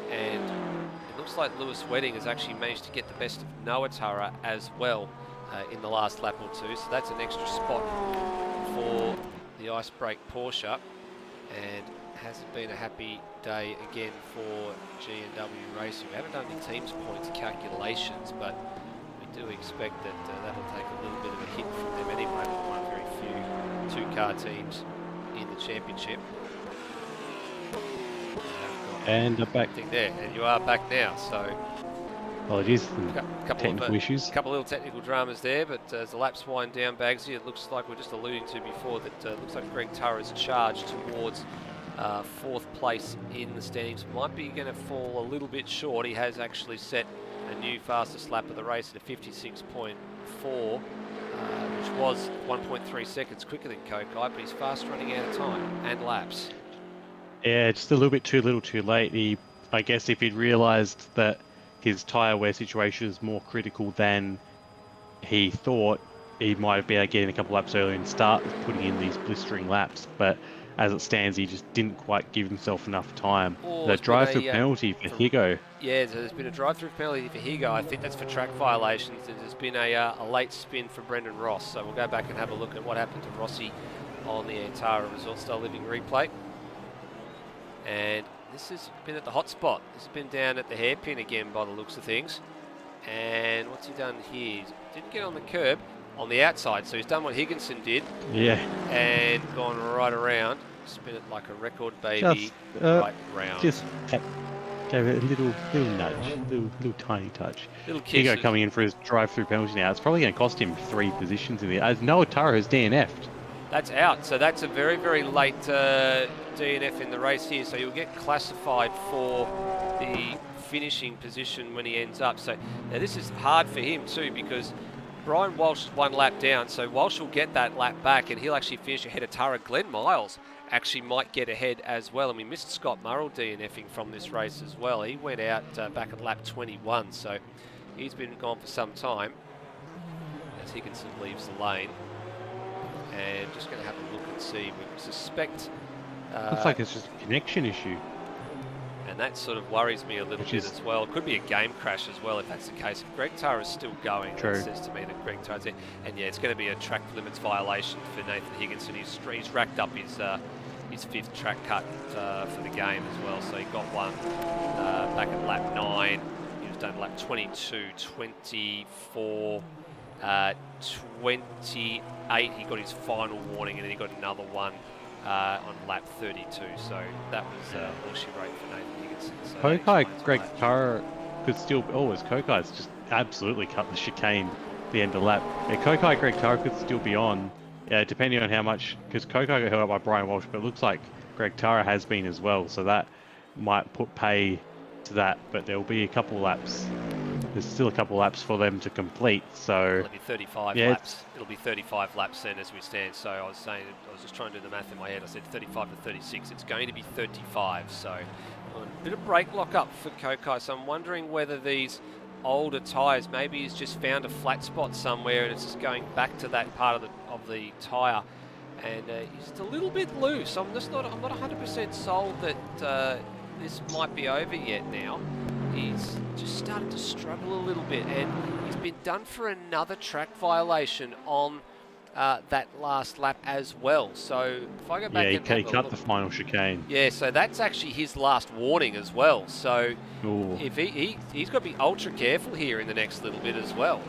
And it looks like Lewis Wedding has actually managed to get the best of Noah Turra as well in the last lap or two, so that's an extra spot for the Icebreak Porsche, and hasn't been a happy day again for G&W Racing. We haven't done any teams points calculations, but we do expect that that'll take a little bit of a hit from them anyway. We've won very few two-car teams in the championship. And back there, and you are back now, so apologies for technical issues. A couple of little technical dramas there, but as the laps wind down, Bagsy, it looks like we're just alluding to before that looks like Greg Turra is charged towards 4th place in the standings. Might be going to fall a little bit short. He has actually set a new fastest lap of the race at a 56.4, which was 1.3 seconds quicker than Kokai, but he's fast running out of time and laps. Yeah, just a little bit too little too late. I guess if he'd realised that his tyre wear situation is more critical than he thought, he might be able to get in a couple laps earlier and start putting in these blistering laps. But as it stands, he just didn't quite give himself enough time. The drive-through penalty for Higo. Yeah, so there's been a drive-through penalty for Higo. I think that's for track violations. There's been a late spin for Brendan Ross. So we'll go back and have a look at what happened to Rossi on the Antara Resort Style Living replay. And this has been at the hot spot. This has been down at the hairpin again by the looks of things. And what's he done here? He didn't get on the curb on the outside, so he's done what Higginson did. Yeah. And gone right around. Spin it like a record, baby. Right round. Just gave it a little nudge, little tiny touch. Little kiss. Higo coming in for his drive-through penalty now. It's probably going to cost him 3 positions in the. As Noah Turra has DNF'd. That's out, so that's a very, very late DNF in the race here, so he'll get classified for the finishing position when he ends up. So now this is hard for him too, because Brian Walsh is 1 lap down, so Walsh will get that lap back and he'll actually finish ahead of Turra. Glenn Miles actually might get ahead as well, and we missed Scott Murrell DNFing from this race as well. He went out back at lap 21, so he's been gone for some time as Higginson leaves the lane. And just going to have a look and see. We suspect... Looks like it's just a connection issue. And that sort of worries me a little bit as well. It could be a game crash as well if that's the case. If Greg Tara is still going, True. That says to me that Greg Tara's there. And yeah, it's going to be a track limits violation for Nathan Higginson. He's racked up his 5th track cut for the game as well. So he got one back at lap 9. He was done lap 22, 24, 28. He got his final warning, and then he got another one on lap 32. So that was all she wrote for Nathan Higginson. So Kokai, Greg Tara could still... Oh, as Kokai's just absolutely cut the chicane at the end of lap. Yeah, Kokai, Greg Tara could still be on. Yeah, depending on how much, because Kokai got held up by Brian Walsh, but it looks like Greg Tara has been as well, so that might put pay to that, but there will be a couple laps. There's still a couple laps for them to complete, so... It'll be 35 laps. It'll be 35 laps then as we stand, so I was saying, I was just trying to do the math in my head, I said 35 to 36, it's going to be 35, so a bit of brake lock up for Kokai, so I'm wondering whether these older tyres, maybe he's just found a flat spot somewhere and it's just going back to that part of the tyre, and he's just a little bit loose. I'm not 100% sold that this might be over yet now. He's just starting to struggle a little bit, and he's been done for another track violation on that last lap as well. So if I go back, yeah, he cut the final chicane. Yeah, so that's actually his last warning as well. So if he's got to be ultra careful here in the next little bit as well.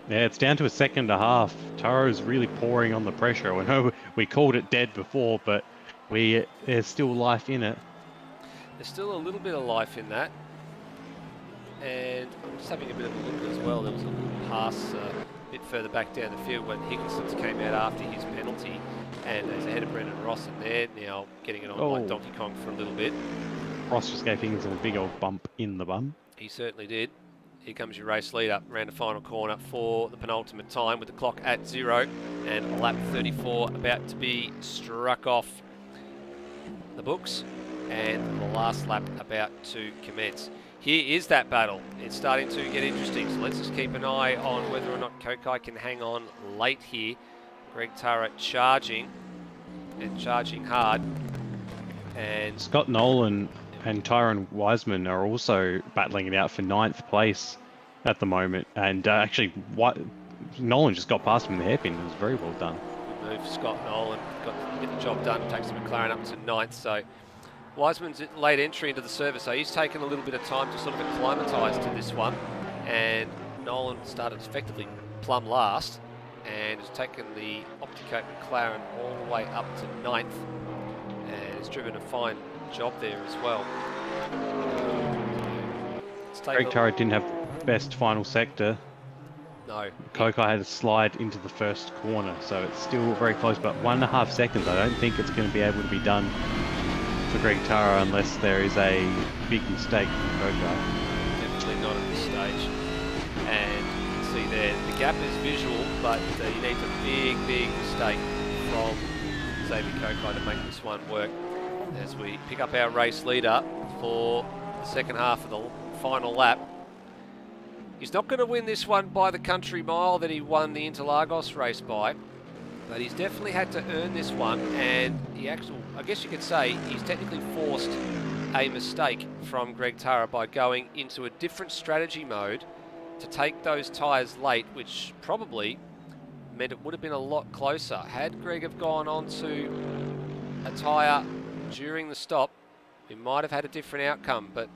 Yeah, it's down to a second and a half. Taro's really pouring on the pressure. I know we called it dead before, but there's still life in it. There's still a little bit of life in that. And I'm just having a bit of a look as well. There was a little pass a bit further back down the field when Higginson's came out after his penalty, and he's ahead of Brendan Ross in there, now getting it on like Donkey Kong for a little bit. Ross just gave Higginson a big old bump in the bum. He certainly did. Here comes your race leader around the final corner for the penultimate time with the clock at 0 and lap 34 about to be struck off the books and the last lap about to commence. Here is that battle. It's starting to get interesting, so let's just keep an eye on whether or not Kokai can hang on late here. Greg Tara charging, and charging hard. And Scott Nolan and Tyrone Wiseman are also battling it out for 9th place at the moment. And actually, Nolan just got past him in the hairpin. It was very well done. Good move, Scott Nolan. Got to get the job done. Takes the McLaren up to 9th. So Wiseman's late entry into the service, so he's taken a little bit of time to sort of acclimatise to this one. And Nolan started effectively plumb last and has taken the Opticoat McLaren all the way up to 9th and has driven a fine job there as well. Greg Tara didn't have the best final sector. No. Kokai had a slide into the first corner, so it's still very close, but 1.5 seconds. I don't think it's going to be able to be done for Greg Tara unless there is a big mistake from Kokai. Definitely not at this stage. And you can see there, the gap is visual, but you need a big mistake from Xavier Kokai to make this one work. As we pick up our race leader for the second half of the final lap. He's not going to win this one by the country mile that he won the Interlagos race by, but he's definitely had to earn this one, and I guess you could say he's technically forced a mistake from Greg Tara by going into a different strategy mode to take those tyres late, which probably meant it would have been a lot closer. Had Greg have gone on to a tyre during the stop, we might have had a different outcome, but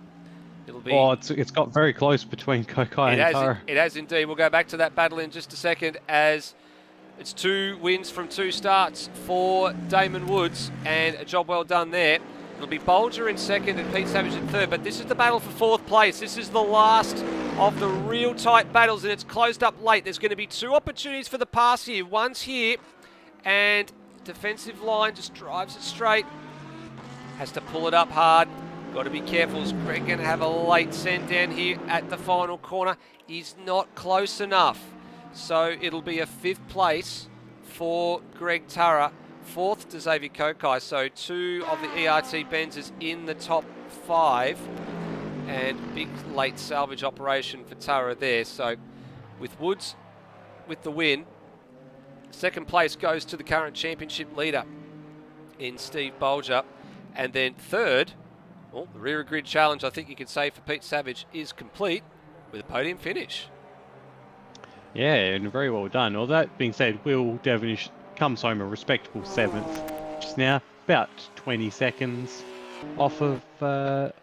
it'll be... Oh, it's got very close between Kokai and Tara. It has indeed. We'll go back to that battle in just a second, as it's 2 wins from 2 starts for Damon Woods, and a job well done there. It'll be Bolger in second and Pete Savage in third, but this is the battle for 4th place. This is the last of the real tight battles, and it's closed up late. There's going to be 2 opportunities for the pass here. One's here, and defensive line just drives it straight. Has to pull it up hard. Got to be careful. Is Greg going to have a late send down here at the final corner? He's not close enough. So it'll be a 5th place for Greg Tara. 4th to Xavier Kokai. So 2 of the ERT Benzes in the top 5. And big late salvage operation for Tara there. So with Woods with the win, Second place goes to the current championship leader in Steve Bolger. And then third, well, the rear grid challenge, I think you could say, for Pete Savage is complete with a podium finish. Yeah, and very well done. All that being said, Will Devonish comes home a respectable 7th, just now about 20 seconds off of, about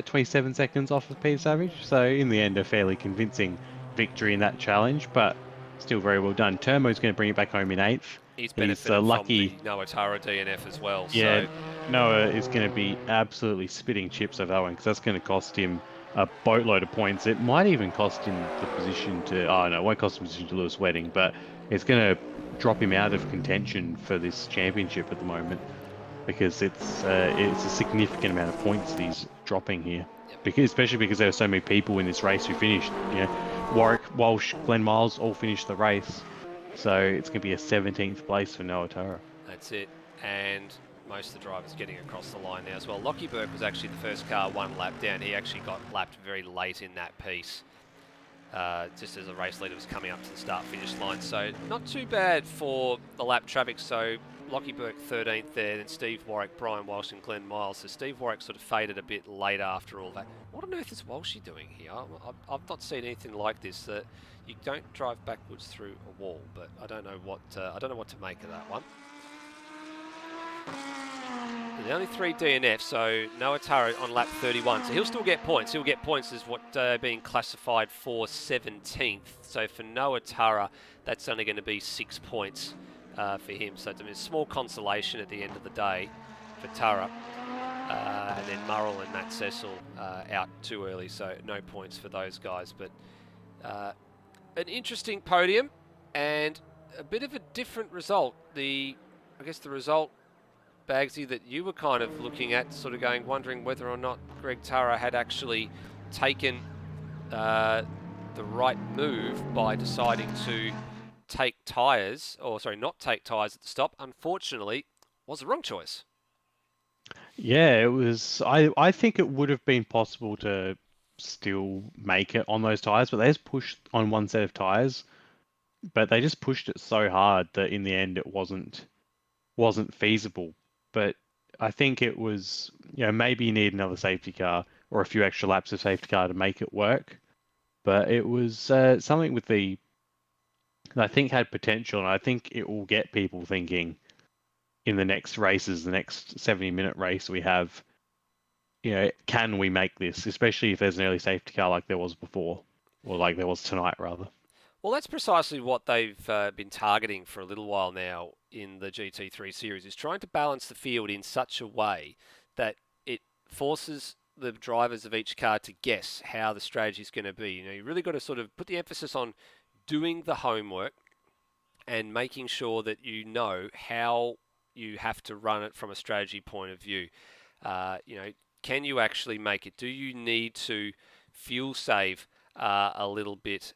27 seconds off of Peter Savage. So in the end, a fairly convincing victory in that challenge, but still very well done. Turmo's going to bring it back home in 8th. He's benefited lucky from the Noah Tara DNF as well. Yeah, so. Noah is going to be absolutely spitting chips over that one because that's going to cost him a boatload of points. It might even cost him the position to, oh no, it won't cost him the position to Lewis Wedding, but it's going to drop him out of contention for this championship at the moment because it's a significant amount of points that he's dropping here. Because, especially because there were so many people in this race who finished. You know, Warwick, Walsh, Glenn Miles all finished the race. So it's going to be a 17th place for Noah Tara. That's it. And most of the drivers getting across the line now as well. Lockie Burke was actually the first car 1 lap down. He actually got lapped very late in that piece, just as the race leader was coming up to the start-finish line. So not too bad for the lap traffic. So Lockie Burke 13th there, then Steve Warwick, Brian Walsh and Glenn Miles. So Steve Warwick sort of faded a bit late after all that. What on earth is Walshy doing here? I've not seen anything like this. You don't drive backwards through a wall, but I don't know what to make of that one. The only 3 DNFs, so Noah Tara on lap 31, so he'll still get points. He'll get points as what being classified for 17th. So for Noah Tara, that's only going to be 6 points for him. So it's a small consolation at the end of the day for Tara. And then Murrell and Matt Cecil out too early, so no points for those guys. But an interesting podium and a bit of a different result. I guess the result, Bagsy, that you were kind of looking at, sort of wondering whether or not Greg Tara had actually taken the right move by deciding to take tyres, not take tyres at the stop. Unfortunately, was the wrong choice. Yeah, it was. I think it would have been possible to still make it on those tyres, but they just pushed on one set of tyres, but they just pushed it so hard that in the end it wasn't feasible. But I think it was, maybe you need another safety car or a few extra laps of safety car to make it work. But it was something that I think had potential, and I think it will get people thinking in the next races, the next 70-minute race we have, can we make this, especially if there's an early safety car like there was before, or like there was tonight, rather. Well, that's precisely what they've been targeting for a little while now in the GT3 series, is trying to balance the field in such a way that it forces the drivers of each car to guess how the strategy is going to be. You really got to sort of put the emphasis on doing the homework and making sure that you know how you have to run it from a strategy point of view. Can you actually make it? Do you need to fuel save a little bit?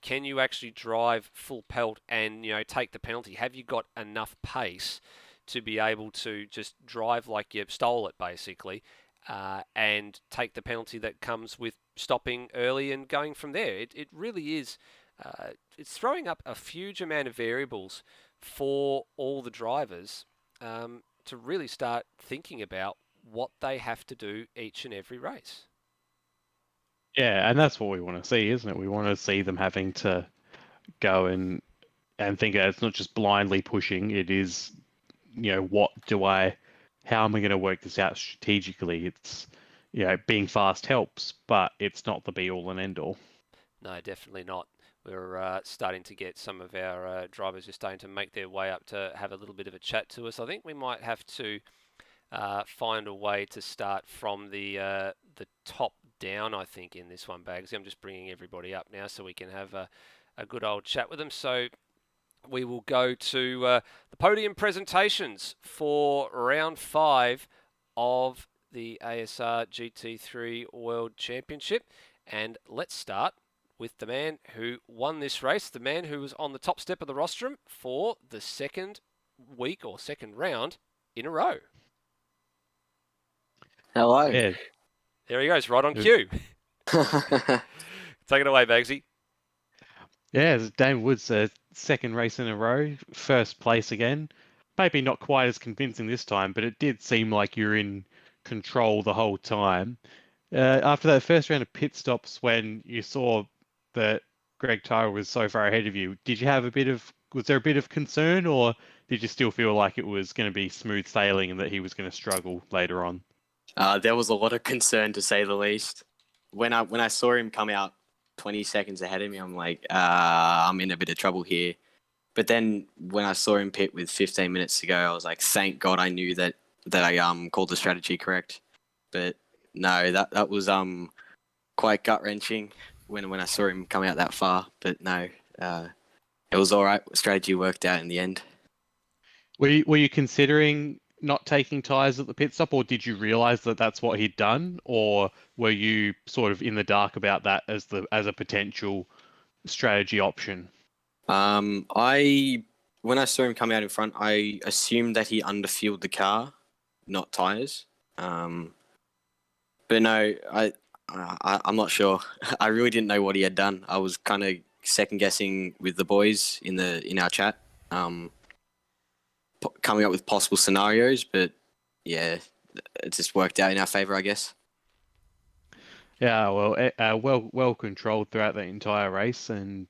Can you actually drive full pelt and take the penalty? Have you got enough pace to be able to just drive like you stole it, basically, and take the penalty that comes with stopping early and going from there? It really is. It's throwing up a huge amount of variables for all the drivers to really start thinking about what they have to do each and every race. Yeah, and that's what we want to see, isn't it? We want to see them having to go and think it's not just blindly pushing. It is, how am I going to work this out strategically? It's, being fast helps, but it's not the be all and end all. No, definitely not. We're starting to get some of our drivers just starting to make their way up to have a little bit of a chat to us. I think we might have to find a way to start from the top down, I think, in this one, Bagsy. I'm just bringing everybody up now so we can have a good old chat with them. So we will go to the podium presentations for round 5 of the ASR GT3 World Championship. And let's start with the man who won this race, the man who was on the top step of the rostrum for the second week or second round in a row. Hello. Yeah. There he goes, right on cue. Take it away, Bagsy. Yeah, Dane Woods, second race in a row, first place again. Maybe not quite as convincing this time, but it did seem like you're in control the whole time. After that first round of pit stops, when you saw that Greg Tyrrell was so far ahead of you, did you have was there a bit of concern, or did you still feel like it was going to be smooth sailing and that he was going to struggle later on? There was a lot of concern, to say the least. When I saw him come out 20 seconds ahead of me, I'm like, I'm in a bit of trouble here. But then when I saw him pit with 15 minutes to go, I was like, thank God I knew that I called the strategy correct. But no, that was quite gut wrenching when I saw him come out that far. But no, it was all right. Strategy worked out in the end. Were you considering not taking tyres at the pit stop, or did you realise that that's what he'd done, or were you sort of in the dark about that as a potential strategy option? When I saw him come out in front, I assumed that he underfueled the car, not tyres. But no, I'm not sure. I really didn't know what he had done. I was kind of second guessing with the boys in our chat, coming up with possible scenarios. But yeah, it just worked out in our favour, I guess. Yeah, well controlled throughout the entire race, and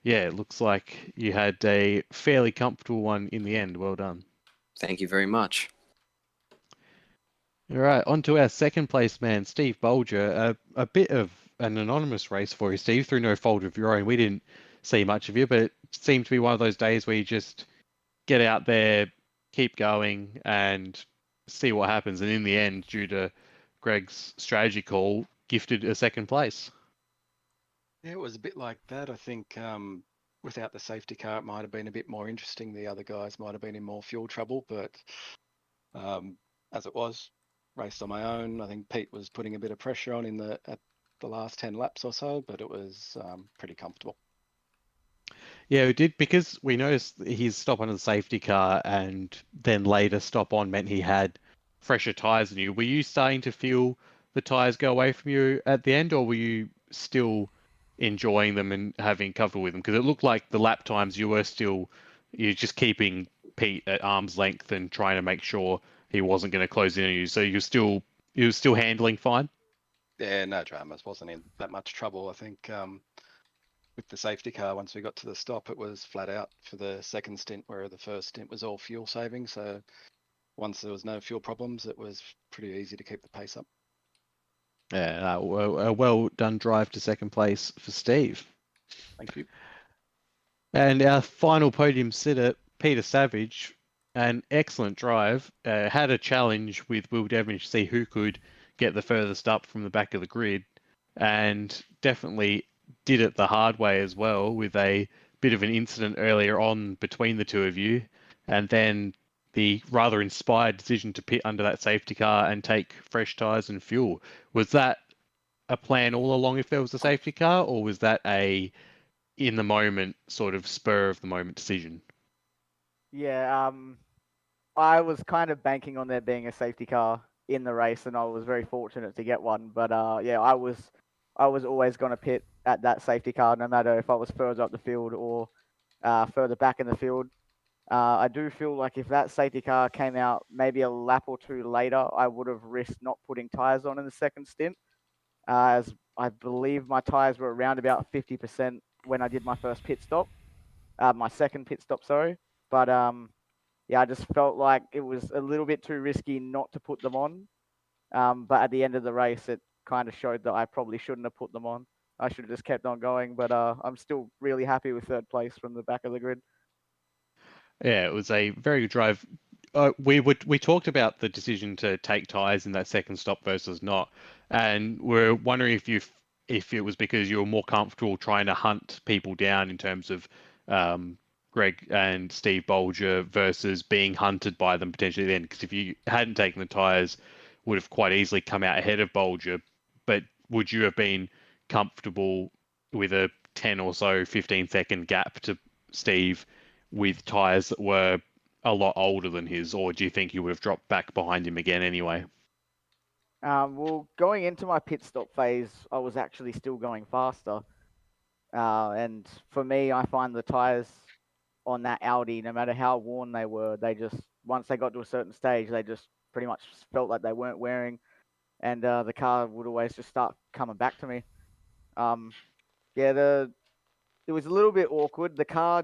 yeah, it looks like you had a fairly comfortable one in the end. Well done. Thank you very much. All right, on to our second place man, Steve Bolger. A bit of an anonymous race for you, Steve, through no fault of your own. We didn't see much of you, but it seemed to be one of those days where you just get out there, keep going, and see what happens. And in the end, due to Greg's strategy call, gifted a second place. Yeah, it was a bit like that. I think without the safety car, it might have been a bit more interesting. The other guys might have been in more fuel trouble, but as it was, raced on my own. I think Pete was putting a bit of pressure on at the last 10 laps or so, but it was pretty comfortable. Yeah, it did, because we noticed his stop on the safety car and then later stop on meant he had fresher tyres than you. Were you starting to feel the tyres go away from you at the end, or were you still enjoying them and having comfortable with them? Because it looked like the lap times you're just keeping Pete at arm's length and trying to make sure he wasn't going to close in on you. So you were still handling fine? Yeah, no dramas. Wasn't in that much trouble. I think with the safety car, once we got to the stop, it was flat out for the second stint, where the first stint was all fuel saving. So once there was no fuel problems, it was pretty easy to keep the pace up. Yeah, a well done drive to second place for Steve. Thank you. And our final podium sitter, Peter Savage, an excellent drive, had a challenge with Will Devonish to see who could get the furthest up from the back of the grid, and definitely did it the hard way as well, with a bit of an incident earlier on between the two of you, and then the rather inspired decision to pit under that safety car and take fresh tyres and fuel. Was that a plan all along if there was a safety car, or was that a in the moment sort of spur of the moment decision? Yeah, I was kind of banking on there being a safety car in the race, and I was very fortunate to get one. But yeah, I was always going to pit at that safety car, no matter if I was further up the field or further back in the field. I do feel like if that safety car came out maybe a lap or two later, I would have risked not putting tyres on in the second stint, as I believe my tyres were around about 50% when I did my first pit stop, my second pit stop, sorry. But yeah, I just felt like it was a little bit too risky not to put them on. But at the end of the race, it kind of showed that I probably shouldn't have put them on. I should have just kept on going, but I'm still really happy with third place from the back of the grid. Yeah, it was a very good drive. We talked about the decision to take tyres in that second stop versus not, and we're wondering if it was because you were more comfortable trying to hunt people down in terms of Greg and Steve Bolger versus being hunted by them potentially then. Because if you hadn't taken the tyres, would have quite easily come out ahead of Bolger. But would you have been comfortable with a 10 or so 15-second gap to Steve with tyres that were a lot older than his, or do you think you would have dropped back behind him again anyway? Well, going into my pit stop phase, I was actually still going faster. And for me, I find the tires on that Audi, no matter how worn they were, they just, once they got to a certain stage, they just pretty much felt like they weren't wearing, and the car would always just start coming back to me. Yeah, it was a little bit awkward. The car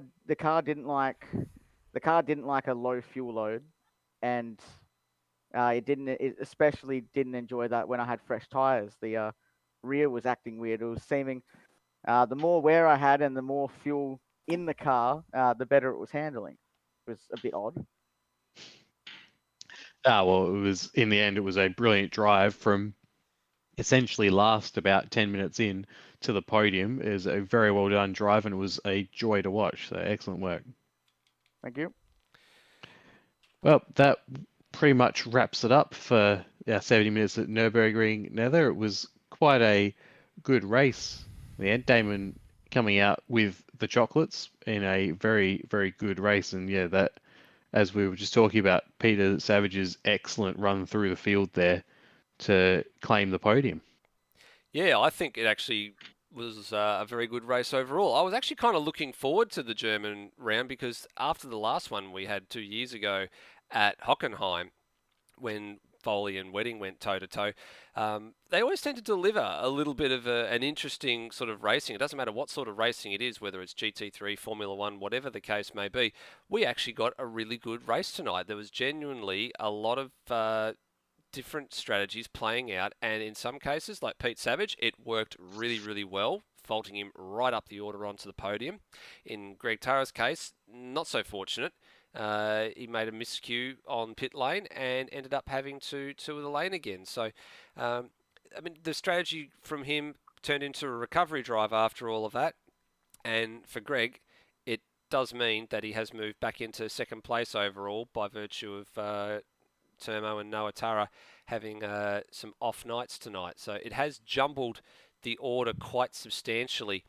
didn't like a low fuel load, and it especially didn't enjoy that when I had fresh tires. The rear was acting weird. It was seeming the more wear I had and the more fuel in the car, the better it was handling. It was a bit odd. Well, it was in the end, it was a brilliant drive from essentially last about 10 minutes in to the podium. It was a very well done drive, and it was a joy to watch. So excellent work. Thank you. Well, that pretty much wraps it up for our 70 minutes at Nurburgring Nether. It was quite a good race. In the end, Damon coming out with the chocolates in a very, very good race. And yeah, that, as we were just talking about, Peter Savage's excellent run through the field there to claim the podium. Yeah, I think it actually was a very good race overall. I was actually kind of looking forward to the German round because after the last one we had 2 years ago at Hockenheim, when Foley and Wedding went toe-to-toe, they always tend to deliver a little bit of an interesting sort of racing. It doesn't matter what sort of racing it is, whether it's GT3, Formula One, whatever the case may be. We actually got a really good race tonight. There was genuinely a lot of different strategies playing out, and in some cases, like Pete Savage, it worked really, really well, vaulting him right up the order onto the podium. In Greg Tara's case, not so fortunate. He made a miscue on pit lane and ended up having to tour the lane again. So, I mean, the strategy from him turned into a recovery drive after all of that. And for Greg, it does mean that he has moved back into second place overall by virtue of Termo and Noah Tara having some off nights tonight. So it has jumbled the order quite substantially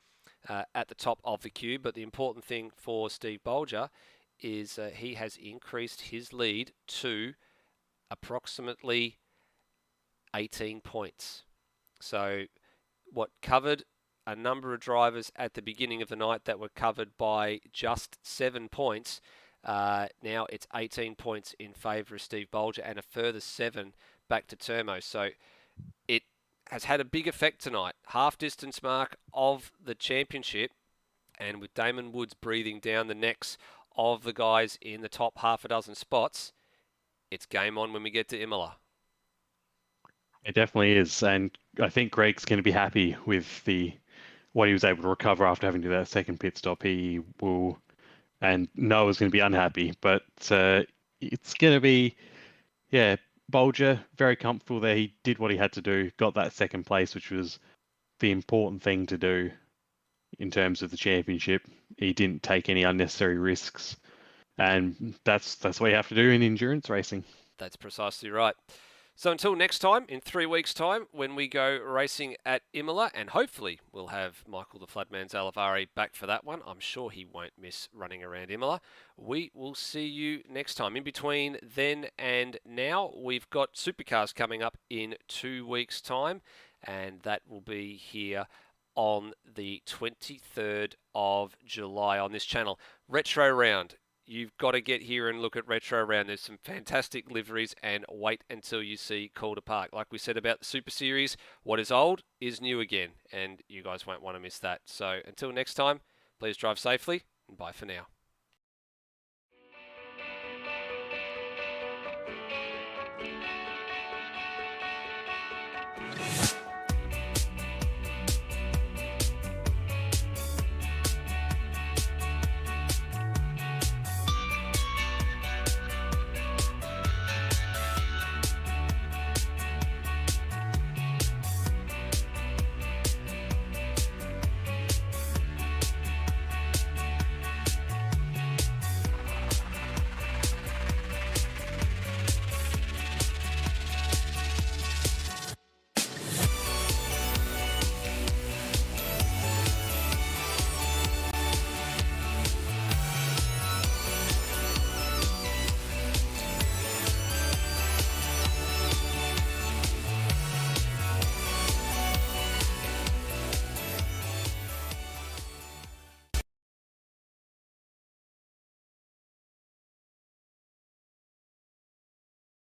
at the top of the queue. But the important thing for Steve Bolger is he has increased his lead to approximately 18 points. So what covered a number of drivers at the beginning of the night that were covered by just 7 points, now it's 18 points in favour of Steve Bolger and a further 7 back to Termo. So it has had a big effect tonight. Half distance mark of the championship, and with Damon Woods breathing down the necks of the guys in the top half a dozen spots, it's game on when we get to Imola. It definitely is, and I think Greg's going to be happy with what he was able to recover after having to do that second pit stop. He will, and Noah's going to be unhappy, but it's going to be, yeah, Bolger, very comfortable there. He did what he had to do, got that second place, which was the important thing to do in terms of the championship. He didn't take any unnecessary risks, and that's what you have to do in endurance racing. That's precisely right. So until next time, in 3 weeks' time, when we go racing at Imola, and hopefully we'll have Michael the Flatman Zalavari back for that one. I'm sure he won't miss running around Imola. We will see you next time. In between then and now, we've got Supercars coming up in 2 weeks' time, and that will be here on the 23rd of July on this channel. Retro Round. You've got to get here and look at Retro Round. There's some fantastic liveries, and wait until you see Calder Park. Like we said about the Super Series, what is old is new again, and you guys won't want to miss that. So until next time, please drive safely, and bye for now.